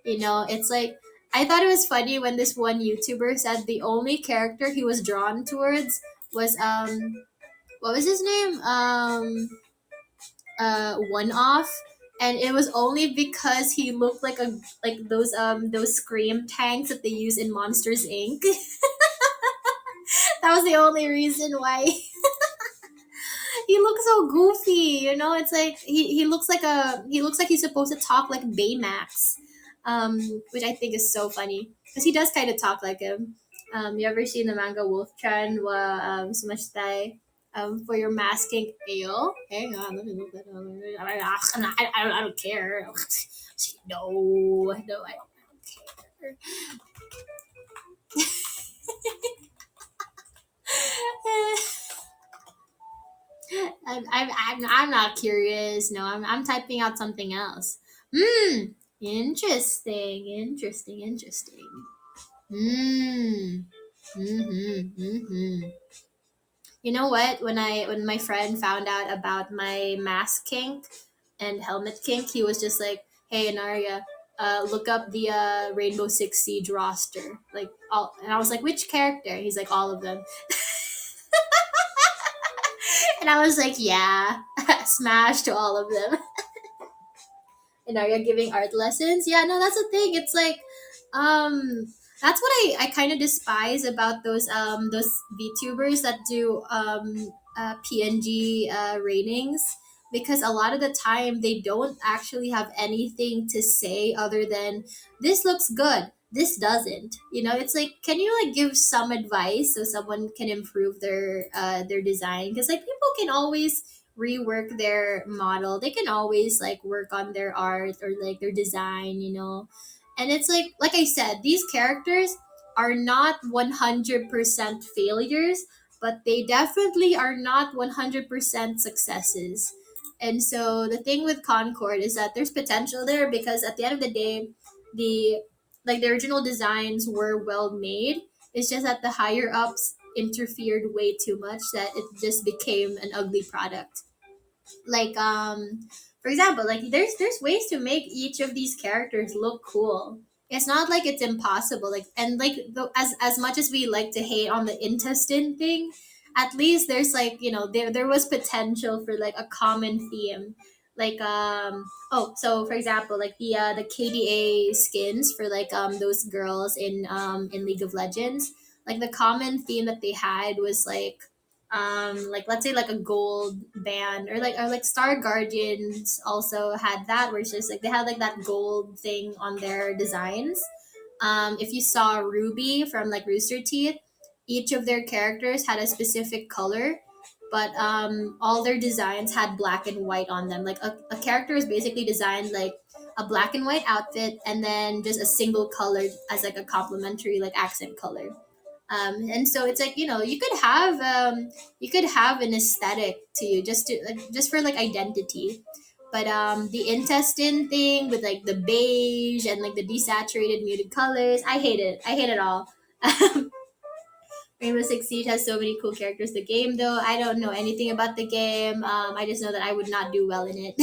It's like I thought it was funny when this one YouTuber said the only character he was drawn towards was what was his name? One off, and it was only because he looked like those scream tanks that they use in Monsters Inc. That was the only reason why. He looks so goofy. It's like he looks like he's supposed to talk like Baymax, which I think is so funny because he does kind of talk like him. You ever seen the manga Wolf-chan wa sumashtai for your masking ale? Hang on, let me look that up. I don't care. No, no, I don't care. I'm not curious. No, I'm typing out something else. Interesting, interesting, interesting. Mm. Mm-hmm, mm-hmm. You know what? When my friend found out about my mask kink and helmet kink, he was just like, "Hey, Enaria, look up the Rainbow Six Siege roster." Like all, and I was like, "Which character?" He's like, "All of them." And I was like, "Yeah, smash to all of them." And are you giving art lessons? Yeah, no, that's the thing. It's like, um, that's what I kind of despise about those VTubers that do PNG ratings, because a lot of the time they don't actually have anything to say other than this looks good. This doesn't. You know, it's like, can you like give some advice so someone can improve their design? Because like people can always rework their model. They can always like work on their art or like their design, you know. And it's like I said, these characters are not 100% failures, but they definitely are not 100% successes. And so the thing with Concord is that there's potential there, because at the end of the day, the the original designs were well made. It's just that the higher ups interfered way too much that it just became an ugly product. Like for example, like there's ways to make each of these characters look cool. It's not like it's impossible. Like, and like as much as we like to hate on the intestine thing, at least there's like, you know, there was potential for like a common theme. Like oh, so for example, like the KDA skins for like those girls in League of Legends, like the common theme that they had was like let's say like a gold band, or like Star Guardians also had that, where it's just like they had like that gold thing on their designs. If you saw Ruby from like Rooster Teeth, each of their characters had a specific color, but all their designs had black and white on them. Like a character is basically designed like a black and white outfit, and then just a single color as like a complementary like accent color. And so it's like, you know, you could have an aesthetic to you, just to like, just for like identity. But the intestine thing with like the beige and like the desaturated muted colors, I hate it. I hate it all. Rainbow Six Siege has so many cool characters. The game, though, I don't know anything about the game. I just know that I would not do well in it.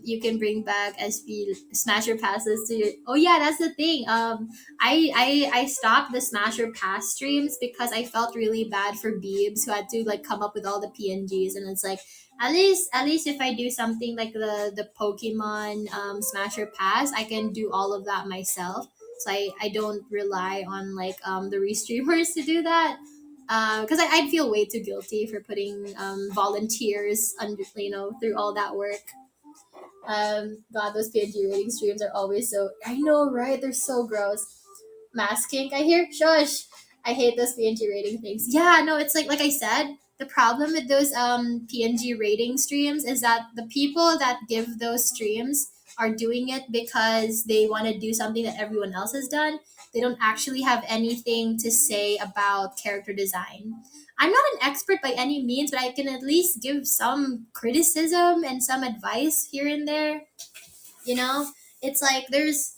You can bring back SP Smasher passes to your. Oh yeah, that's the thing. I stopped the Smasher pass streams because I felt really bad for Beebs who had to like come up with all the PNGs, and it's like at least if I do something like the Pokemon Smasher pass, I can do all of that myself, so I don't rely on like the restreamers to do that, because I'd feel way too guilty for putting volunteers under, you know, through all that work. God, those PNG rating streams are always so, I know, right? They're so gross. Mass kink, I hear. Shush. I hate those PNG rating things. Yeah, no, it's like I said, the problem with those PNG rating streams is that the people that give those streams are doing it because they want to do something that everyone else has done. They don't actually have anything to say about character design. I'm not an expert by any means, but I can at least give some criticism and some advice here and there. You know, it's like there's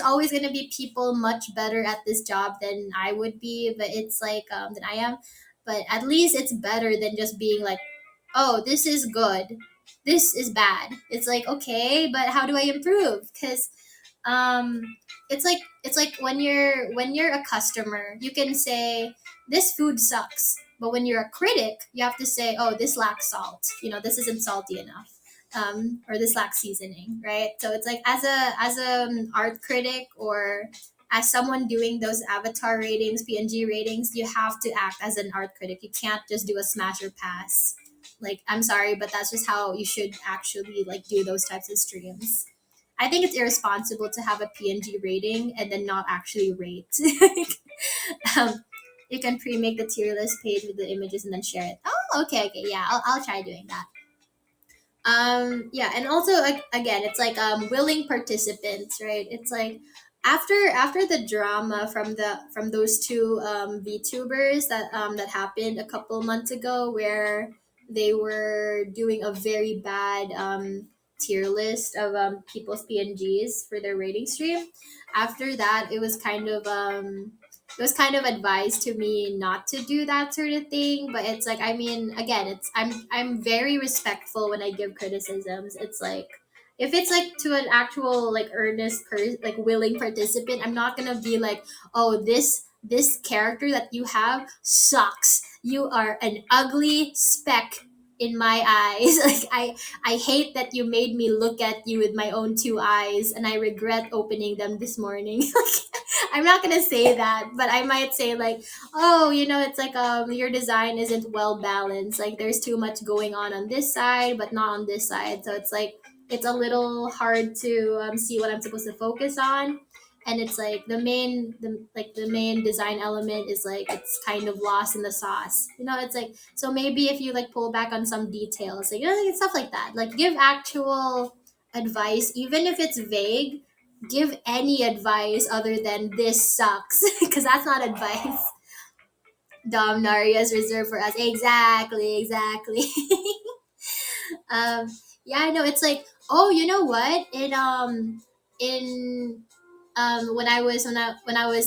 always going to be people much better at this job than I would be, but it's like than I am. But at least it's better than just being like, oh, this is good, this is bad. It's like, okay, but how do I improve? Because um it's like when you're a customer, you can say this food sucks, but when you're a critic, you have to say, oh, this lacks salt, you know, this isn't salty enough, or this lacks seasoning, right? So it's like as a art critic, or as someone doing those avatar ratings, PNG ratings, you have to act as an art critic. You can't just do a smash or pass. Like, I'm sorry, but that's just how you should actually like do those types of streams. I think it's irresponsible to have a PNG rating and then not actually rate. um, you can pre-make the tier list page with the images and then share it. Oh, okay, okay, yeah, I'll try doing that. Yeah, and also like again, it's like willing participants, right? It's like after the drama from those two VTubers that happened a couple months ago, where they were doing a very bad tier list of people's PNGs for their rating stream. After that, it was kind of advised to me not to do that sort of thing. But it's like, I mean, again, it's I'm very respectful when I give criticisms. It's like, if it's like to an actual like earnest like willing participant, I'm not gonna be like, oh, this character that you have sucks. You are an ugly speck in my eyes. Like, I hate that you made me look at you with my own two eyes, and I regret opening them this morning. I'm not gonna say that, but I might say like, oh, it's like your design isn't well balanced. Like, there's too much going on this side, but not on this side. So it's like it's a little hard to see what I'm supposed to focus on. And it's like the main design element is like it's kind of lost in the sauce. It's like, so maybe if you like pull back on some details, like, like stuff like that, like give actual advice, even if it's vague. Give any advice other than this sucks, because that's not advice. Dominaria is reserved for us. Exactly, exactly. um, yeah, I know. It's like, oh, you know what? In when I was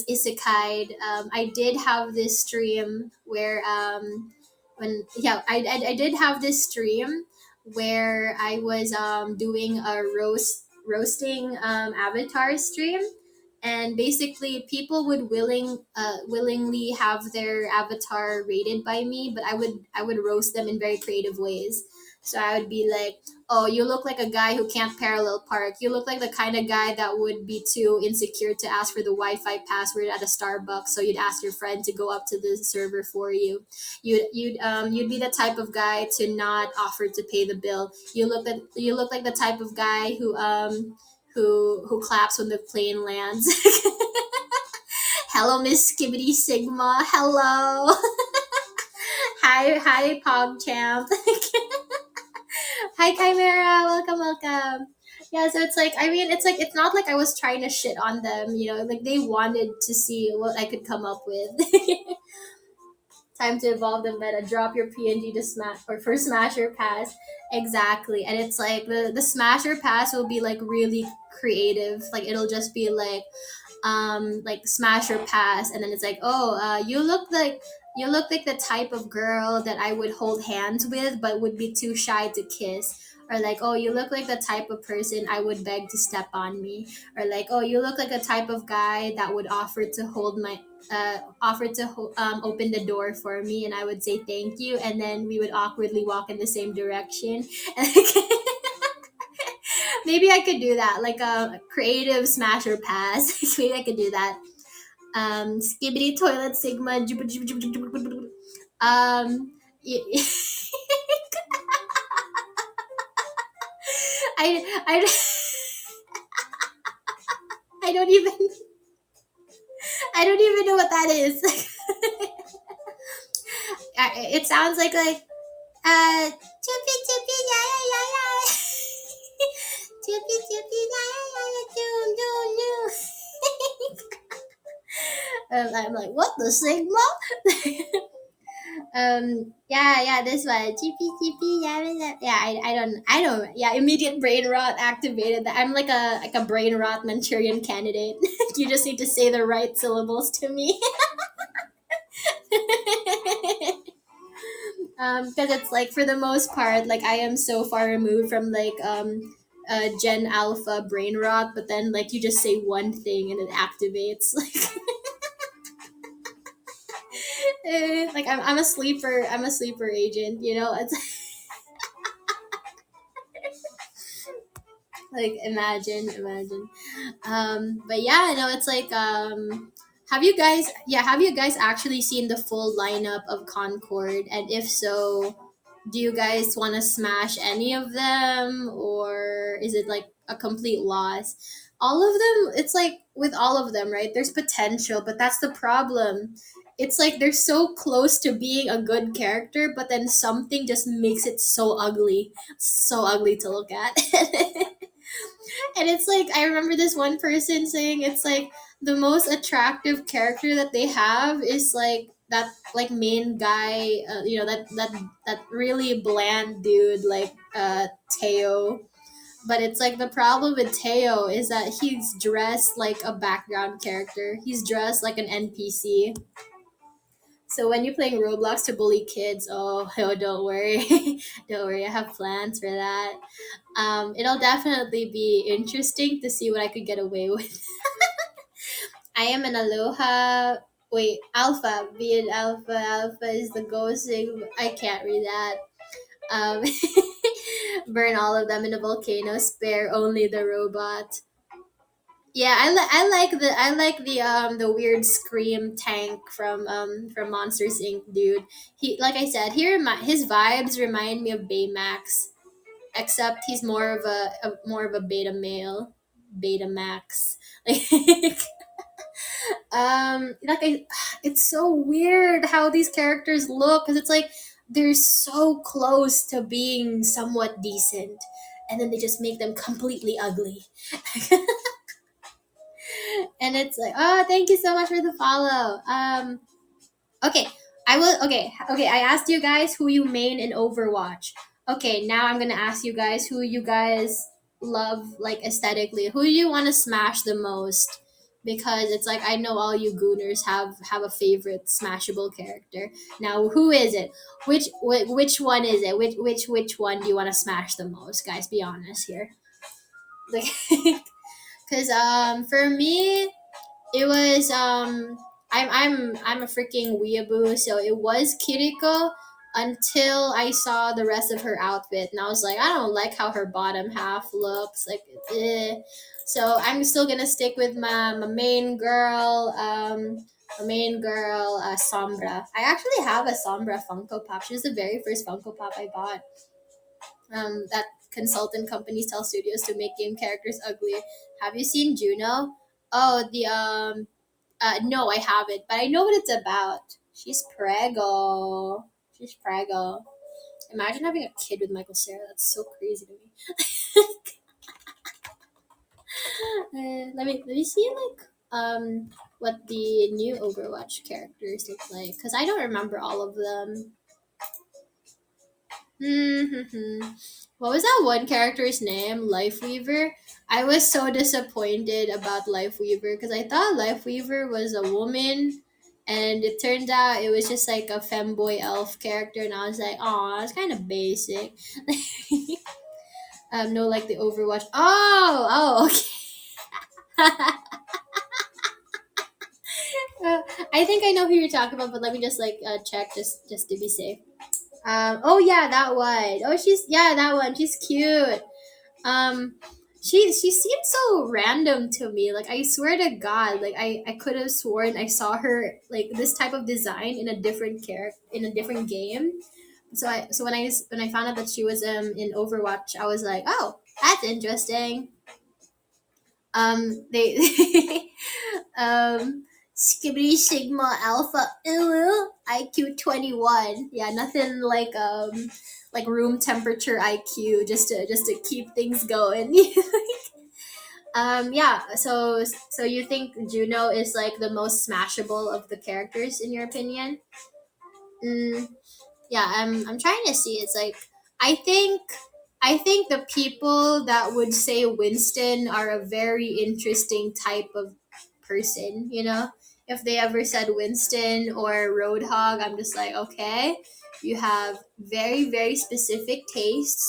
isekai, I did have this stream where when yeah I did have this stream where I was doing a roasting avatar stream, and basically people would willingly have their avatar rated by me, but I would roast them in very creative ways. So I would be like, oh, you look like a guy who can't parallel park. You look like the kind of guy that would be too insecure to ask for the Wi-Fi password at a Starbucks, so you'd ask your friend to go up to the server for you. You'd be the type of guy to not offer to pay the bill. You look like the type of guy who claps when the plane lands. Hello, Miss Skibbity Sigma. Hello. Hi, PogChamp. Hi, Chimera. Welcome, welcome. Yeah, so it's like, I mean, it's like, it's not like I was trying to shit on them, like they wanted to see what I could come up with. Time to evolve the meta. Drop your PNG to smash or for Smasher Pass. Exactly. And it's like the Smasher Pass will be like really creative. Like, it'll just be like smash or pass, and then it's like, oh, you look like the type of girl that I would hold hands with but would be too shy to kiss. Or like, oh, you look like the type of person I would beg to step on me. Or like, oh, you look like a type of guy that would open the door for me, and I would say thank you, and then we would awkwardly walk in the same direction. Maybe I could do that, like a creative smasher pass. Maybe I could do that. Skibbity toilet sigma. Um, y- I I don't even know what that is. It sounds like choopy choopy yeah yeah yeah yeah. Choopy choopy yeah yeah yeah doom doom doom. I'm like, what the sigma? Yeah, this one. TP, yeah, yeah. I don't. Yeah, immediate brain rot activated. I'm like a brain rot Manchurian candidate. You just need to say the right syllables to me. Because it's like, for the most part, like I am so far removed from like Gen Alpha brain rot, but then like you just say one thing and it activates. Like I'm a sleeper. I'm a sleeper agent. It's like, imagine. But yeah, no, it's like, have you guys actually seen the full lineup of Concord? And if so, do you guys want to smash any of them, or is it like a complete loss? All of them, it's like with all of them, right? There's potential, but that's the problem. It's like they're so close to being a good character, but then something just makes it so ugly to look at. And it's like, I remember this one person saying it's like the most attractive character that they have is like that, like main guy, that really bland dude, like Teo. But it's like the problem with Teo is that he's dressed like a background character. He's dressed like an NPC. So when you're playing Roblox to bully kids, oh, oh don't worry. Don't worry, I have plans for that. It'll definitely be interesting to see what I could get away with. I am an Aloha. Wait, Alpha. Be it Alpha. Alpha is the ghosting. I can't read that. Um, burn all of them in a volcano. Spare only the robot. Yeah, I like the weird scream tank from Monsters Inc. Dude, he like I said, his vibes remind me of Baymax, except he's more of more of a beta male, Betamax. Like like it's so weird how these characters look because it's like they're so close to being somewhat decent, and then they just make them completely ugly. And it's like, oh, thank you so much for the follow. Okay, I will. Okay, okay. I asked you guys who you main in Overwatch. Okay, now I'm gonna ask you guys who you guys love, like aesthetically. Who do you want to smash the most? Because it's like I know all you gooners have a favorite smashable character. Now, who is it? Which one is it? Which one do you want to smash the most, guys? Be honest here. Like, because for me, it was I'm a freaking weeaboo, so it was Kiriko until I saw the rest of her outfit, and I was like, I don't like how her bottom half looks like. Eh. So I'm still gonna stick with my main girl, Sombra. I actually have a Sombra Funko Pop. She was the very first Funko Pop I bought. That consultant companies tell studios to make game characters ugly. Have you seen Juno? Oh, the no, I haven't, but I know what it's about. She's prego. She's prego. Imagine having a kid with Michael Cera. That's so crazy to me. Let me see like what the new Overwatch characters look like because I don't remember all of them. Hmm. What was that one character's name? Lifeweaver. I was so disappointed about Lifeweaver because I thought Lifeweaver was a woman, and it turned out it was just like a femboy elf character, and I was like, oh, it's kind of basic. No, like the Overwatch. Oh, okay. I think I know who you're talking about, but let me just like check just to be safe. Oh yeah, that one. Oh, that one. She's cute. Um, she seemed so random to me. Like I swear to God, like I could have sworn I saw her like this type of design in a different character in a different game. So when I found out that she was in Overwatch, I was like, oh, that's interesting. They Skibbity Sigma Alpha IQ 21. Yeah, nothing like room temperature IQ just to keep things going. Yeah, so you think Juno is like the most smashable of the characters in your opinion? Mm, yeah, I'm trying to see. It's like I think I think the people that would say Winston are a very interesting type of person, you know? If they ever said Winston or Roadhog, I'm just like, okay, you have very, very specific tastes,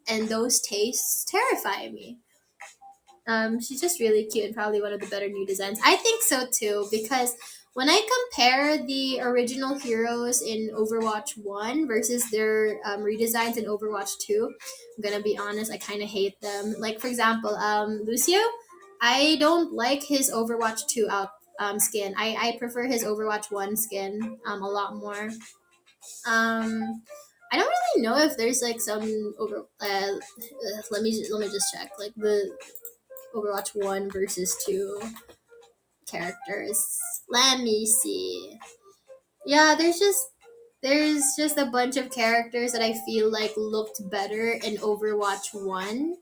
and those tastes terrify me. She's just really cute and probably one of the better new designs. I think so too, because when I compare the original heroes in Overwatch 1 versus their redesigns in Overwatch 2, I'm gonna be honest, I kind of hate them. Like, for example, Lucio, I don't like his Overwatch 2 skin. I prefer his Overwatch 1 skin a lot more. I don't really know if there's like some let me just check like the Overwatch 1 versus 2 characters. Let me see. Yeah, there's just a bunch of characters that I feel like looked better in Overwatch 1.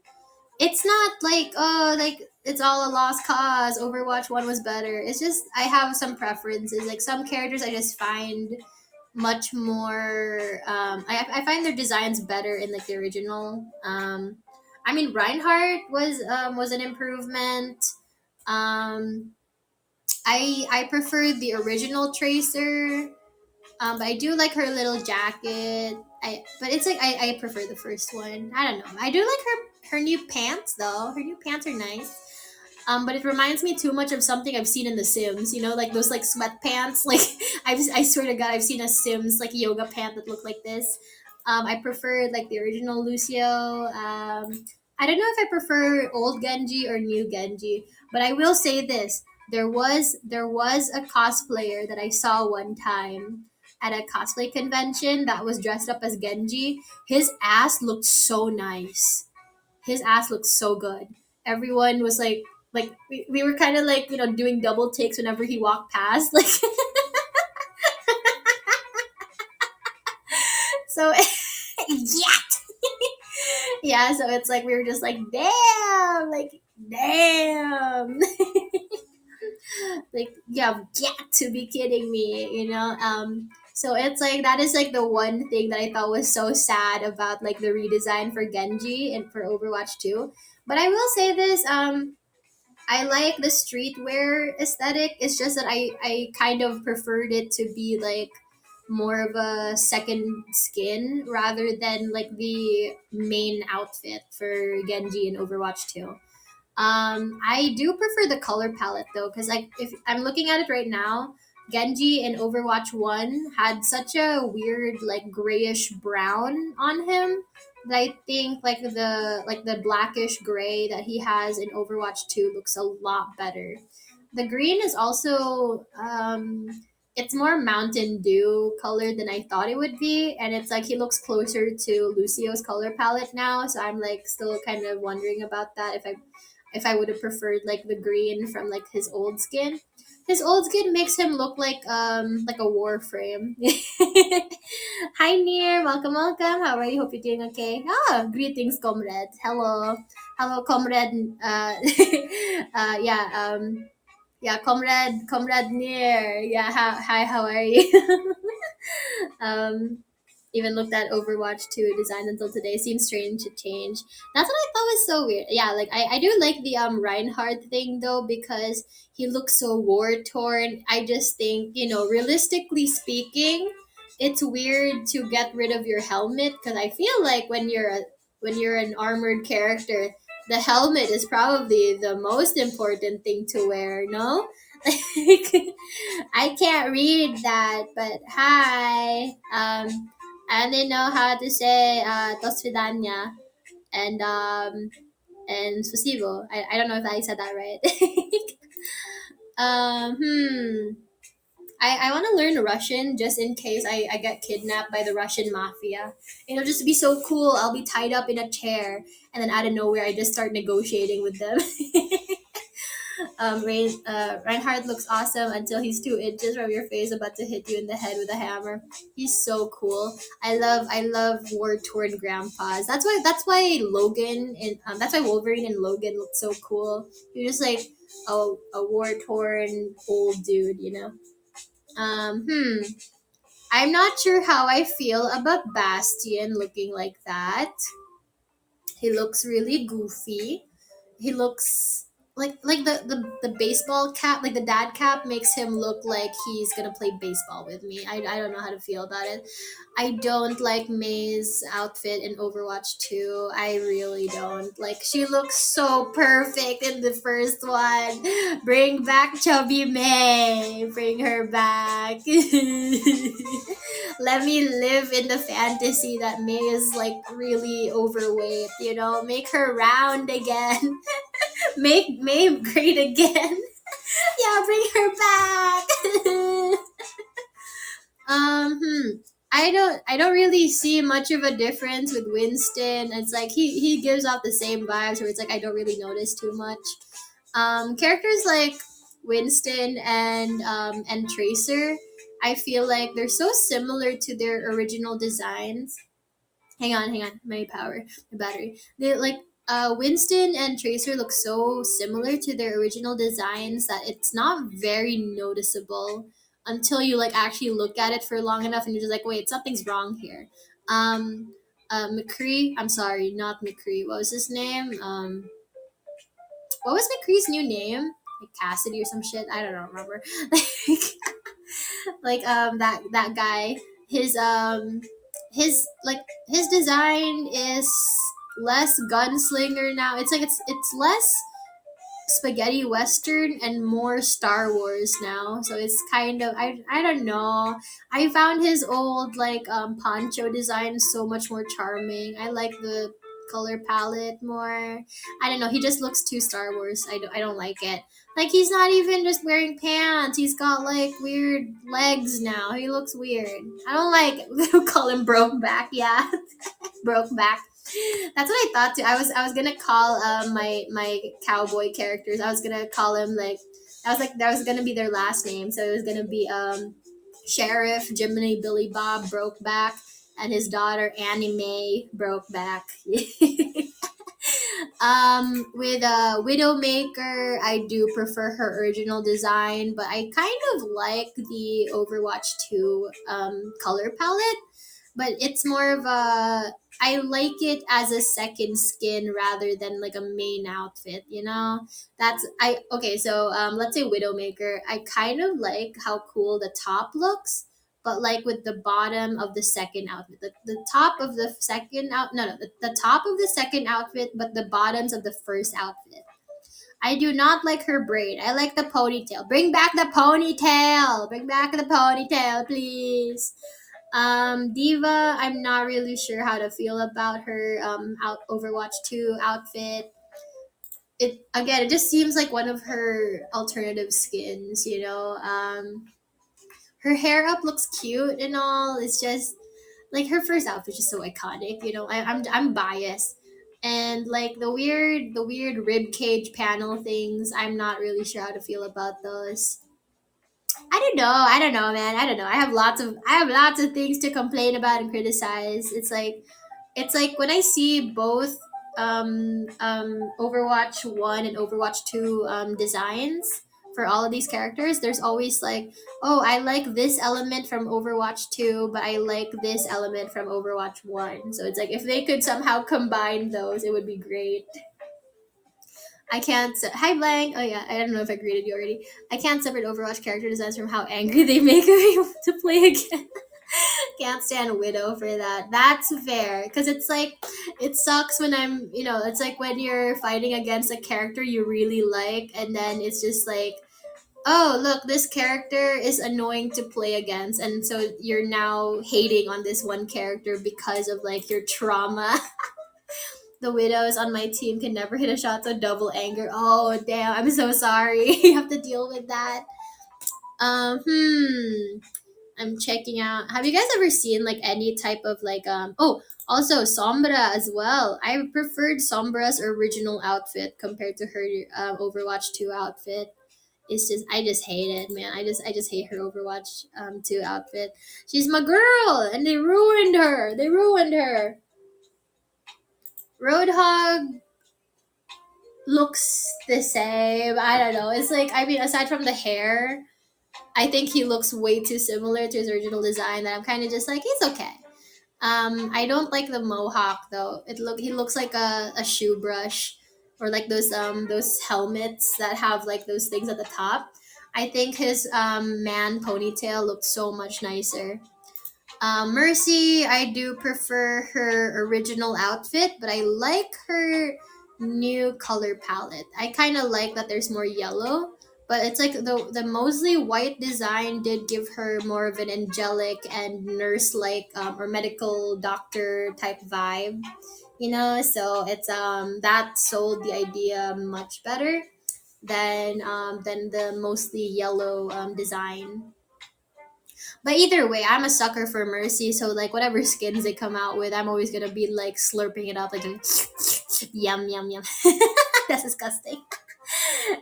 It's not like oh like it's all a lost cause. Overwatch 1 was better. It's just I have some preferences. Like some characters I just find much more I find their designs better in like the original. I mean, Reinhardt was an improvement. Um, I prefer the original Tracer. But I do like her little jacket. But it's like I prefer the first one. I don't know. I do like her new pants though. Her new pants are nice. But it reminds me too much of something I've seen in The Sims. You know, like those like sweatpants. Like I swear to God, I've seen a Sims like yoga pant that look like this. I prefer like the original Lucio. I don't know if I prefer old Genji or new Genji, but I will say this: there was a cosplayer that I saw one time at a cosplay convention that was dressed up as Genji. His ass looked so nice. His ass looked so good. Everyone was like we were kind of like doing double takes whenever he walked past like so yeah. Yeah, so it's like we were just like damn like you have got to be kidding me. So it's like that is like the one thing that I thought was so sad about like the redesign for Genji and for Overwatch 2. But I will say this, I like the streetwear aesthetic. It's just that I kind of preferred it to be like more of a second skin rather than like the main outfit for Genji in Overwatch 2. I do prefer the color palette though, because like if I'm looking at it right now, Genji in Overwatch 1 had such a weird like grayish brown on him that I think like the blackish gray that he has in Overwatch 2 looks a lot better. The green is also it's more Mountain Dew colored than I thought it would be, and it's like he looks closer to Lucio's color palette now, so I'm like still kind of wondering about that if I would have preferred like the green from like his old skin. His old skin makes him look like a warframe. Hi Near, welcome, welcome. How are you? Hope you're doing okay. Greetings, comrade. Hello, hello, comrade. Yeah, yeah, comrade Near. Yeah, hi, how are you? um, even looked at Overwatch 2 design until today. Seems strange to change. That's what I thought was so weird. Yeah, like I do like the Reinhardt thing though because he looks so war torn. I just think, realistically speaking, it's weird to get rid of your helmet because I feel like when you're an armored character, the helmet is probably the most important thing to wear, no? I can't read that, but hi. I only know how to say do svidanya and spasibo. I don't know if I said that right. Hmm. I want to learn Russian just in case I get kidnapped by the Russian mafia. It'll just be so cool. I'll be tied up in a chair, and then out of nowhere, I just start negotiating with them. Reinhardt looks awesome until he's 2 inches from your face, about to hit you in the head with a hammer. He's so cool. I love war torn grandpas. That's why Wolverine and Logan look so cool. You're just like a war torn old dude. Hmm. I'm not sure how I feel about Bastion looking like that. He looks really goofy. He looks like the baseball cap, like the dad cap makes him look like he's gonna play baseball with me. I don't know how to feel about it. I don't like May's outfit in Overwatch 2. I really don't. Like she looks so perfect in the first one. Bring back chubby May. Bring her back. Let me live in the fantasy that May is like really overweight. Make her round again. Make May great again. Yeah, bring her back. Hmm. I don't really see much of a difference with Winston. It's like he gives off the same vibes where it's like I don't really notice too much. Characters like Winston and Tracer, I feel like they're so similar to their original designs. Hang on, my battery. They like Winston and Tracer look so similar to their original designs that it's not very noticeable until you like actually look at it for long enough and you're just like, wait, something's wrong here. Um, McCree. I'm sorry, not McCree. What was his name? What was McCree's new name? Like Cassidy or some shit. I don't know, remember. That guy. His his design is less gunslinger now. It's less spaghetti western and more Star Wars now. So it's kind of I don't know. I found his old poncho design so much more charming. I like the color palette more. I don't know. He just looks too Star Wars. I don't like it. Like he's not even just wearing pants. He's got like weird legs now. He looks weird. I don't like it. Call him broke back. Yeah, broke back. That's what I thought too. I was gonna call my cowboy characters. I was gonna call him like I was like that was gonna be their last name. So it was gonna be Sheriff Jiminy Billy Bob Brokeback and his daughter Annie Mae Brokeback. With Widowmaker, I do prefer her original design, but I kind of like the Overwatch 2 color palette, but it's more of a I like it as a second skin rather than like a main outfit, you know? That's I okay, so let's say Widowmaker. I kind of like how cool the top looks, but like with the bottom of the second outfit. The top of the second out no no the top of the second outfit, but the bottoms of the first outfit. I do not like her braid. I like the ponytail. Bring back the ponytail. Bring back the ponytail, please. Diva, I'm not really sure how to feel about her out Overwatch 2 outfit. It again, it just seems like one of her alternative skins, you know. Her hair up looks cute and all. It's just like her first outfit is just so iconic, you know. I'm biased. And like the weird rib cage panel things, I'm not really sure how to feel about those. I don't know, man. I don't know. I have lots of things to complain about and criticize. It's like when I see both Overwatch 1 and Overwatch 2 designs for all of these characters, there's always like, oh, I like this element from Overwatch 2, but I like this element from Overwatch 1. So it's like if they could somehow combine those, it would be great. I can't. Hi, Blank. Oh yeah, I don't know if I greeted you already. I can't separate Overwatch character designs from how angry they make me to play again. Can't stand Widow for that. That's fair because it's like it sucks when it's like when you're fighting against a character you really like, and then it's just like, oh look, this character is annoying to play against, and so you're now hating on this one character because of like your trauma. The widows on my team can never hit a shot, so double anger. Oh damn, I'm so sorry. You have to deal with that. I'm checking out. Have you guys ever seen like any type of also Sombra as well. I preferred Sombra's original outfit compared to her Overwatch 2 outfit. It's just I just hate it, man. I just hate her Overwatch 2 outfit. She's my girl and they ruined her. They ruined her. Roadhog looks the same. I don't know. It's like I mean, aside from the hair, I think he looks way too similar to his original design that I'm kind of just like he's okay. I don't like the mohawk though. He looks like a shoe brush or like those helmets that have like those things at the top. I think his man ponytail looks so much nicer. Mercy, I do prefer her original outfit, but I like her new color palette. I kind of like that there's more yellow, but it's like the mostly white design did give her more of an angelic and nurse like or medical doctor type vibe, you know. So it's that sold the idea much better than the mostly yellow design. But either way, I'm a sucker for Mercy. So like whatever skins they come out with, I'm always gonna be like slurping it up, like yum yum yum. That's disgusting.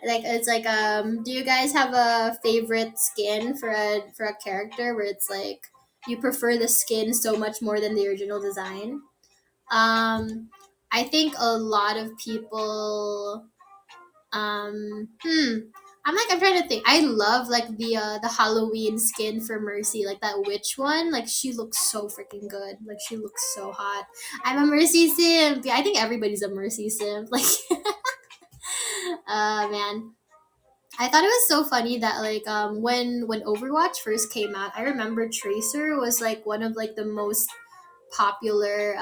Like it's like do you guys have a favorite skin for a character where it's like you prefer the skin so much more than the original design? I think a lot of people. I'm trying to think. I love like the Halloween skin for Mercy, like that witch one. Like she looks so freaking good. Like she looks so hot. I'm a Mercy simp. Yeah, I think everybody's a Mercy simp. Like, man, I thought it was so funny that like when Overwatch first came out, I remember Tracer was like one of like the most popular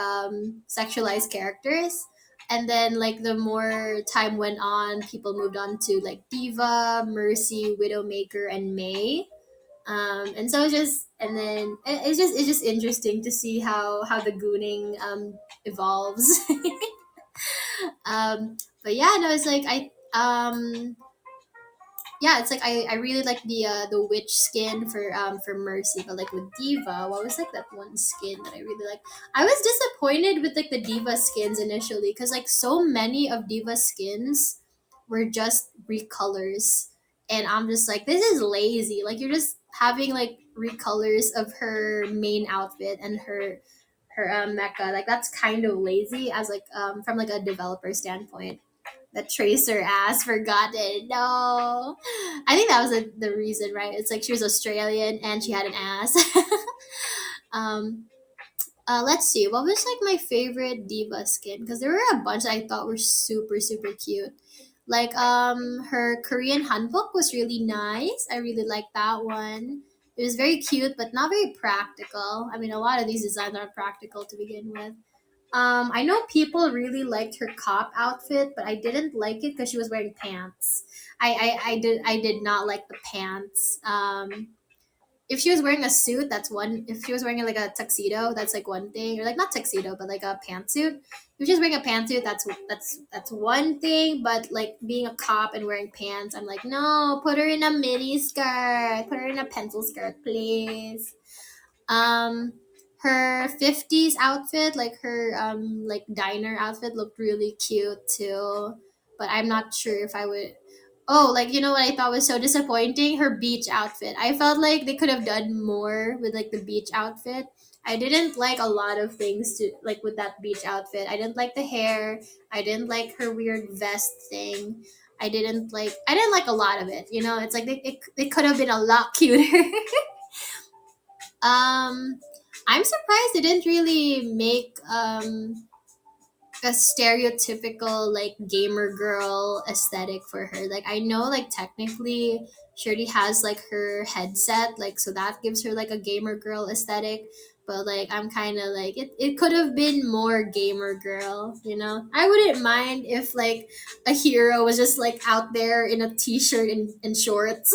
sexualized characters. And then like the more time went on, people moved on to like Diva, Mercy, Widowmaker, and May. And so it's just and then it's just interesting to see how the gooning evolves. But yeah, no, it's like yeah, it's like I really like the witch skin for Mercy, but like with Diva, what was like that one skin that I really like? I was disappointed with like the Diva skins initially because like so many of Diva skins were just recolors, and I'm just like this is lazy. Like you're just having like recolors of her main outfit and her mecha. Like that's kind of lazy as like from like a developer standpoint. The Tracer ass forgotten. No, I think that was the reason, right? It's like she was Australian and she had an ass. um, let's see. What was like my favorite diva skin? Because there were a bunch that I thought were super super cute. Like her Korean hanbok was really nice. I really liked that one. It was very cute, but not very practical. I mean, a lot of these designs aren't practical to begin with. I know people really liked her cop outfit, but I didn't like it because she was wearing pants. I did not like the pants. If she was wearing a suit, that's one. If she was wearing like a tuxedo, that's like one thing, or like not tuxedo, but like a pantsuit. If she's wearing a pantsuit, that's one thing. But like being a cop and wearing pants, I'm like, no, put her in a mini skirt, put her in a pencil skirt, please. Um, her 50s outfit, like her like diner outfit, looked really cute too. But I'm not sure if I would. Oh, like you know what I thought was so disappointing? Her beach outfit. I felt like they could have done more with like the beach outfit. I didn't like a lot of things to like with that beach outfit. I didn't like the hair. I didn't like her weird vest thing. I didn't like a lot of it. You know, it's like it could have been a lot cuter. Um, I'm surprised they didn't really make a stereotypical like gamer girl aesthetic for her. Like I know like technically she already has like her headset, like so that gives her like a gamer girl aesthetic. But like I'm kind of like it could have been more gamer girl, you know. I wouldn't mind if like a hero was just like out there in a t-shirt and shorts.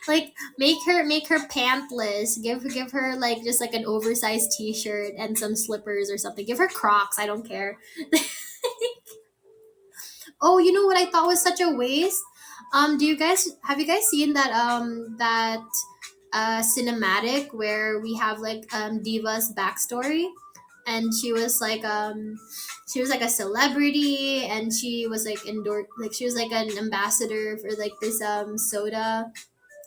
Like make her pantless. Give her like just like an oversized t-shirt and some slippers or something. Give her Crocs. I don't care. Oh, you know what I thought was such a waste? Do you guys have you guys seen that cinematic where we have like Diva's backstory? And she was like a celebrity and she was like like she was like an ambassador for like this soda,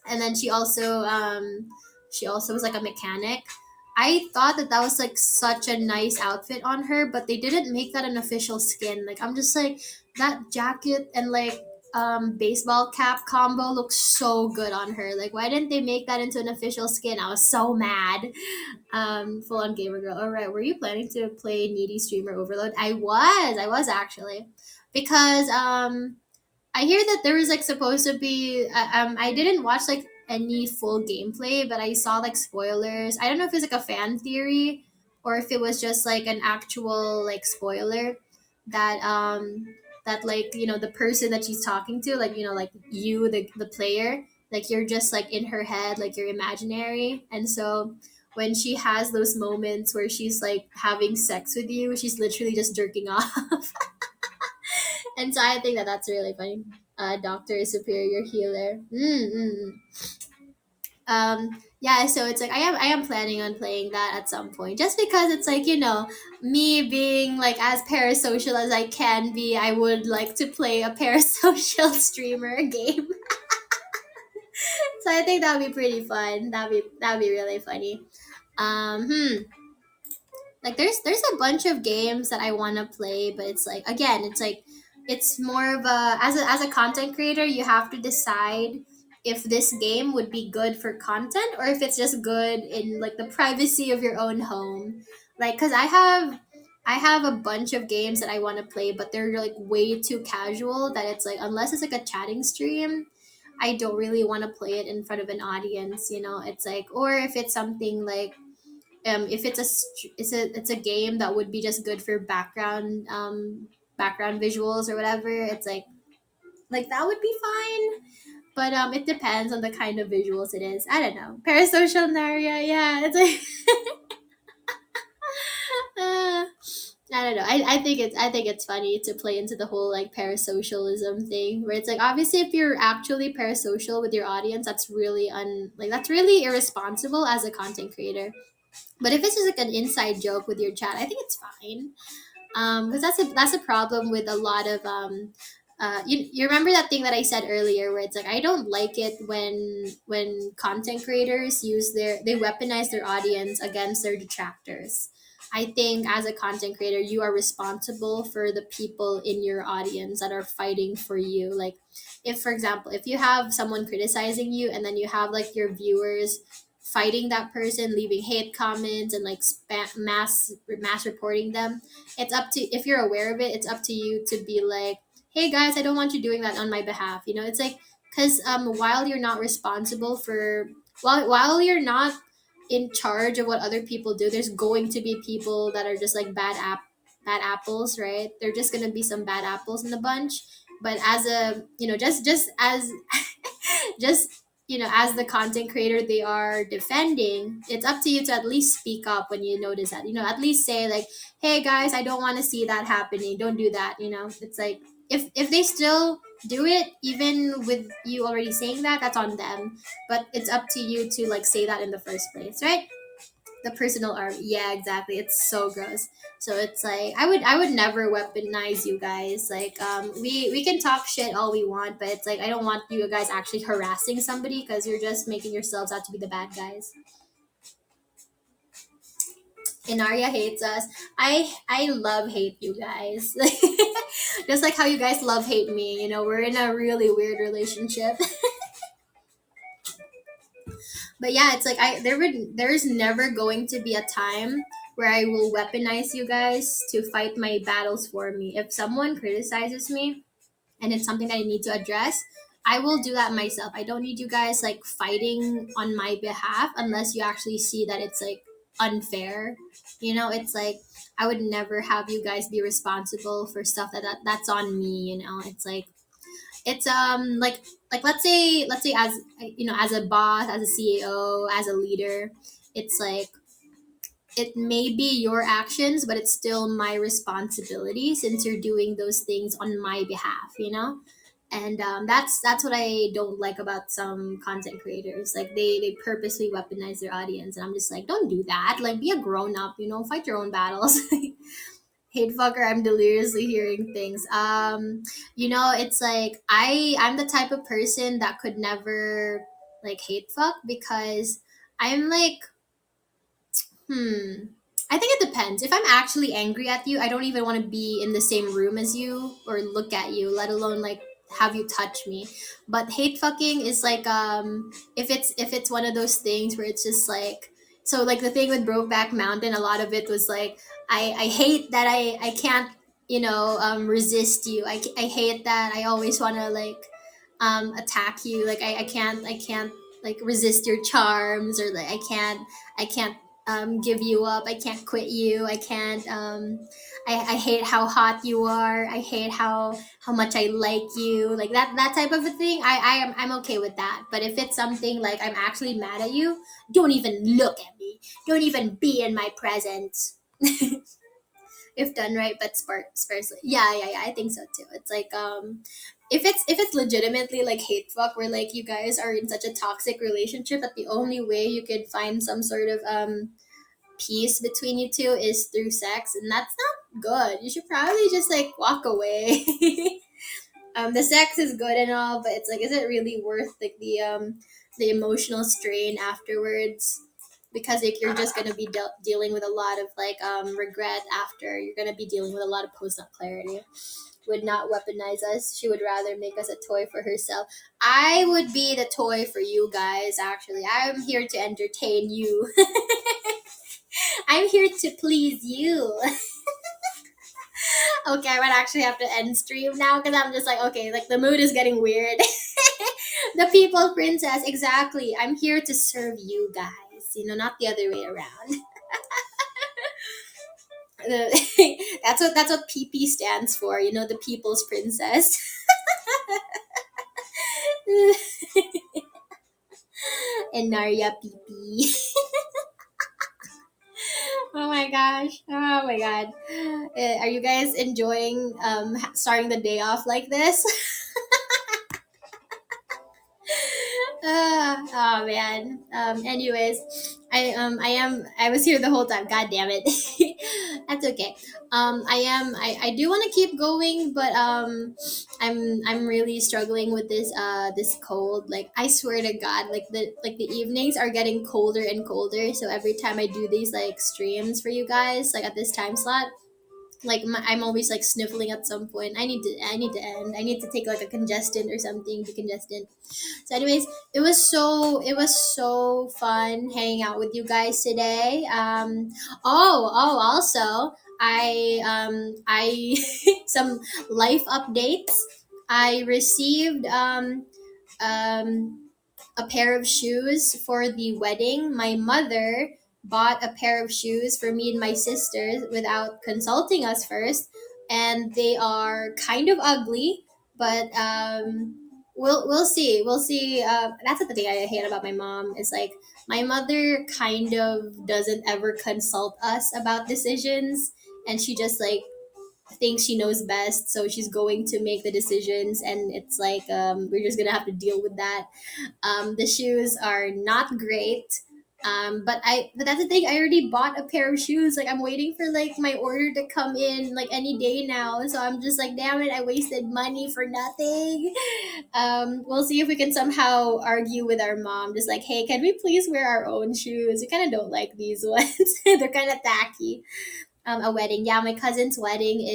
and then she also was like a mechanic. I thought that was like such a nice outfit on her, but they didn't make that an official skin. Like I'm just like that jacket and like baseball cap combo looks so good on her. Like why didn't they make that into an official skin? I was so mad. Full on gamer girl. All right, were you planning to play Needy Streamer Overload? I was actually, because I hear that there was like supposed to be. I didn't watch like any full gameplay, but I saw like spoilers. I don't know if it's like a fan theory or if it was just like an actual like spoiler that that like you know the person that she's talking to, like you know like you the player, like you're just like in her head, like you're imaginary, and so when she has those moments where she's like having sex with you, she's literally just jerking off. And so I think that that's really funny. Doctor Superior Healer. Yeah, so it's like I am planning on playing that at some point. Just because it's like, me being like as parasocial as I can be, I would like to play a parasocial streamer game. So I think that would be pretty fun. That'd be really funny. Hmm. Like there's a bunch of games that I want to play, but it's like again, it's like it's more of a, as a content creator, you have to decide if this game would be good for content or if it's just good in like the privacy of your own home. Like, cuz I have a bunch of games that I want to play, but they're like way too casual that it's like, unless it's like a chatting stream, I don't really want to play it in front of an audience, you know. It's like, or if it's something like, if it's a game that would be just good for background visuals or whatever, it's like that would be fine. But it depends on the kind of visuals it is. I don't know. Parasocial Naria, yeah, it's like uh, I don't know. I think it's funny to play into the whole like parasocialism thing, where it's like, obviously if you're actually parasocial with your audience, that's really that's really irresponsible as a content creator. But if it's just like an inside joke with your chat, I think it's fine. Because that's a problem with a lot of you remember that thing that I said earlier, where it's like, I don't like it when content creators they weaponize their audience against their detractors. I think as a content creator, you are responsible for the people in your audience that are fighting for you. Like, if for example, if you have someone criticizing you and then you have like your viewers fighting that person, leaving hate comments and like mass reporting them, it's up to, if you're aware of it, it's up to you to be like, hey guys, I don't want you doing that on my behalf, you know. It's like, because while you're not responsible for, while you're not in charge of what other people do, there's going to be people that are just like bad apples, right? They're just gonna be some bad apples in the bunch. But as a, you know, just as just, you know, as the content creator they are defending, it's up to you to at least speak up when you notice that, you know, at least say like, hey guys, I don't want to see that happening, don't do that, you know. It's like, if they still do it even with you already saying that, that's on them. But it's up to you to like say that in the first place, right? The personal arm, yeah, exactly, it's so gross. So it's like, I would never weaponize you guys. Like, we can talk shit all we want, but it's like, I don't want you guys actually harassing somebody, because you're just making yourselves out to be the bad guys. Inaria hates us. I love hate you guys. Just like how you guys love hate me, you know, we're in a really weird relationship. But yeah, it's like, there's never going to be a time where I will weaponize you guys to fight my battles for me. If someone criticizes me and it's something that I need to address, I will do that myself. I don't need you guys like fighting on my behalf unless you actually see that it's like unfair. You know, it's like, I would never have you guys be responsible for stuff that's on me, you know. It's like, it's like, let's say as, you know, as a boss, as a CEO, as a leader, it's like, it may be your actions, but it's still my responsibility, since you're doing those things on my behalf, you know. And that's what I don't like about some content creators. Like, they purposely weaponize their audience, and I'm just like, don't do that. Like, be a grown up, you know, fight your own battles. Hate fucker, I'm deliriously hearing things. You know, it's like, I'm the type of person that could never like hate fuck, because I'm like, Hmm. I think it depends. If I'm actually angry at you, I don't even want to be in the same room as you or look at you, let alone like have you touch me. But hate fucking is like, if it's one of those things where it's just like, so like the thing with Brokeback Mountain, a lot of it was like, I hate that I can't, you know, resist you. I hate that I always want to like attack you. Like, I can't like resist your charms, or like I can't give you up. I can't quit you. I can't. I hate how hot you are. I hate how much I like you. Like that type of a thing. I'm okay with that. But if it's something like, I'm actually mad at you, don't even look at me. Don't even be in my presence. If done right, but sparsely. Yeah, yeah, yeah. I think so too. It's like, if it's legitimately like hate fuck, where like you guys are in such a toxic relationship that the only way you could find some sort of peace between you two is through sex, and that's not good. You should probably just like walk away. The sex is good and all, but it's like, is it really worth like the emotional strain afterwards? Because like, you're just gonna be dealing with a lot of like regret after. You're gonna be dealing with a lot of post nut clarity. would not weaponize us. She would rather make us a toy for herself. I would be the toy for you guys, actually. I'm here to entertain you. I'm here to please you. Okay, I might actually have to end stream now because I'm just like, okay, like the mood is getting weird. The people princess, exactly. I'm here to serve you guys, not the other way around. That's what PP stands for, the people's princess. Enaria PP. Oh my gosh. Oh my god. Are you guys enjoying starting the day off like this? Oh man. Anyways, I was here the whole time. God damn it. That's okay. I do want to keep going, but I'm really struggling with this cold. Like I swear to God, like the evenings are getting colder and colder. So every time I do these like streams for you guys, like at this time slot, like I'm always like sniffling at some point. I need to end. I need to take like a congestant or something, decongestant. So, anyways, it was so fun hanging out with you guys today. Also, I some life updates. I received a pair of shoes for the wedding. My mother bought a pair of shoes for me and my sisters without consulting us first, and they are kind of ugly, but we'll see. We'll see. That's the thing I hate about my mom is like my mother kind of doesn't ever consult us about decisions, and she just like thinks she knows best, so she's going to make the decisions, and it's like we're just gonna have to deal with that. The shoes are not great. But that's the thing. I already bought a pair of shoes. Like I'm waiting for like my order to come in like any day now. So I'm just like, damn it, I wasted money for nothing. We'll see if we can somehow argue with our mom. Just like, hey, can we please wear our own shoes? We kind of don't like these ones. They're kind of tacky. A wedding. Yeah, my cousin's wedding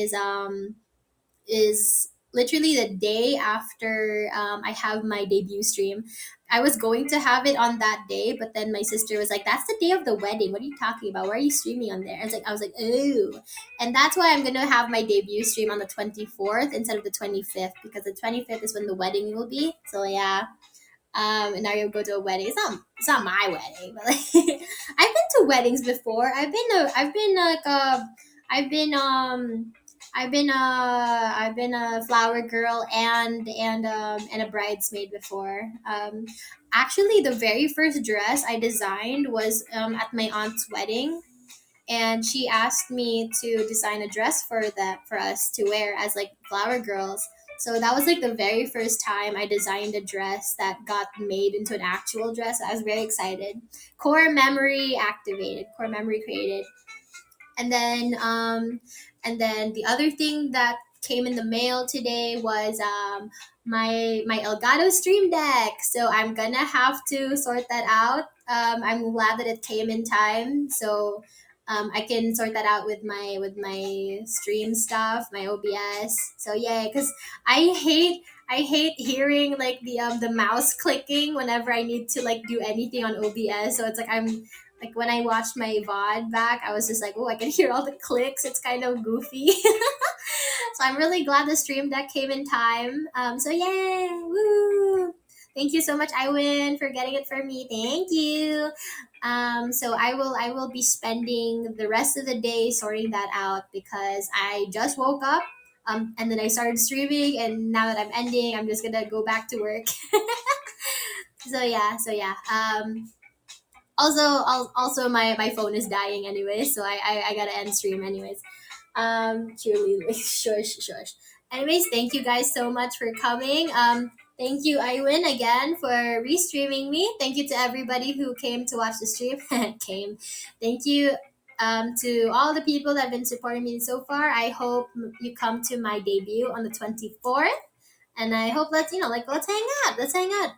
is literally the day after I have my debut stream. I was going to have it on that day, but then my sister was like, "That's the day of the wedding. What are you talking about? Why are you streaming on there?" I was like, "Ooh," and that's why I'm gonna have my debut stream on the 24th instead of the 25th because the 25th is when the wedding will be. So yeah, and now you'll go to a wedding. It's not my wedding, but like I've been to weddings before. I've been I've been a flower girl and a bridesmaid before. Actually, the very first dress I designed was at my aunt's wedding, and she asked me to design a dress for us to wear as like flower girls. So that was like the very first time I designed a dress that got made into an actual dress. I was very excited. Core memory activated, core memory created. And then the other thing that came in the mail today was my Elgato Stream Deck. So I'm gonna have to sort that out. I'm glad that it came in time, so I can sort that out with my stream stuff, my OBS. So yeah, because I hate hearing like the mouse clicking whenever I need to like do anything on OBS. So it's like I'm like when I watched my VOD back, I was just like, oh, I can hear all the clicks. It's kind of goofy. So I'm really glad the stream deck came in time. So yay, woo! Thank you so much, Iwin, for getting it for me. Thank you. So I will be spending the rest of the day sorting that out because I just woke up. And then I started streaming, and now that I'm ending, I'm just gonna go back to work. So yeah. Also my phone is dying anyway, so I gotta end stream anyways. Cheerleading. Shush. Anyways, thank you guys so much for coming. Thank you, Iwin, again for restreaming me. Thank you to everybody who came to watch the stream. Came. Thank you to all the people that have been supporting me so far. I hope you come to my debut on the 24th, and I hope let's hang out. Let's hang out.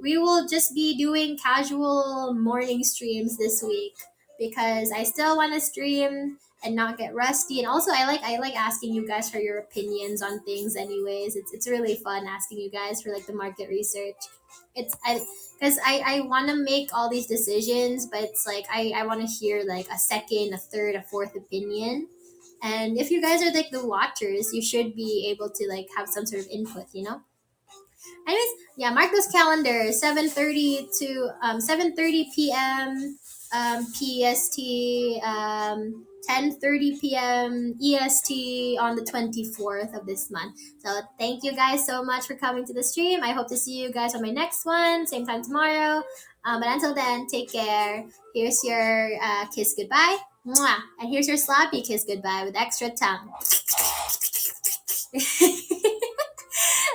We will just be doing casual morning streams this week because I still want to stream and not get rusty. And also I like asking you guys for your opinions on things anyways. It's really fun asking you guys for like the market research. It's I because I want to make all these decisions, but it's like I want to hear like a second, a third, a fourth opinion. And if you guys are like the watchers, you should be able to like have some sort of input, you know? Anyways, yeah, mark those calendars. 7:30 to 7:30 p.m. PST. 10:30 p.m. EST on the 24th of this month. So thank you guys so much for coming to the stream. I hope to see you guys on my next one, same time tomorrow. But until then, take care. Here's your kiss goodbye. Mwah. And here's your sloppy kiss goodbye with extra tongue.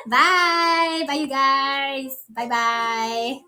Bye. Bye, you guys. Bye bye.